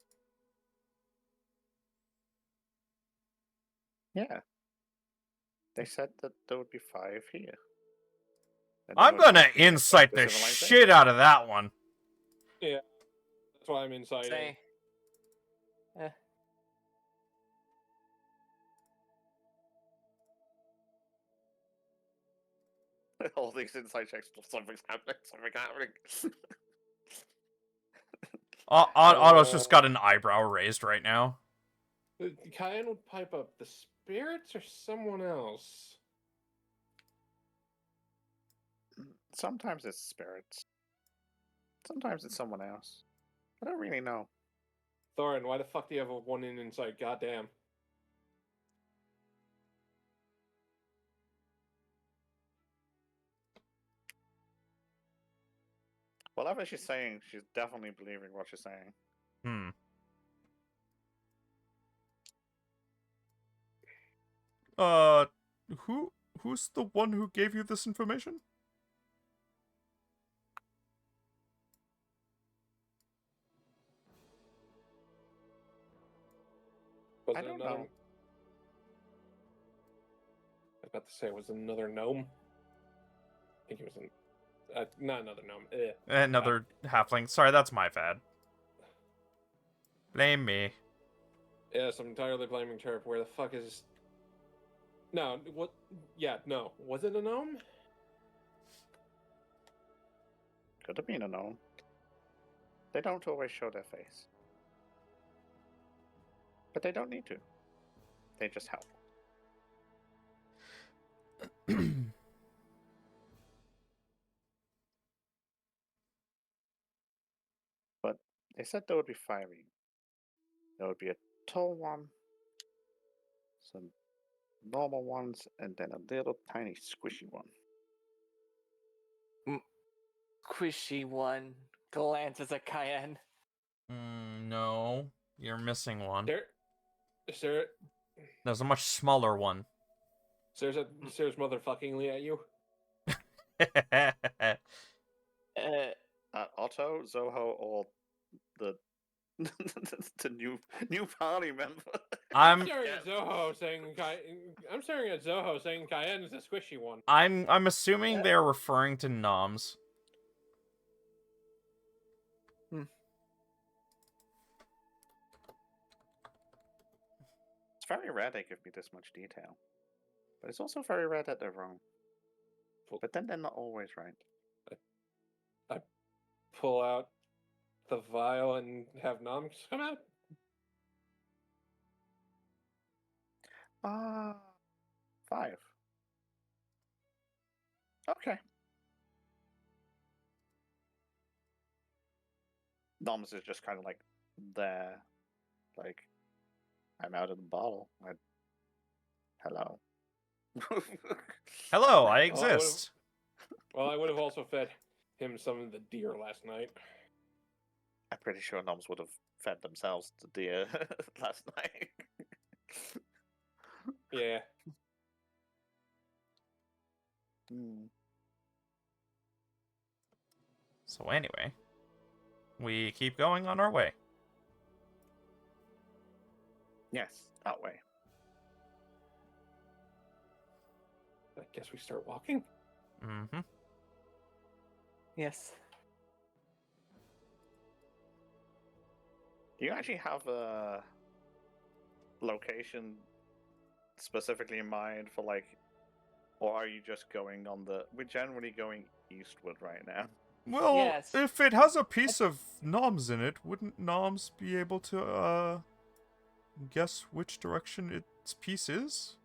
B: Yeah. They said that there would be 5 here. And
A: I'm
B: they would
A: gonna
B: help you
A: incite
B: the
A: the
B: civilization.
A: shit out of that one.
C: Yeah. That's why I'm inciting.
D: Say.
B: All these inside checks, something's happening, something happening.
A: Otto's just got an eyebrow raised right now.
C: Cayenne would pipe up the spirits or someone else?
B: Sometimes it's spirits. Sometimes it's someone else. I don't really know.
C: Thorin, why the fuck do you have a 1 in insight? Goddamn.
B: Whatever she's saying, she's definitely believing what she's saying.
A: Hmm. Who's the one who gave you this information?
C: Was
B: I
C: it
B: don't
C: another...
B: know.
C: I was about to say, was it another gnome? I think it was not another gnome.
A: Another halfling. Sorry, that's my bad. Blame me.
C: Yes, I'm entirely blaming Turf. Where the fuck is... No, what... Yeah, no. Was it a gnome?
B: Could have been a gnome. They don't always show their face. But they don't need to. They just help. But they said there would be firing. There would be a tall one, some normal ones, and then a little tiny squishy one.
D: Squishy one glances at Cayenne.
A: No, you're missing one. There's a much smaller one.
C: Stares motherfuckingly at you.
B: Otto, Zoho, or the the new party member.
A: I'm
C: staring at Zoho saying I'm staring at Zoho saying Cayenne is a squishy one.
A: I'm assuming they're referring to noms.
B: It's very rare they give me this much detail, but it's also very rare that they're wrong. But then they're not always right.
C: I pull out the vial and have noms come out.
B: 5. Okay. Noms is just kind of like there, like I'm out of the bottle. Hello.
A: Hello, I
C: Oh,
A: exist.
C: Well, I would have also fed him some of the deer last night.
B: I'm pretty sure Noms would have fed themselves to deer last night.
C: Yeah.
A: So anyway, we keep going on our way.
B: Yes, that way.
C: I guess we start walking.
A: Mm-hmm.
D: Yes.
B: Do you actually have a location specifically in mind for like, or are you just going on the? We're generally going eastward right now.
A: Well,
D: Yes.
A: if it has a piece of noms in it, wouldn't noms be able to guess which direction its piece is?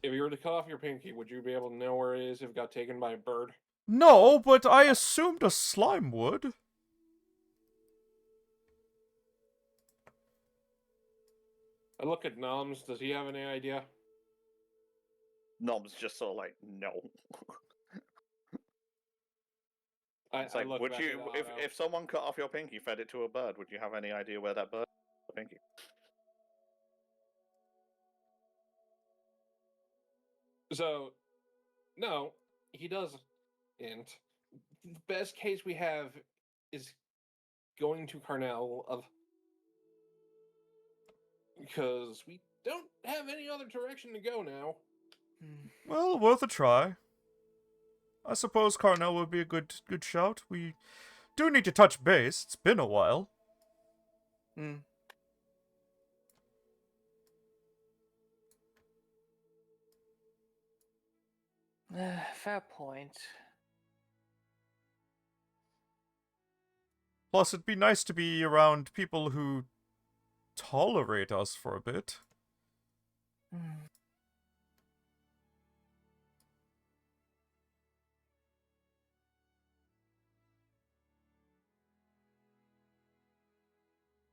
C: If you were to cut off your pinky, would you be able to know where it is if it got taken by a bird?
A: No, but I assumed a slime would.
C: I look at Noms. Does he have any idea?
B: Noms just sort of like no. It's
C: I
B: like,
C: look
B: would
C: back
B: you,
C: at Otto.
B: if someone cut off your pinky, fed it to a bird, would you have any idea where that bird the pinky?
C: So, no, he doesn't. The best case we have is going to Carnell because we don't have any other direction to go now.
A: Well, worth a try. I suppose Carnell would be a good shout. We do need to touch base. It's been a while.
D: Fair point.
A: Plus, it'd be nice to be around people who tolerate us for a bit.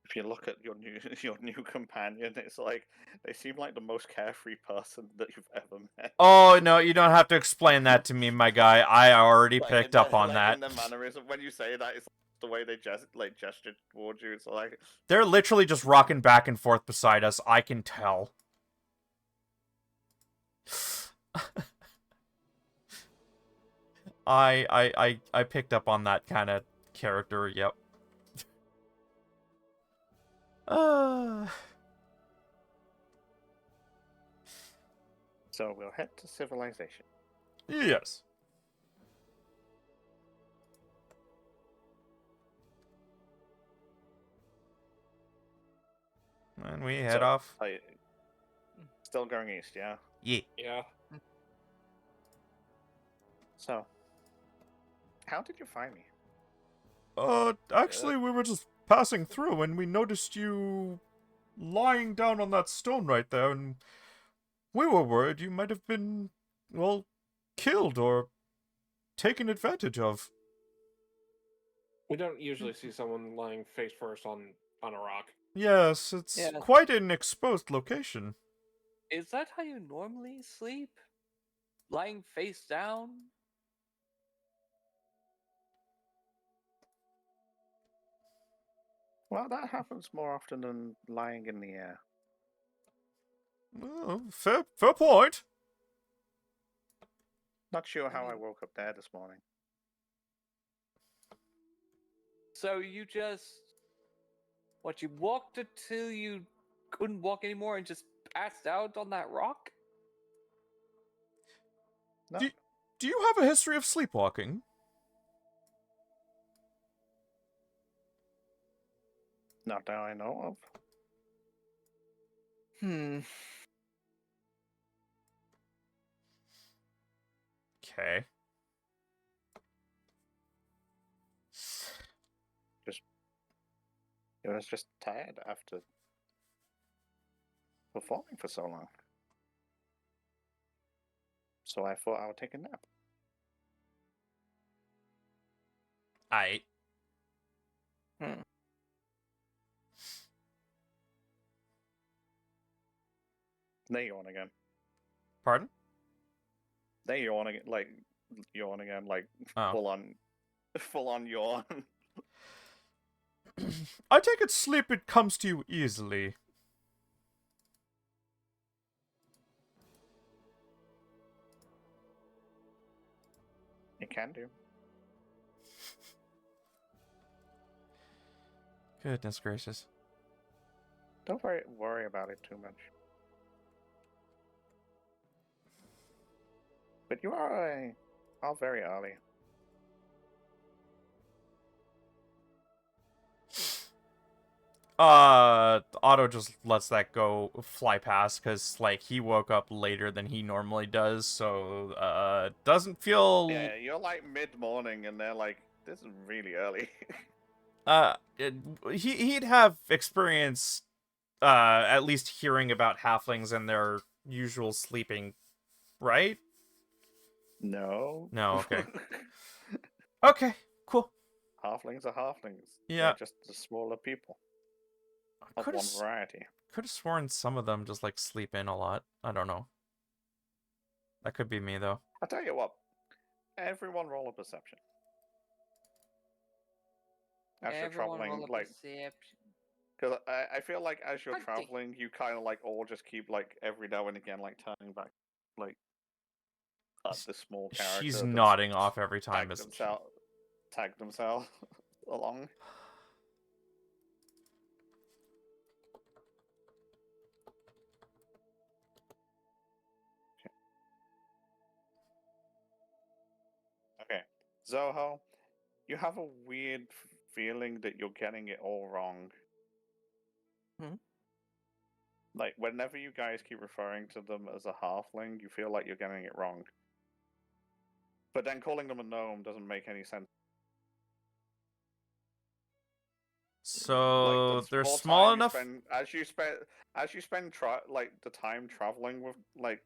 B: If you look at your new companion, it's like they seem like the most carefree person that you've ever met.
A: Oh, no, you don't have to explain that to me, my guy. I already
B: Like,
A: picked
B: in
A: up
B: the-
A: on
B: like,
A: that.
B: In the mannerism, when you say that, it's the way they gesture towards you. It's like
A: They're literally just rocking back and forth beside us. I can tell. I picked up on that kind of character. Yep.
B: So we'll head to civilization.
A: Yes. And we head
B: So,
A: off.
B: Still going east, yeah.
A: Yeah.
C: Yeah.
B: So, how did you find me?
A: Actually, we were just passing through and we noticed you lying down on that stone right there, and we were worried you might have been well, killed or taken advantage of.
C: We don't usually see someone lying face first on a rock.
A: Yes, it's
D: Yeah.
A: quite an exposed location.
D: Is that how you normally sleep? Lying face down?
B: Well, that happens more often than lying in the air.
A: Well, fair point.
B: Not sure how I
D: mean-
B: woke up there this morning.
D: So you just. What, you walked until you couldn't walk anymore and just passed out on that rock?
B: No,
A: Do you have a history of sleepwalking?
B: not that I know of.
A: Okay.
B: It was just tired after performing for so long. So I thought I would take a nap.
A: I.
B: They yawn again.
A: Pardon?
B: They yawn again, like
A: Oh.
B: full on yawn.
A: I take it sleep it comes to you easily.
B: It can do.
A: Goodness gracious.
B: Don't worry about it too much. But you are very early.
A: Otto just lets that go fly past because, like, he woke up later than he normally does, so, doesn't feel.
B: Yeah, you're like mid-morning, and they're like, "This is really early."
A: He'd have experience, at least hearing about halflings and their usual sleeping, right?
B: No.
A: No, okay. Okay, cool.
B: Halflings are halflings.
A: Yeah.
B: They're just the smaller people of
A: Could
B: one
A: have
B: variety.
A: sworn some of them just, like, sleep in a lot. I don't know. That could be me, though.
B: I'll tell you what. Everyone roll a perception. As you're
D: Everyone
B: traveling,
D: roll a
B: like,
D: perception.
B: because I feel like as you're
D: 20.
B: traveling, you kind of like all just keep like every now and again like turning back, like at the small character.
A: She's
B: that's
A: nodding off every time.
B: tag themselves along. Okay, Zoho, you have a weird feeling that you're getting it all wrong. Like, whenever you guys keep referring to them as a halfling, you feel like you're getting it wrong. But then calling them a gnome doesn't make any sense.
A: So
B: Like, the
A: they're
B: more
A: small
B: time you
A: enough.
B: as you spend like the time traveling with like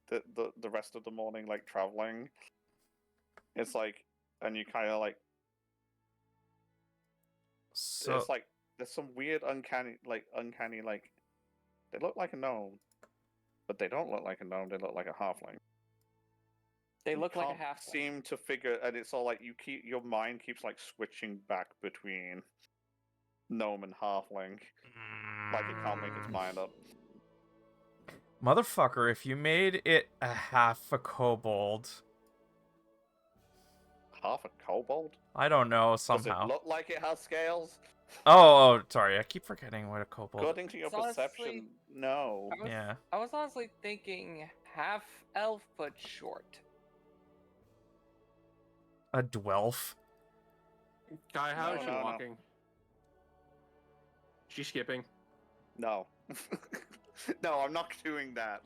B: the rest of the morning like traveling, it's like, and you kind of like
A: So
B: it's like there's some weird uncanny like they look like a gnome, but they don't look like a gnome. They look like a halfling.
D: They
B: You
D: look like a
B: can't
D: half.
B: seem to figure, and it's all like your mind keeps like switching back between gnome and halfling, like it can't make its mind up.
A: Motherfucker, if you made it a half a kobold,
B: Half a kobold?
A: I don't know,
B: Does
A: somehow.
B: it look like it has scales?
A: Oh, sorry, I keep forgetting what a kobold.
B: According to your
D: It's honestly-
B: perception, no.
A: Yeah.
D: I was honestly thinking half elf but short.
A: A dwelf.
C: Kai, how is she
B: No.
C: walking? She's skipping.
B: No. No, I'm not doing that.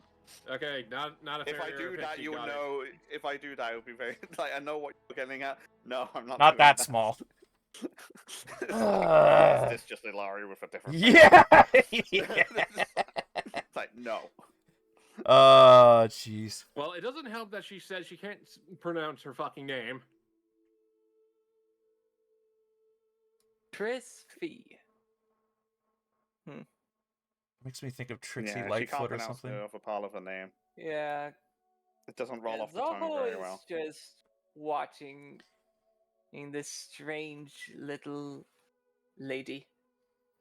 C: Okay, not a
B: If I
C: failure
B: do
C: of it,
B: that,
C: she
B: you will
C: got it.
B: know. If I do that, it'll be very. Like, I know what you're getting at. No, I'm not.
A: Not
B: doing
A: that small.
B: Is this just Ilari with a different face?
A: Yeah.
B: It's like, no.
A: Jeez.
C: Well, it doesn't help that she says she can't pronounce her fucking name.
D: Trisfee.
A: Makes me think of Trixie
B: Yeah, she
A: Lightfoot
B: can't
A: or
B: pronounce
A: something.
B: the other part of her name.
D: Yeah.
B: It doesn't roll
D: Yeah,
B: off the tongue
D: Zoho
B: very
D: is
B: well.
D: just watching in this strange little lady.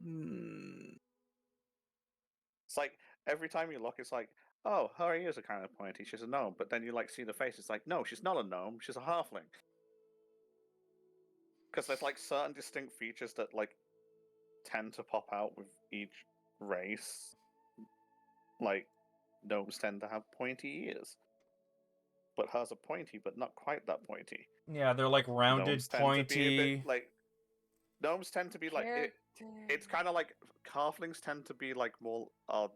B: It's like every time you look, it's like, oh, her ears are kind of pointy. She's a gnome, but then you like see the face. It's like, no, she's not a gnome. She's a halfling. Because there's like certain distinct features that like tend to pop out with each race. Like gnomes tend to have pointy ears, but hers are pointy, but not quite that pointy.
A: Yeah, they're like rounded,
B: Gnomes tend to be a
A: pointy.
B: bit like gnomes tend to be like it's kind of like halflings tend to be like more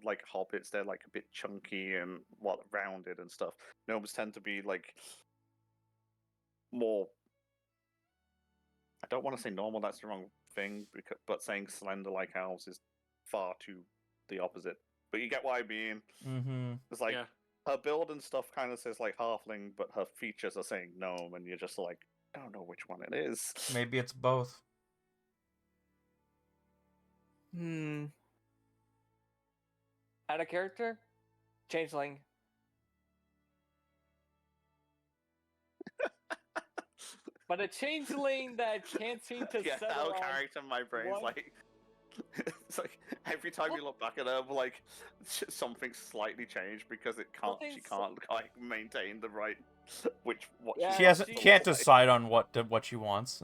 B: like hobbits. They're like a bit chunky and rounded and stuff. Gnomes tend to be like more. I don't want to say normal. That's the wrong thing. But saying slender like elves is far too the opposite. But you get what I mean.
A: Mm-hmm.
B: It's like
C: Yeah.
B: her build and stuff kind of says like halfling, but her features are saying gnome, and you're just like, I don't know which one it is.
A: Maybe it's both.
D: Out of character? Changeling. But a changeling that can't seem to
B: Yeah,
D: settle
B: our
D: on
B: character in my brain's
D: one-
B: like. It's like every time you look back at her, like something slightly changed because it can't. She
D: Something's-
B: can't like maintain the right. What
D: Yeah,
A: She
B: wants
A: hasn't
B: to
A: can't
B: look like.
A: decide on what she wants.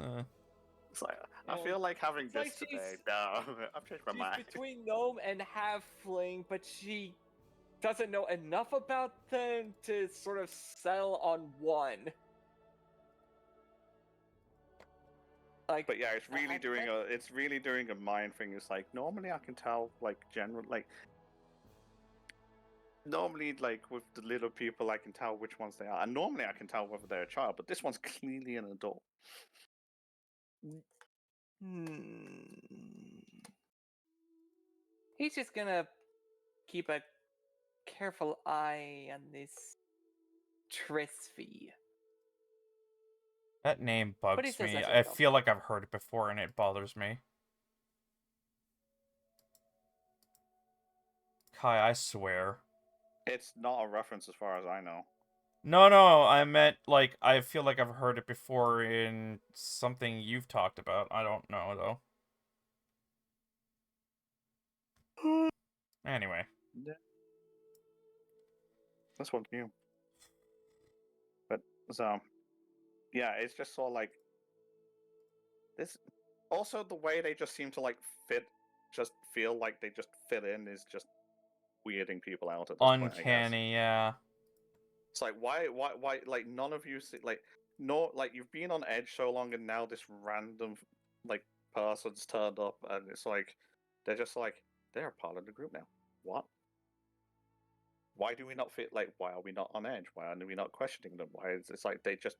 B: It's like, I
D: Yeah.
B: feel like having
D: It's
B: this
D: like
B: today.
D: she's-
B: No, I've changed my
D: She's
B: mind.
D: between gnome and halfling, but she doesn't know enough about them to sort of settle on one. Like,
B: But yeah, it's really
D: I
B: doing
D: bet-
B: it's really doing a mind thing. It's like normally I can tell like normally like with the little people I can tell which ones they are, and normally I can tell whether they're a child. But this one's clearly an adult.
D: He's just gonna keep a careful eye on this Trisfee.
A: That name
D: he
A: bugs
D: says
A: me.
D: that's
A: I
D: okay.
A: feel like I've heard it before and it bothers me. Kai, I swear.
B: It's not a reference as far as I know.
A: No, I meant, like, I feel like I've heard it before in something you've talked about. I don't know, though. Anyway.
B: That's what new. But so, yeah, it's just sort of like this. Also, the way they just seem to like feel like they just fit in is just weirding people out at this point, I guess.
A: Uncanny, yeah.
B: It's like why like none of you see like no like you've been on Edge so long and now this random like person's turned up and it's like they're just like they're a part of the group now. What? Why do we not fit? Like, why are we not on Edge? Why are we not questioning them? Why is it's like it just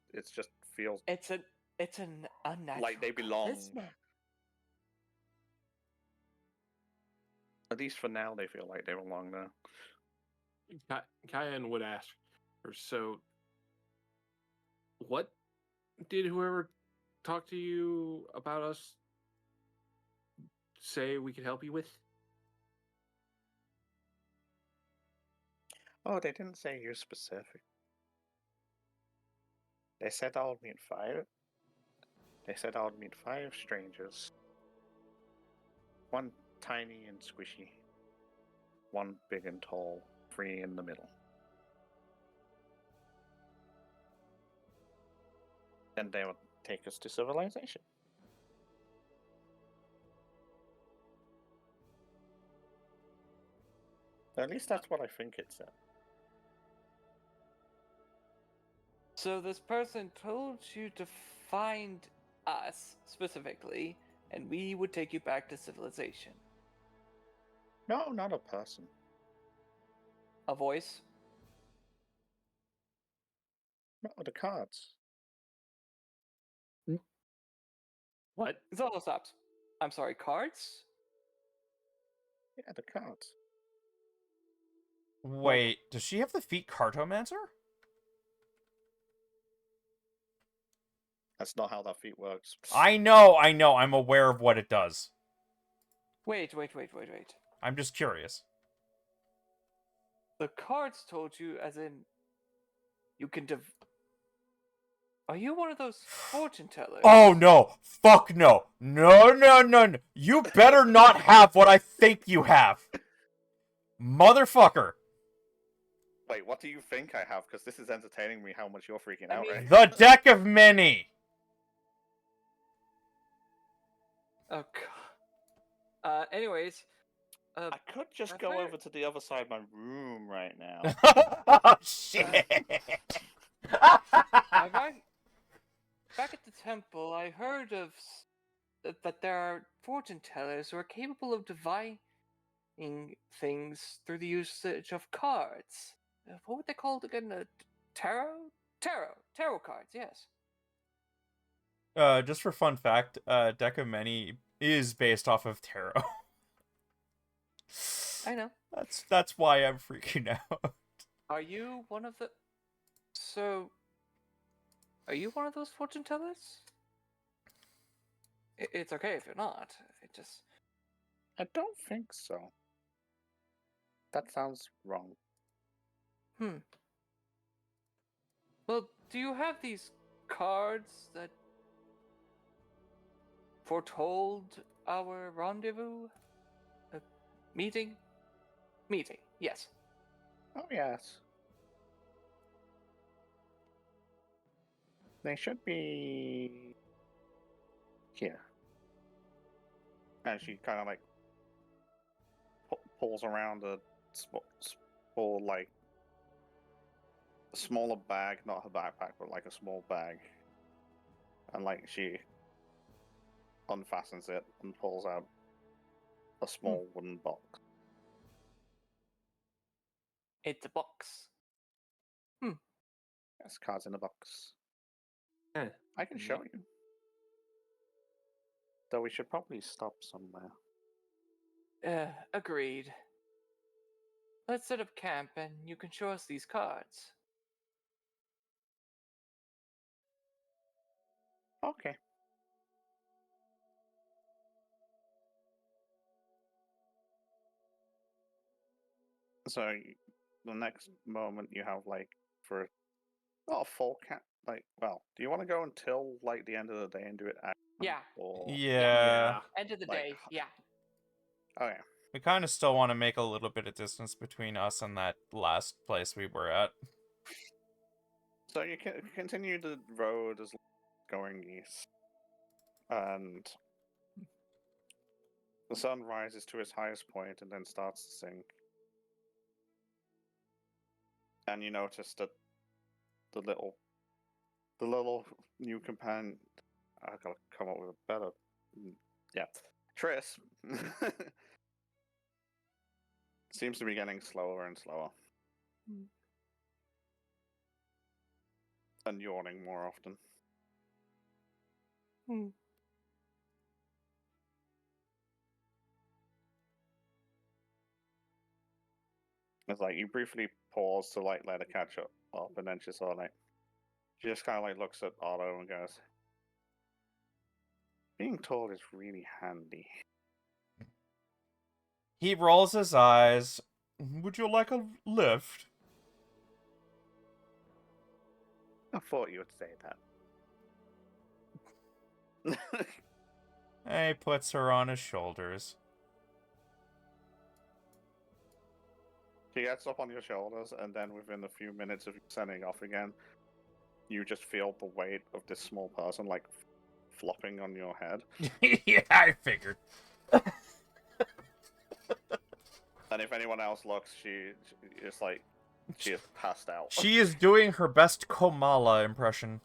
B: feels
D: It's an unnatural
B: like they belong.
D: charisma.
B: At least for now, they feel like they belong there.
C: Kyan would ask her, so what did whoever talked to you about us say we could help you with?
B: Oh, they didn't say you're specific. They said I would meet 5. They said I would meet 5 strangers. 1 tiny and squishy. 1 big and tall. 3 in the middle. And they would take us to civilization. At least that's what I think it said.
D: So this person told you to find us specifically, and we would take you back to civilization.
B: No, not a person.
D: A voice?
B: No, the cards.
C: What?
D: Zolo stops. I'm sorry, cards?
B: Yeah, the cards.
A: Wait, does she have the feat Cartomancer?
B: That's not how that feat works.
A: I know, I'm aware of what it does.
D: Wait.
A: I'm just curious.
D: The cards told you, as in, you can Are you one of those fortune tellers?
A: Oh no! Fuck no! No! You better not have what I think you have! Motherfucker!
B: Wait, what do you think I have? Because this is entertaining me how much you're freaking
D: I
B: out
D: mean-
B: right
A: The deck of many!
D: Oh god. Anyways,
B: I could just
D: I've
B: go
D: heard-
B: over to the other side of my room right now.
A: Oh shit!
D: back at the temple, I heard of that there are fortune tellers who are capable of divining things through the usage of cards. What would they call it again? Tarot cards. Yes.
A: Just for fun fact, deck of many is based off of tarot.
D: I know.
A: That's why I'm freaking out.
D: Are you one of the? So, are you one of those fortune tellers? It's okay if you're not. It just.
B: I don't think so. That sounds wrong.
D: Well, do you have these cards that foretold our rendezvous? Meeting? Meeting, yes.
B: Oh, yes. They should be here. And she kind of like pulls around a small, like, smaller bag, not her backpack, but like a small bag. And like she unfastens it and pulls out a small wooden box.
D: It's a box.
B: Yes, cards in a box.
C: Eh,
B: I can show you. Though we should probably stop somewhere.
D: Agreed. Let's set up camp and you can show us these cards.
B: Okay. So the next moment you have like for not a full camp, like, well, do you want to go until like the end of the day and do it at
D: Yeah.
B: or
A: Yeah.
D: End of the
B: Like,
D: day, yeah.
B: okay.
A: We kind of still want to make a little bit of distance between us and that last place we were at.
B: So you can continue the road as going east, and the sun rises to its highest point and then starts to sink. And you notice that the little new companion. I gotta come up with a better. Yeah, Triss seems to be getting slower and slower, and yawning more often. It's like you briefly pause to like let her catch up, and then she's all like, she just kind of like looks at Otto and goes, "Being told is really handy."
A: He rolls his eyes. Would you like a lift?
B: I thought you would say that.
A: He puts her on his shoulders.
B: She gets up on your shoulders, and then within a few minutes of you setting off again, you just feel the weight of this small person like flopping on your head.
A: Yeah, I figured.
B: And if anyone else looks, she is like, she is passed out.
A: She is doing her best Komala impression.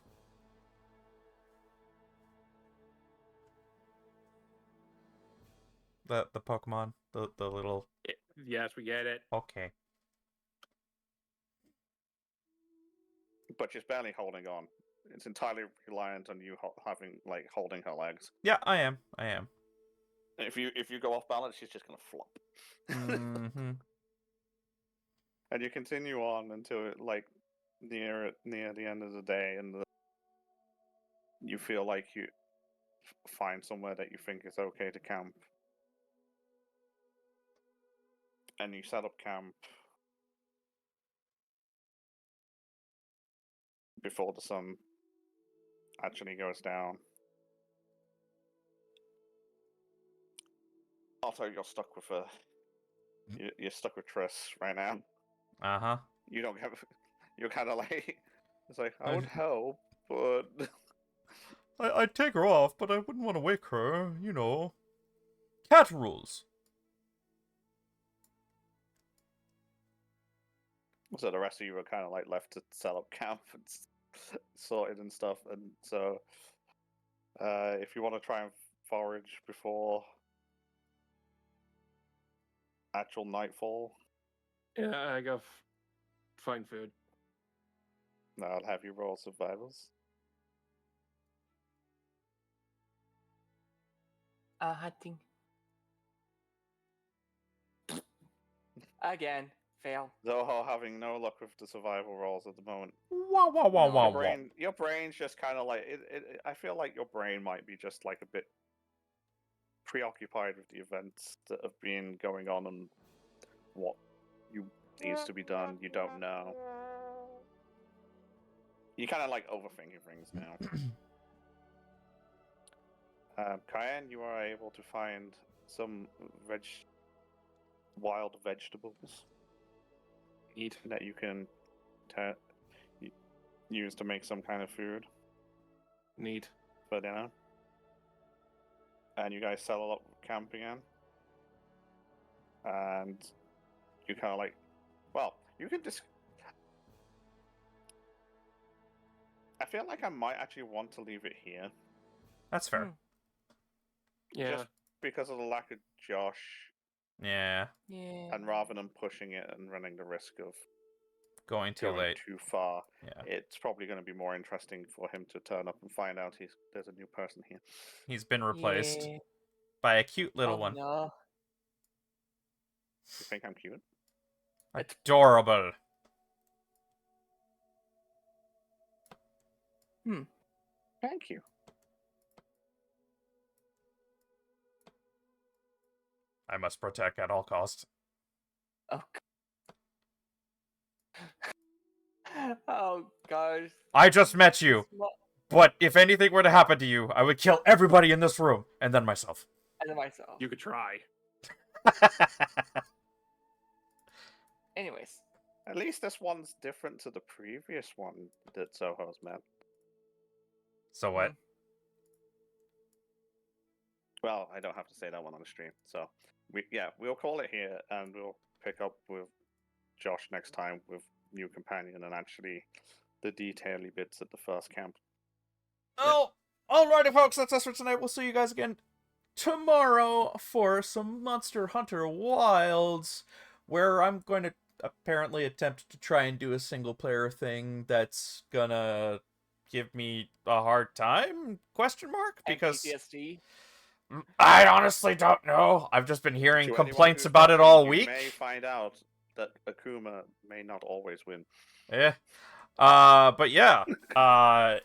A: The Pokemon, the little.
C: yes, we get it.
A: Okay.
B: But she's barely holding on. It's entirely reliant on you holding her legs.
A: Yeah, I am.
B: If you go off balance, she's just gonna flop.
A: Mm-hmm.
B: And you continue on until like near the end of the day, and you feel like you find somewhere that you think is okay to camp, and you set up camp before the sun actually goes down. Also, you're stuck with you're stuck with Triss right now.
A: Uh-huh.
B: You don't have. You're kind of like. It's like I would help, but
A: I'd take her off, but I wouldn't want to wake her, you know. Cat rules.
B: so the rest of you were kind of like left to set up camp and sorted and stuff. And so, if you want to try and forage before actual nightfall,
C: Yeah, I go find food.
B: I'll have you roll survivals.
D: Hunting. Again, fail.
B: Zoho having no luck with the survival rolls at the moment.
A: Wah wah wah
D: No,
A: wah
B: Your
A: wah.
B: your brain's just kind of like I feel like your brain might be just like a bit preoccupied with the events that have been going on and what needs to be done. You don't know. You kind of like overthinking things now. Cayenne, you are able to find some wild vegetables
C: Eat.
B: that you can use to make some kind of food
C: Neat.
B: for dinner. And you guys settle up camp again. And you kind of like, well, you can just. I feel like I might actually want to leave it here.
A: That's fair.
C: Yeah.
B: Just because of the lack of Josh,
A: Yeah.
D: Yeah.
B: and rather than pushing it and running the risk of
A: Going too
B: going
A: late.
B: too far,
A: Yeah.
B: it's probably going to be more interesting for him to turn up and find out there's a new person here.
A: He's been replaced
D: Yeah.
A: by a cute little
D: Oh,
A: one.
D: No.
B: You think I'm cute?
A: Adorable.
B: Thank you.
A: I must protect at all costs.
D: Oh. Oh gosh.
A: I just met you, but if anything were to happen to you, I would kill everybody in this room, and then myself.
D: And then myself.
C: You could try.
D: Anyways.
B: At least this one's different to the previous one that Zoho's met.
A: So what?
B: Well, I don't have to say that one on the stream. So, we'll call it here, and we'll pick up with Josh next time with new companion and actually the detaily bits at the first camp.
A: Oh, alrighty, folks, that's us for tonight. We'll see you guys again tomorrow for some Monster Hunter Wilds, where I'm going to apparently attempt to try and do a single-player thing that's gonna give me a hard time? Question mark? Because
D: PTSD.
A: I honestly don't know. I've just been hearing
B: To anyone
A: complaints
B: who's
A: about it
B: watching,
A: all
B: you
A: week.
B: may find out that Akuma may not always win.
A: Yeah. But yeah.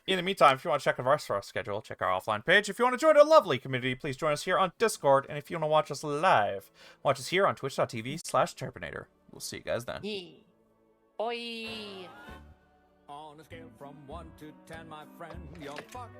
A: In the meantime, if you want to check out our schedule, check our offline page. If you want to join a lovely community, please join us here on Discord. And if you want to watch us live, watch us here on twitch.tv/Terpinator. We'll see you guys then.
D: Yeah. Bye.
F: On a scale from 1 to 10, my friend, you're fucked.